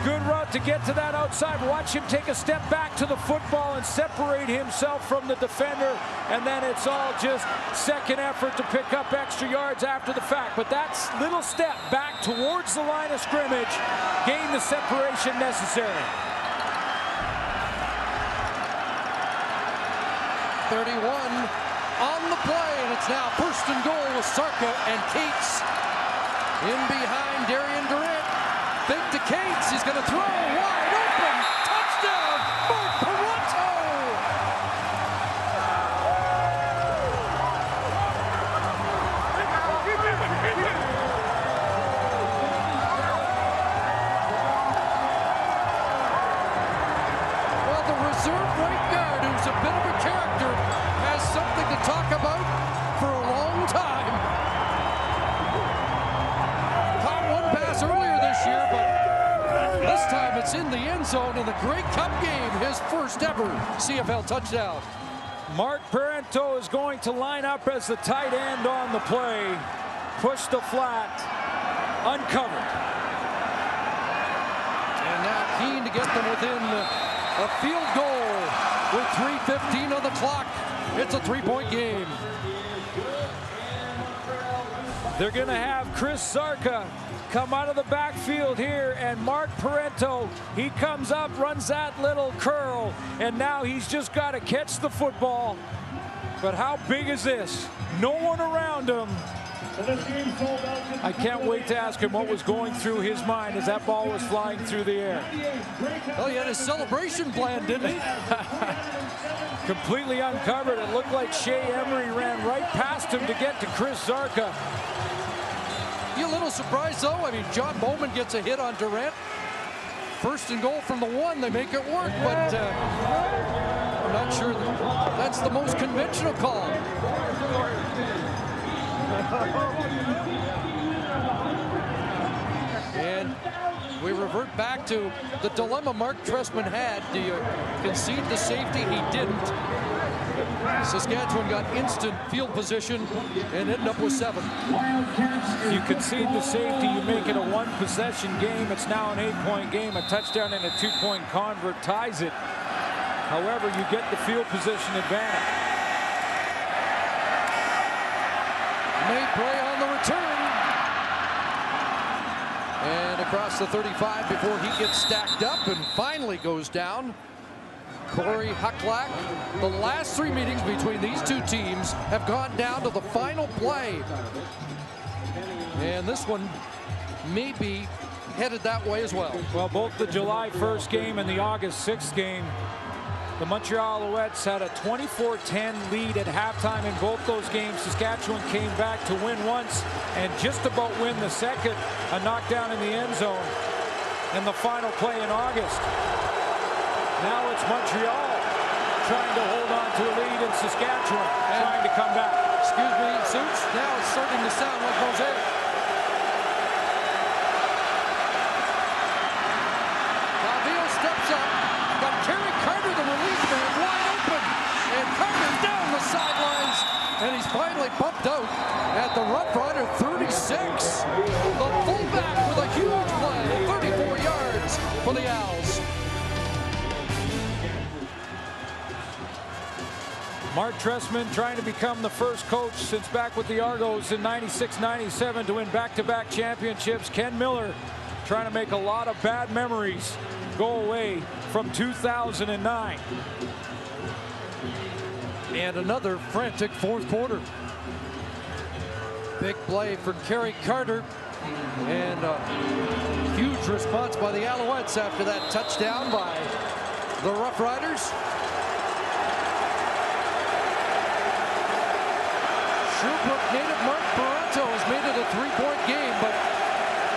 Speaker 9: Good route to get to that outside. Watch him take a step back to the football and separate himself from the defender. And then it's all just second effort to pick up extra yards after the fact. But that little step back towards the line of scrimmage gained the separation necessary.
Speaker 4: 31 on the play, and it's now first and goal with Sarka and Cates in behind Darian Durant. Big to Cates, he's going to throw wide open. Touchdown, Mark Parento! Well, the reserve right guard, who's a bit of a character, has something to talk about for a long time. Caught one pass earlier this year, but this time it's in the end zone in the Grey Cup game, his first ever CFL touchdown.
Speaker 9: Mark Parento is going to line up as the tight end on the play. Push the flat, uncovered.
Speaker 4: And now keen to get them within a field goal with 3:15 on the clock. It's a 3-point game.
Speaker 9: They're going to have Chris Sarka come out of the backfield here, and Mark Parento, he comes up, runs that little curl, and now he's just got to catch the football. But how big is this? No one around him. I can't wait to ask him what was going through his mind as that ball was flying through the air.
Speaker 4: Well, he had his celebration plan, didn't he?
Speaker 9: Completely uncovered. It looked like Shea Emery ran right past him to get to Chris Sarka.
Speaker 4: You a little surprised, though? I mean, John Bowman gets a hit on Durant. First and goal from the 1. They make it work, but I'm not sure that's the most conventional call. And we revert back to the dilemma Mark Trestman had. Do you concede the safety? He didn't. Saskatchewan got instant field position and ended up with 7.
Speaker 9: You concede the safety, you make it a 1-possession game. It's now an 8-point game. A touchdown and a 2-point convert ties it. However, you get the field position advantage.
Speaker 4: Maypray on the return. And across the 35 before he gets stacked up and finally goes down. Corey Hucklack. The last 3 meetings between these two teams have gone down to the final play. And this one may be headed that way as well.
Speaker 9: Well, both the July 1st game and the August 6th game, the Montreal Alouettes had a 24-10 lead at halftime in both those games. Saskatchewan came back to win once and just about win the second. A knockdown in the end zone and the final play in August. Now it's Montreal trying to hold on to a lead in Saskatchewan, trying to come back.
Speaker 4: Excuse me, Suits. Now it's starting to sound like mosaic. Calvillo steps up, but Kerry Carter, the relief man, wide open. And Carter down the sidelines. And he's finally bumped out at the Roughrider 36. The fullback with a huge play, 34 yards for the Owls.
Speaker 9: Mark Trestman trying to become the first coach since back with the Argos in 96-97 to win back-to-back championships. Ken Miller trying to make a lot of bad memories go away from 2009.
Speaker 4: And another frantic fourth quarter. Big play for Kerry Carter. And a huge response by the Alouettes after that touchdown by the Roughriders. Sherbrooke native Mark Paronto has made it a 3-point game, but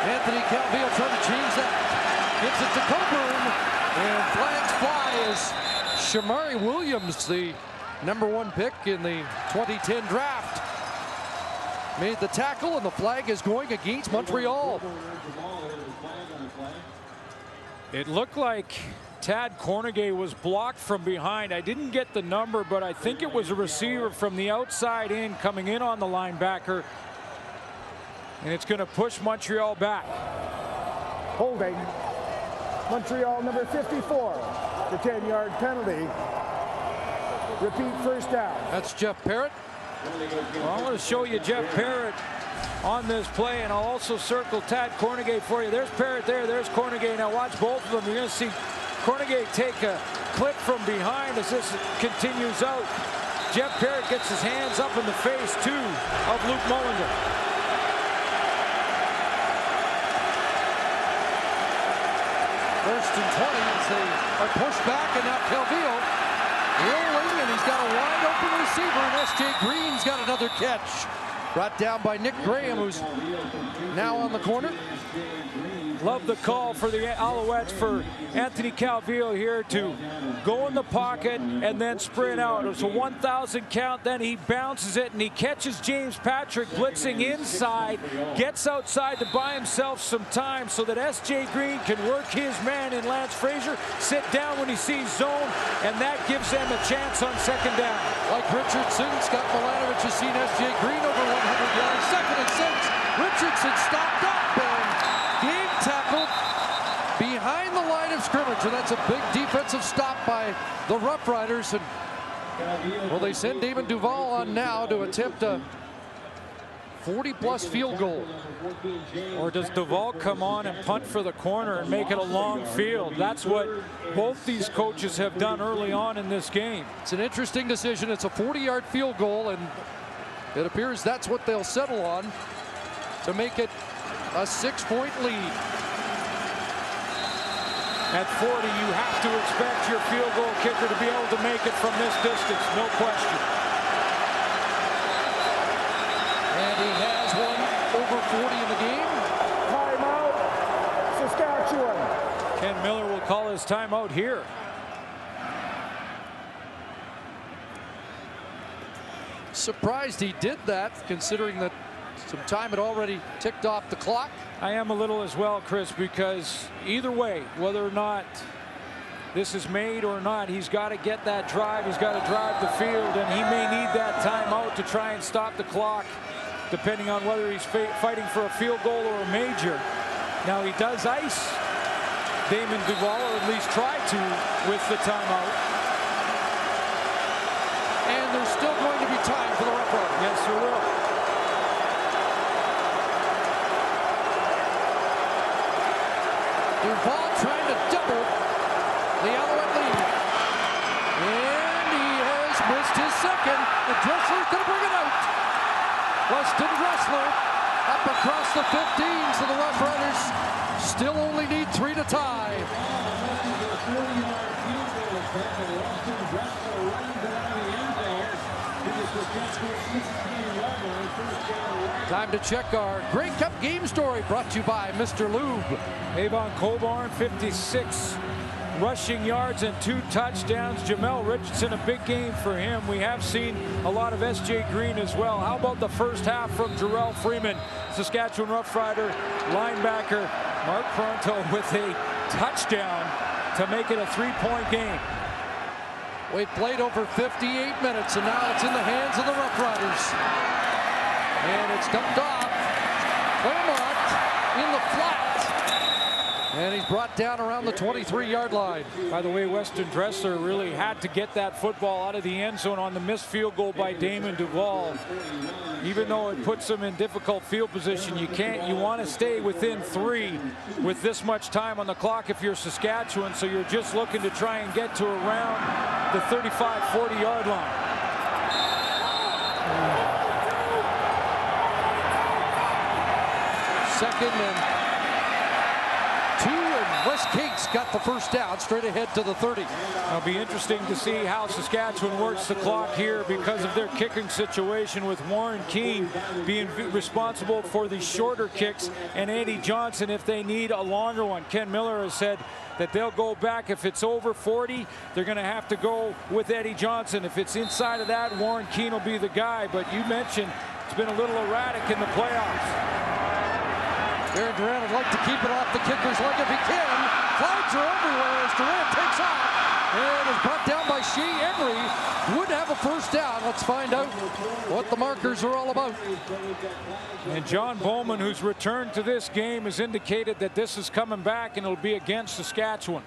Speaker 4: Anthony Calvillo trying to change that. Gives it to Coburn, and flags fly as Shamari Williams, the #1 pick in the 2010 draft, made the tackle, and the flag is going against Montreal.
Speaker 9: It looked like Tad Cornegay was blocked from behind. I didn't get the number, but I think it was a receiver from the outside in coming in on the linebacker. And it's going to push Montreal back.
Speaker 3: Holding. Montreal number 54. The 10-yard penalty. Repeat first down.
Speaker 4: That's Jeff Parrott.
Speaker 9: Well, I'm going to show you Jeff Parrott on this play, and I'll also circle Tad Cornegay for you. There's Parrott there. There's Cornegay. Now watch both of them. You're going to see Cornegay take a clip from behind as this continues out. Jeff Parrott gets his hands up in the face, too, of Luke Mullender.
Speaker 4: First and 20 as they are pushed back, and now Calvillo rolling, and he's got a wide open receiver, and S.J. Green's got another catch. Brought down by Nick Graham, who's now on the corner.
Speaker 9: Love the call for the Alouettes for Anthony Calvillo here to go in the pocket and then sprint out. It was a 1,000 count, then he bounces it and he catches James Patrick blitzing inside, gets outside to buy himself some time so that S.J. Green can work his man in Lance Frazier, sit down when he sees zone, and that gives them a chance on second down.
Speaker 4: Like Richardson, Scott Milanovic has seen S.J. Green over 100 yards. Second and 6. Richardson stopped up and game tackled behind the line of scrimmage, and that's a big defensive stop by the Roughriders. And well, they send Damon Duval on now to attempt a 40-plus field goal.
Speaker 9: Or does Duval come on and punt for the corner and make it a long field? That's what both these coaches have done early on in this game.
Speaker 4: It's an interesting decision. It's a 40-yard field goal, and it appears that's what they'll settle on to make it a 6-point lead.
Speaker 9: At 40, you have to expect your field goal kicker to be able to make it from this distance, no question.
Speaker 4: And he has one over 40 in the game.
Speaker 3: Timeout, Saskatchewan.
Speaker 9: Ken Miller will call his timeout here.
Speaker 4: Surprised he did that, considering that some time had already ticked off the clock.
Speaker 9: I am a little as well, Chris, because either way, whether or not this is made or not, he's got to get that drive. He's got to drive the field, and he may need that timeout to try and stop the clock, depending on whether he's fighting for a field goal or a major. Now, he does ice Damon Duval, or at least try to, with the timeout.
Speaker 4: And there's still going to be time for the Roughriders.
Speaker 9: Yes, there will.
Speaker 4: Duval trying to double the Alouette lead. And he has missed his second. And Dressler's going to bring it out. Weston Dressler up across the 15, so the Roughriders still only need 3 to tie. Time to check our Grey Cup game story, brought to you by Mr. Lube.
Speaker 9: Avon Coburn, 56 rushing yards and 2 touchdowns. Jamel Richardson, a big game for him. We have seen a lot of S.J. Green as well. How about the first half from Jarrell Freeman, Saskatchewan Roughrider linebacker. Mark Pronto with a touchdown to make it a 3-point game.
Speaker 4: We've played over 58 minutes, and now it's in the hands of the Roughriders. And it's dumped off. Claremont in the flat. And he's brought down around the 23-yard line.
Speaker 9: By the way, Weston Dressler really had to get that football out of the end zone on the missed field goal by Damon Duval. Even though it puts him in difficult field position, you want to stay within 3 with this much time on the clock if you're Saskatchewan, so you're just looking to try and get to around the 35-40-yard line.
Speaker 4: Second and 2, and Wes Cates got the first down straight ahead to the 30.
Speaker 9: It'll be interesting to see how Saskatchewan works the clock here because of their kicking situation, with Warren Keane being responsible for the shorter kicks and Andy Johnson if they need a longer one. Ken Miller has said that they'll go back. If it's over 40, they're going to have to go with Eddie Johnson. If it's inside of that, Warren Keane will be the guy. But you mentioned it's been a little erratic in the playoffs.
Speaker 4: Darren Durant would like to keep it off the kicker's leg if he can. Flags are everywhere as Durant takes off and is brought down by Shea Emery. Would have a first down. Let's find out what the markers are all about.
Speaker 9: And John Bowman, who's returned to this game, has indicated that this is coming back and it'll be against Saskatchewan.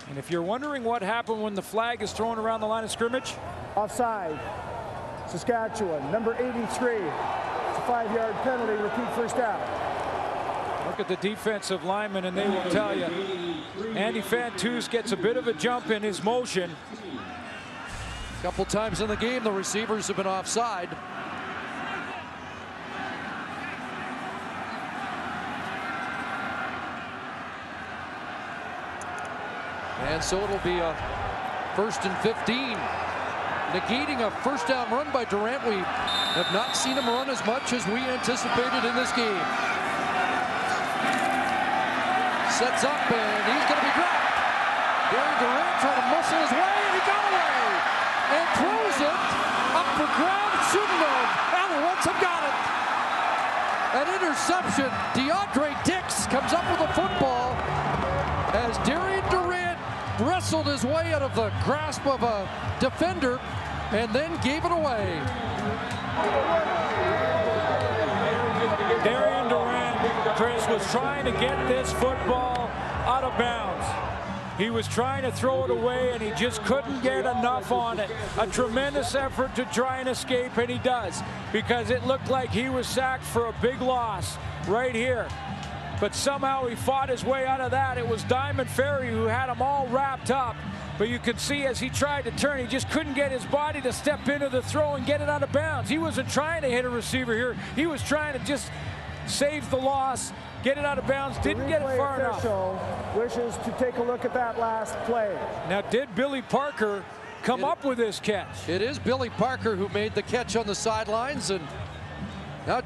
Speaker 9: And if you're wondering what happened when the flag is thrown around the line of scrimmage,
Speaker 3: offside. Saskatchewan, number 83. 5-yard penalty, repeat first down.
Speaker 9: Look at the defensive linemen and they will tell you. Andy Fantus gets a bit of a jump in his motion.
Speaker 4: A couple times in the game the receivers have been offside. And so it'll be a 1st and 15. Negating a first down run by Durant. We have not seen him run as much as we anticipated in this game. Sets up and he's going to be dropped. Darren Durant trying to muscle his way and he got away. And throws it up for grabs. Shouldn't have. Alouettes have got it. An interception. DeAndre Dix comes up with a football as Darren Durant wrestled his way out of the grasp of a defender and then gave it away.
Speaker 9: Darren Durant, Chris, was trying to get this football out of bounds. He was trying to throw it away and he just couldn't get enough on it. A tremendous effort to try and escape, and he does, because it looked like he was sacked for a big loss right here. But somehow he fought his way out of that. It was Diamond Ferry who had him all wrapped up. But you could see as he tried to turn, he just couldn't get his body to step into the throw and get it out of bounds. He wasn't trying to hit a receiver here. He was trying to just save the loss, get it out of bounds, didn't get it far enough.
Speaker 3: Wishes to take a look at that last play.
Speaker 9: Now, did Billy Parker come up with this catch?
Speaker 4: It is Billy Parker who made the catch on the sidelines, and now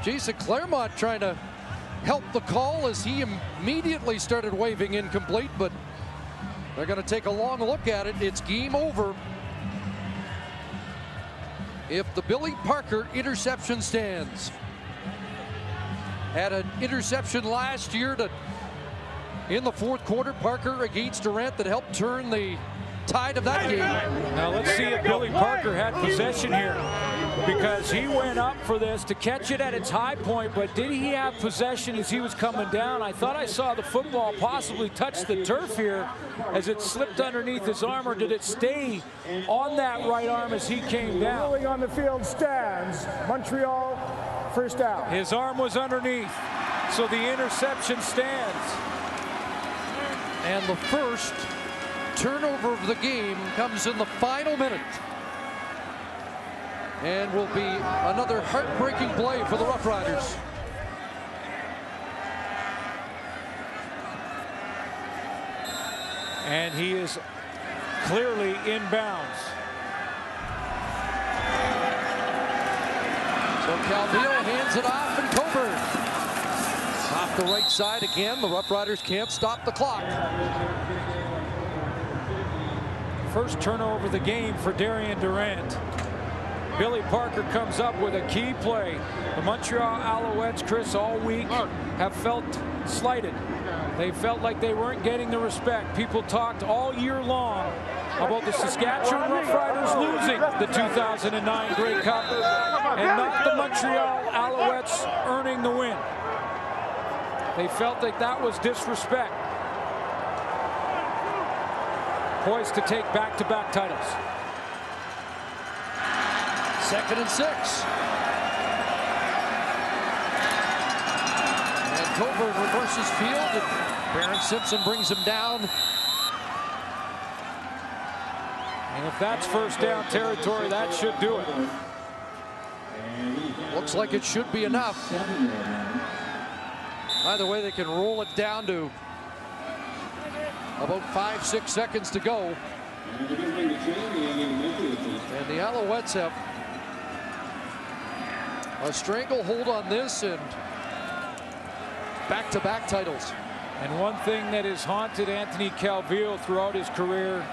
Speaker 4: Jason Claremont trying to help the call as he immediately started waving incomplete, but they're going to take a long look at it. It's game over if the Billy Parker interception stands. Had an interception last year in the 4th quarter, Parker against Durant, that helped turn the tide of that game.
Speaker 9: Now let's see if Billy Parker had possession here, because he went up for this to catch it at its high point, but did he have possession as he was coming down? I thought I saw the football possibly touch the turf here as it slipped underneath his arm, or did it stay on that right arm as he came down?
Speaker 3: The ruling on the field stands. Montreal, first down.
Speaker 9: His arm was underneath, so the interception stands.
Speaker 4: And the first turnover of the game comes in the final minute, and will be another heartbreaking play for the Roughriders.
Speaker 9: And he is clearly inbounds.
Speaker 4: So Calvillo hands it off, and Coburn off the right side again. The Roughriders can't stop the clock.
Speaker 9: First turnover of the game for Darren Durant. Billy Parker comes up with a key play. The Montreal Alouettes, Chris, all week have felt slighted. They felt like they weren't getting the respect. People talked all year long about the Saskatchewan Roughriders losing the 2009 Grey Cup and not the Montreal Alouettes earning the win. They felt like that was disrespect. Poised to take back-to-back titles.
Speaker 4: 2nd and 6. And Coburn reverses field, and Baron Simpson brings him down.
Speaker 9: And if that's first down territory, that should do it.
Speaker 4: Looks like it should be enough. Either way, they can roll it down to about 5-6 seconds to go. And the Alouettes have a stranglehold on this and back-to-back titles.
Speaker 9: And one thing that has haunted Anthony Calvillo throughout his career,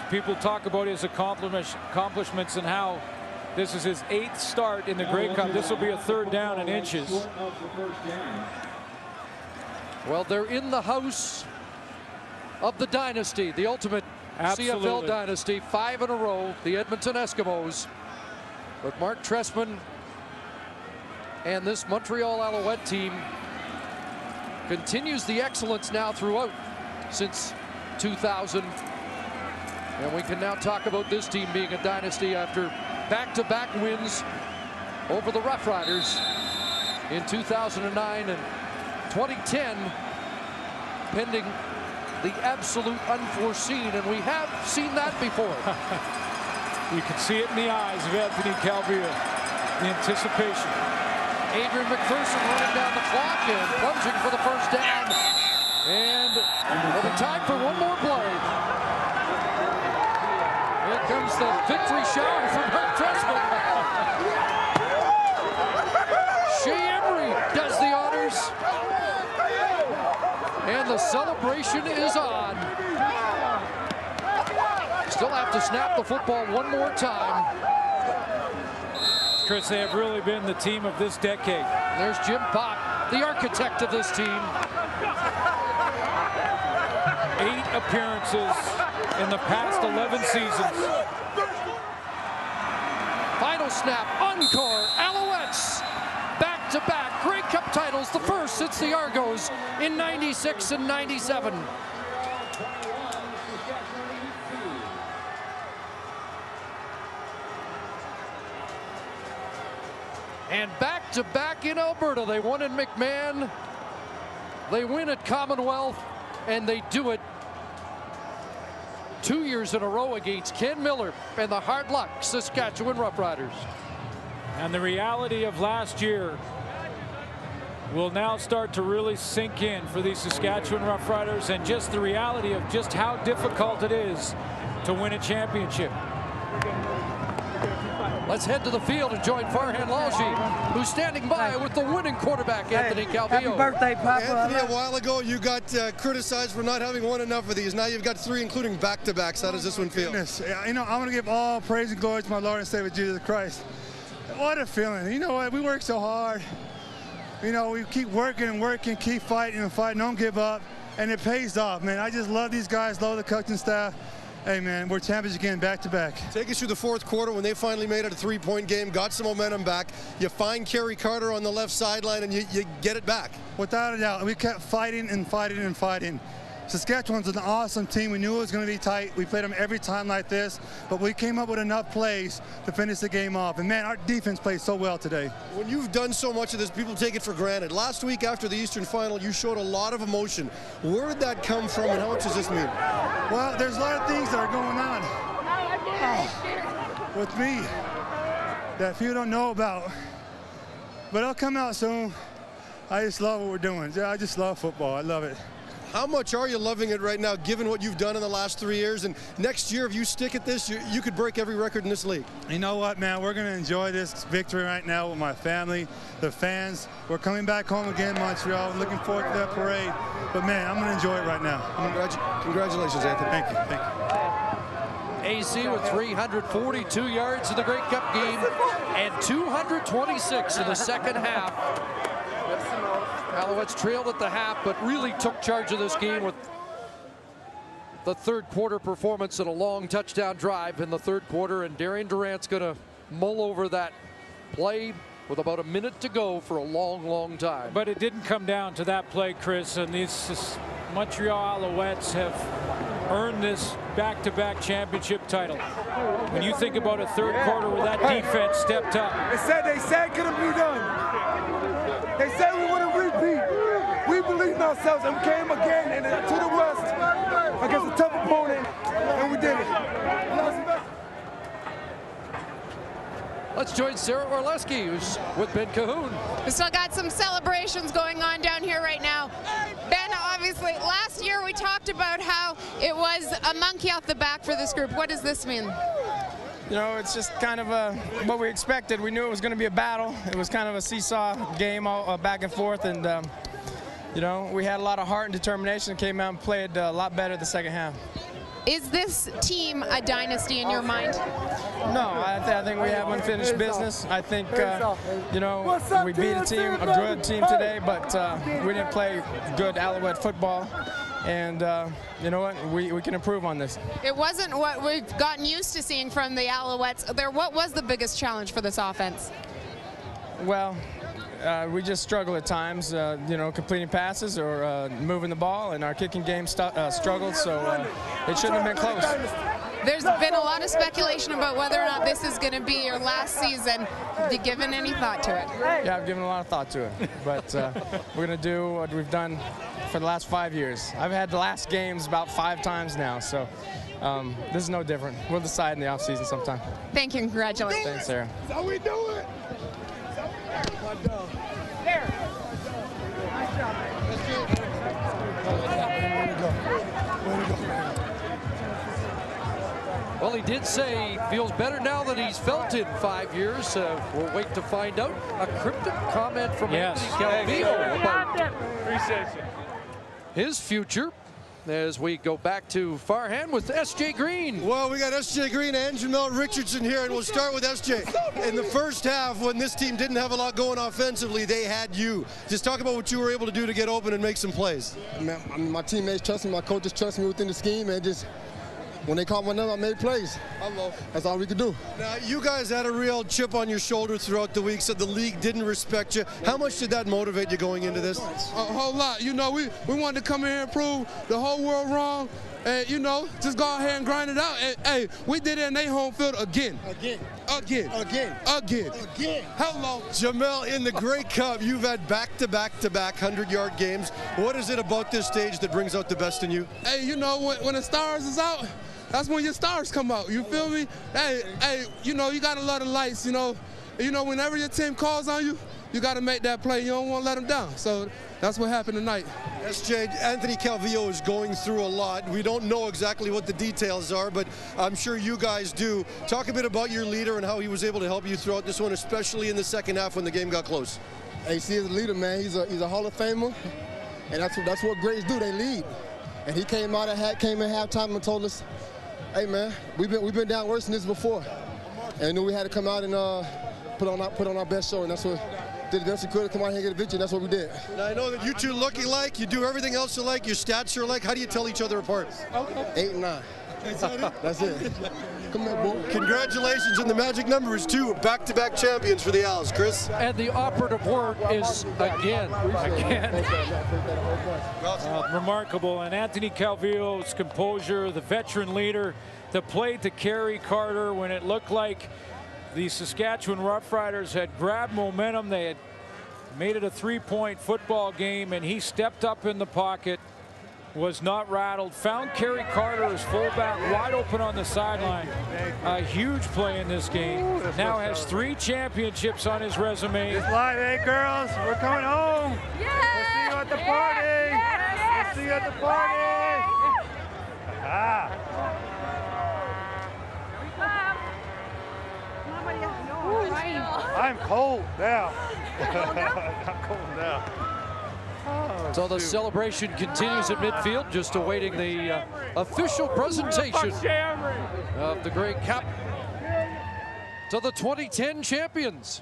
Speaker 9: people talk about his accomplishments and how this is his 8th start in the Grey Cup. This will be a 3rd down and inches.
Speaker 4: Well, they're in the house of the dynasty, the ultimate CFL dynasty, 5 in a row, the Edmonton Eskimos. But Mark Trestman and this Montreal Alouette team continues the excellence now throughout since 2000. And we can now talk about this team being a dynasty after back-to-back wins over the Roughriders in 2009 and 2010, pending the absolute unforeseen, and we have seen that before.
Speaker 9: You can see it in the eyes of Anthony Calvillo, the anticipation.
Speaker 4: Adrian McPherson running down the clock and plunging for the first down. And it'll be time for one more play. Here comes the victory shower from Mark Trestman. Shea Emery does the honors. And the celebration is on. Still have to snap the football one more time.
Speaker 9: Chris, they have really been the team of this decade.
Speaker 4: There's Jim Pop, the architect of this team.
Speaker 9: 8 appearances in the past 11 seasons.
Speaker 4: Final snap, encore, Alouettes. Back-to-back Grey Cup titles, the first since the Argos in '96 and '97. And back-to-back in Alberta. They won in McMahon, they win at Commonwealth, and they do it 2 years in a row against Ken Miller and the hard luck Saskatchewan Roughriders.
Speaker 9: And the reality of last year will now start to really sink in for these Saskatchewan Roughriders, and just the reality of just how difficult it is to win a championship.
Speaker 4: Let's head to the field and join Farhan Lalji, who's standing by with the winning quarterback, Anthony Calvillo.
Speaker 12: Happy birthday, Papa.
Speaker 7: Anthony, a while ago you got criticized for not having won enough of these. Now you've got 3, including back-to-backs. How does this one feel?
Speaker 13: You know, I want to give all praise and glory to my Lord and Savior Jesus Christ. What a feeling. You know what? We work so hard. You know, we keep working and working, keep fighting and fighting, don't give up, and it pays off, man. I just love these guys, love the coaching staff. Hey, man, we're champions again, back-to-back.
Speaker 7: Take us through the 4th quarter when they finally made it a 3-point game, got some momentum back. You find Kerry Carter on the left sideline, and you get it back.
Speaker 13: Without a doubt. We kept fighting and fighting and fighting. Saskatchewan's an awesome team. We knew it was going to be tight. We played them every time like this, but we came up with enough plays to finish the game off. And, man, our defense played so well today.
Speaker 7: When you've done so much of this, people take it for granted. Last week after the Eastern Final, you showed a lot of emotion. Where did that come from, and how much does this mean?
Speaker 13: Well, there's a lot of things that are going on with me that few don't know about, but it'll come out soon. I just love what we're doing. I just love football. I love it.
Speaker 7: How much are you loving it right now, given what you've done in the last 3 years? And next year, if you stick at this, you could break every record in this league.
Speaker 13: You know what, man? We're going to enjoy this victory right now with my family, the fans. We're coming back home again, Montreal. I'm looking forward to that parade. But, man, I'm going to enjoy it right now.
Speaker 7: Congratulations, Anthony.
Speaker 13: Thank you. Thank you.
Speaker 4: AC with 342 yards in the Grey Cup game and 226 in the second half. Alouettes trailed at the half, but really took charge of this game with the 3rd quarter performance and a long touchdown drive in the 3rd quarter. And Darian Durant's going to mull over that play with about a minute to go for a long, long time.
Speaker 9: But it didn't come down to that play, Chris, and these Montreal Alouettes have earned this back-to-back championship title. When you think about a third quarter where that defense stepped up.
Speaker 12: They said it couldn't be done. They said we wouldn't repeat. We believed in ourselves and we came again and to the West against a tough opponent, and we did it.
Speaker 4: Let's join Sarah Orleski, who's with Ben Cahoon.
Speaker 5: We still got some celebrations going on down here right now. Ben, obviously, last year we talked about how it was a monkey off the back for this group. What does this mean?
Speaker 14: You know, it's just kind of what we expected. We knew it was going to be a battle. It was kind of a seesaw game, all back and forth, and you know, we had a lot of heart and determination. Came out and played a lot better the second half.
Speaker 5: Is this team a dynasty in your mind?
Speaker 14: No, I think we have unfinished business. I think, you know, we beat a good team today, but we didn't play good Alouette football. And you know what, we can improve on this.
Speaker 5: It wasn't what we've gotten used to seeing from the Alouettes. What was the biggest challenge for this offense?
Speaker 14: Well, we just struggle at times, you know, completing passes or moving the ball, and our kicking game struggled, so it shouldn't have been close.
Speaker 5: There's been a lot of speculation about whether or not this is going to be your last season. Have you given any thought to it?
Speaker 14: Yeah, I've given a lot of thought to it, but we're going to do what we've done for the last 5 years. I've had the last games about 5 times now, so this is no different. We'll decide in the offseason sometime.
Speaker 5: Thank you, congratulations.
Speaker 14: Thanks, Sarah.
Speaker 12: That's how we do it.
Speaker 5: There.
Speaker 12: Nice job.
Speaker 4: Well, he did say he feels better now than he's felt in 5 years. We'll wait to find out. A cryptic comment from Anthony Calvillo about his future as we go back to Farhan with S.J. Green.
Speaker 7: Well, we got S.J. Green and Jamel Richardson here, and we'll start with S.J. In the first half, when this team didn't have a lot going offensively, they had you. Just talk about what you were able to do to get open and make some plays.
Speaker 15: Man, I mean, my teammates trust me, my coaches trust me within the scheme, and just when they called my number, I made plays. That's all we could do.
Speaker 7: Now, you guys had a real chip on your shoulder throughout the week, said the league didn't respect you. How much did that motivate you going into this?
Speaker 12: A whole lot. You know, we wanted to come in here and prove the whole world wrong. And, you know, just go ahead and grind it out. And, hey, we did it in their home field again. Again. Hello.
Speaker 7: Jamel, in the Grey Cup, you've had back-to-back 100-yard games. What is it about this stage that brings out the best in you?
Speaker 12: Hey, you know, when the stars is out, that's when your stars come out. You feel me? Hey, you know, you got to love the lights, you know. Whenever your team calls on you, you got to make that play. You don't want to let them down. So that's what happened tonight.
Speaker 7: SJ, Anthony Calvillo is going through a lot. We don't know exactly what the details are, but I'm sure you guys do. Talk a bit about your leader and how he was able to help you throughout this one, especially in the second half when the game got close.
Speaker 15: Hey, see, as a leader, man, he's a Hall of Famer, and that's what greats do. They lead. And he came in halftime and told us, hey, man, we've been down worse than this before, and knew we had to come out and put on our best show, and that's what. Did the best we could to come out here and get a victory, and that's what we did.
Speaker 7: Now, I know that you two look alike, you do everything else alike, your stats are alike. How do you tell each other apart?
Speaker 15: 8 and 9. That's it. Come here, boy.
Speaker 7: Congratulations, and the magic number is 2 back-to-back champions for the Owls, Chris.
Speaker 4: And the operative word is again.
Speaker 9: Remarkable, and Anthony Calvillo's composure, the veteran leader, the play to carry Carter when it looked like the Saskatchewan Roughriders had grabbed momentum. They had made it a 3-point football game, and he stepped up in the pocket, was not rattled, found Kerry Carter as fullback wide open on the sideline. A huge play in this game. Now has 3 championships on his resume.
Speaker 13: It's live, hey girls, we're coming home.
Speaker 16: Yeah.
Speaker 13: We'll see you at the party.
Speaker 16: Yes.
Speaker 13: We'll see you at the party. I'm cold now. I'm cold now.
Speaker 4: So the celebration continues at midfield, just awaiting the official presentation of the Grey Cup to the 2010 champions.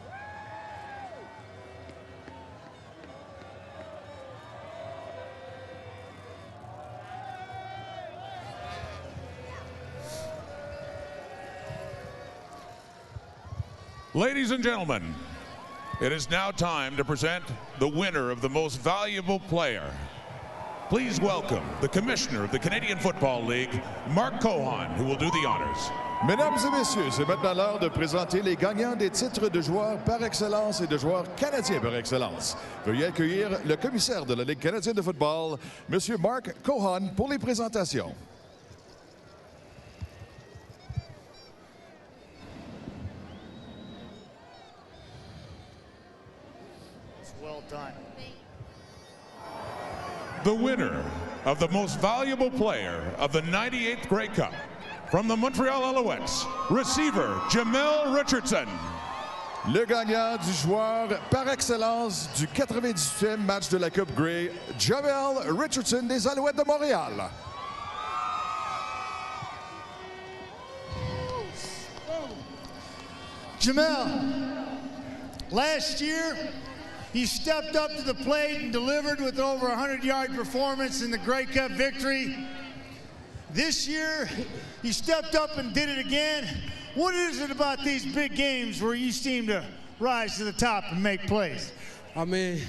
Speaker 1: Ladies and gentlemen, It is now time to present the winner of the most valuable player. Please welcome the Commissioner of the Canadian Football League, Mark Cohon, who will do the honors.
Speaker 16: Mesdames et messieurs, c'est maintenant l'heure de présenter les gagnants des titres de joueurs par excellence et de joueurs canadiens par excellence. Veuillez accueillir le commissaire de la Ligue canadienne de football, M. Mark Cohon, pour les présentations.
Speaker 17: Well done.
Speaker 1: The winner of the most valuable player of the 98th Grey Cup, from the Montreal Alouettes, receiver Jamel Richardson.
Speaker 16: Le gagnant du joueur par excellence du 98e match de la Coupe Grey, Jamel Richardson des Alouettes de Montréal.
Speaker 17: Jamel, last year, you stepped up to the plate and delivered with over a 100-yard performance in the Grey Cup victory. This year, you stepped up and did it again. What is it about these big games where you seem to rise to the top and make plays?
Speaker 12: I mean,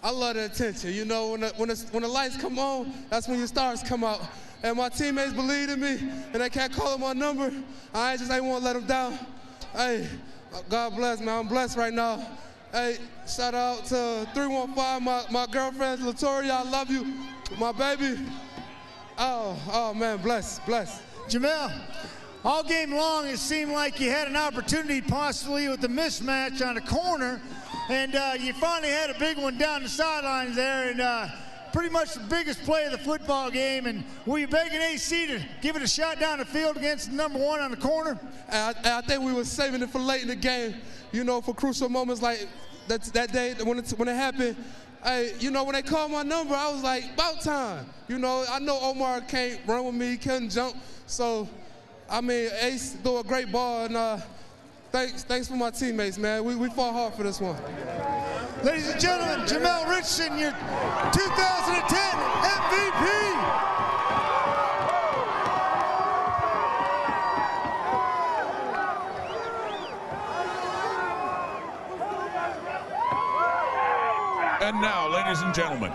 Speaker 12: I love the attention. You know, when the lights come on, that's when your stars come out. And my teammates believe in me, and they can't call my number. I just ain't want to let them down. Hey, God bless, man. I'm blessed right now. Hey, shout out to 315, my girlfriend, Latoria, I love you. My baby. Oh man, bless.
Speaker 17: Jamel, all game long it seemed like you had an opportunity possibly with the mismatch on the corner, and you finally had a big one down the sidelines there, and pretty much the biggest play of the football game. And were you begging AC to give it a shot down the field against number one on the corner?
Speaker 12: I think we were saving it for late in the game, you know, for crucial moments like that day when it happened. You know, when they called my number, I was like, about time. You know, I know Omar can't run with me, couldn't jump. So, I mean, Ace threw a great ball, and thanks for my teammates, man. We fought hard for this one.
Speaker 17: Ladies and gentlemen, Jamel Richardson, your 2010 MVP.
Speaker 1: And now, ladies and gentlemen,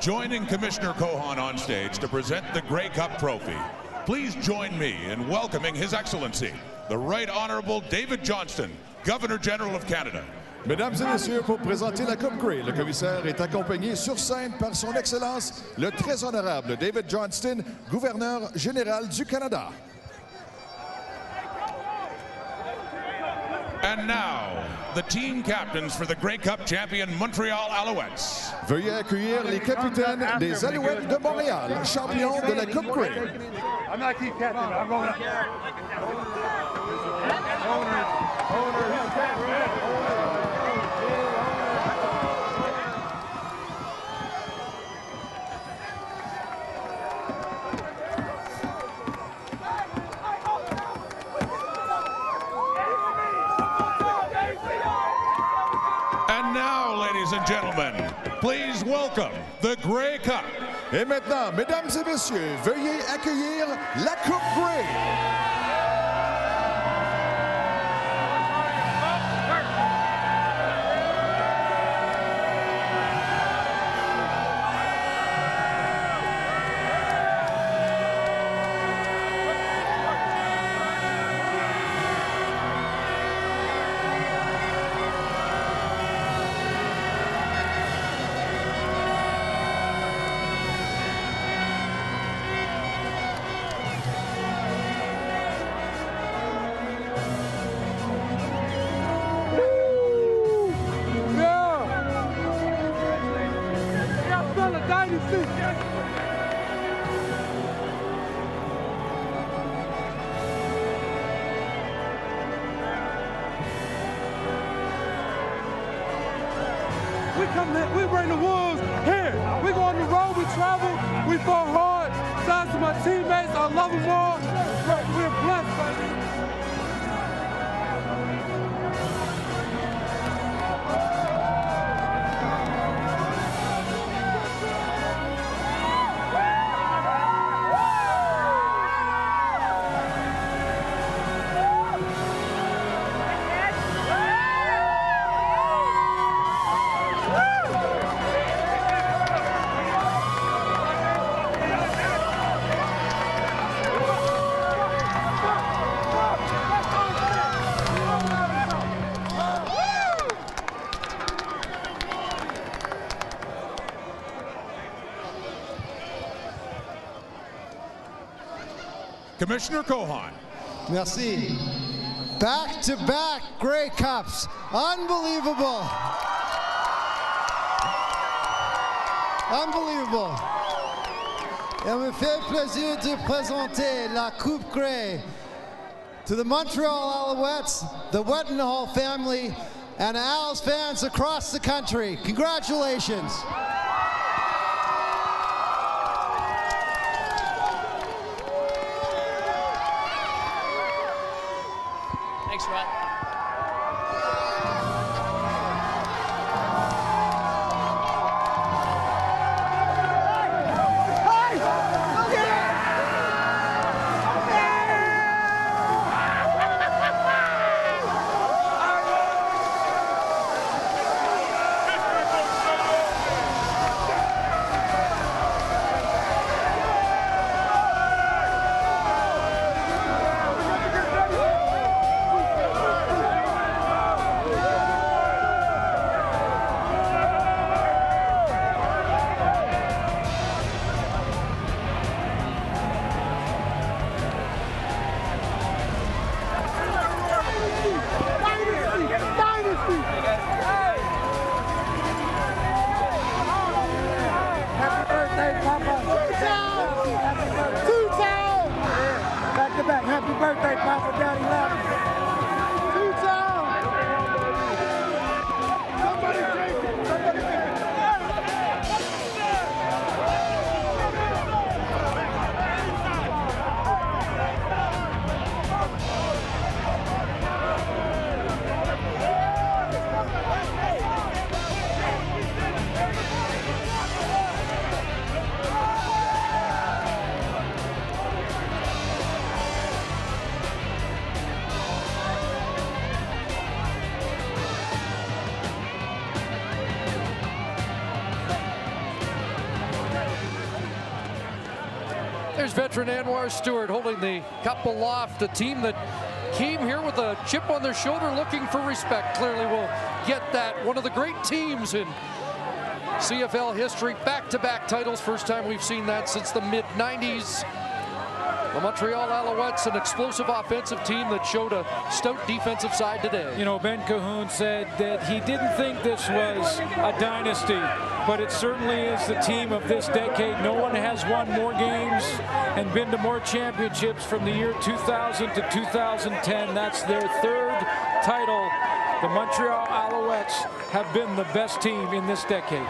Speaker 1: joining Commissioner Cohon on stage to present the Grey Cup trophy, please join me in welcoming His Excellency, the Right Honorable David Johnston, Governor-General of Canada.
Speaker 16: Mesdames et messieurs, pour présenter la Coupe Grey, le commissaire est accompagné sur scène par son Excellence, le très honorable David Johnston, gouverneur général du Canada.
Speaker 1: And now, the team captains for the Grey Cup champion Montreal Alouettes.
Speaker 16: Veuillez accueillir les capitaines des Alouettes de Montréal, champions de la Coupe Grey.
Speaker 18: I'm not team captain, I'm going up.
Speaker 1: And now, ladies and gentlemen, please welcome the Grey Cup.
Speaker 16: Et maintenant, mesdames et messieurs, veuillez accueillir la Coupe Grey.
Speaker 12: We bring the Wolves here. We go on the road, we travel, we fought hard. Shout out to my teammates, I love them all. We're blessed, baby.
Speaker 1: Commissioner Cohan.
Speaker 19: Merci. Back-to-back Grey Cups. Unbelievable. Unbelievable. Et on me fait plaisir de présenter la Coupe Grey to the Montreal Alouettes, the Wettenhall family, and Als fans across the country. Congratulations.
Speaker 20: Thanks, Rod.
Speaker 10: Happy birthday, Papa. Daddy love you. Somebody take it. Somebody take it.
Speaker 4: There's veteran Anwar Stewart holding the cup aloft, a team that came here with a chip on their shoulder looking for respect. Clearly will get that. One of the great teams in CFL history, back-to-back titles. First time we've seen that since the mid-90s. The Montreal Alouettes, an explosive offensive team that showed a stout defensive side today.
Speaker 9: You know, Ben Cahoon said that he didn't think this was a dynasty, but it certainly is the team of this decade. No one has won more games and been to more championships from the year 2000 to 2010. That's their third title. The Montreal Alouettes have been the best team in this decade.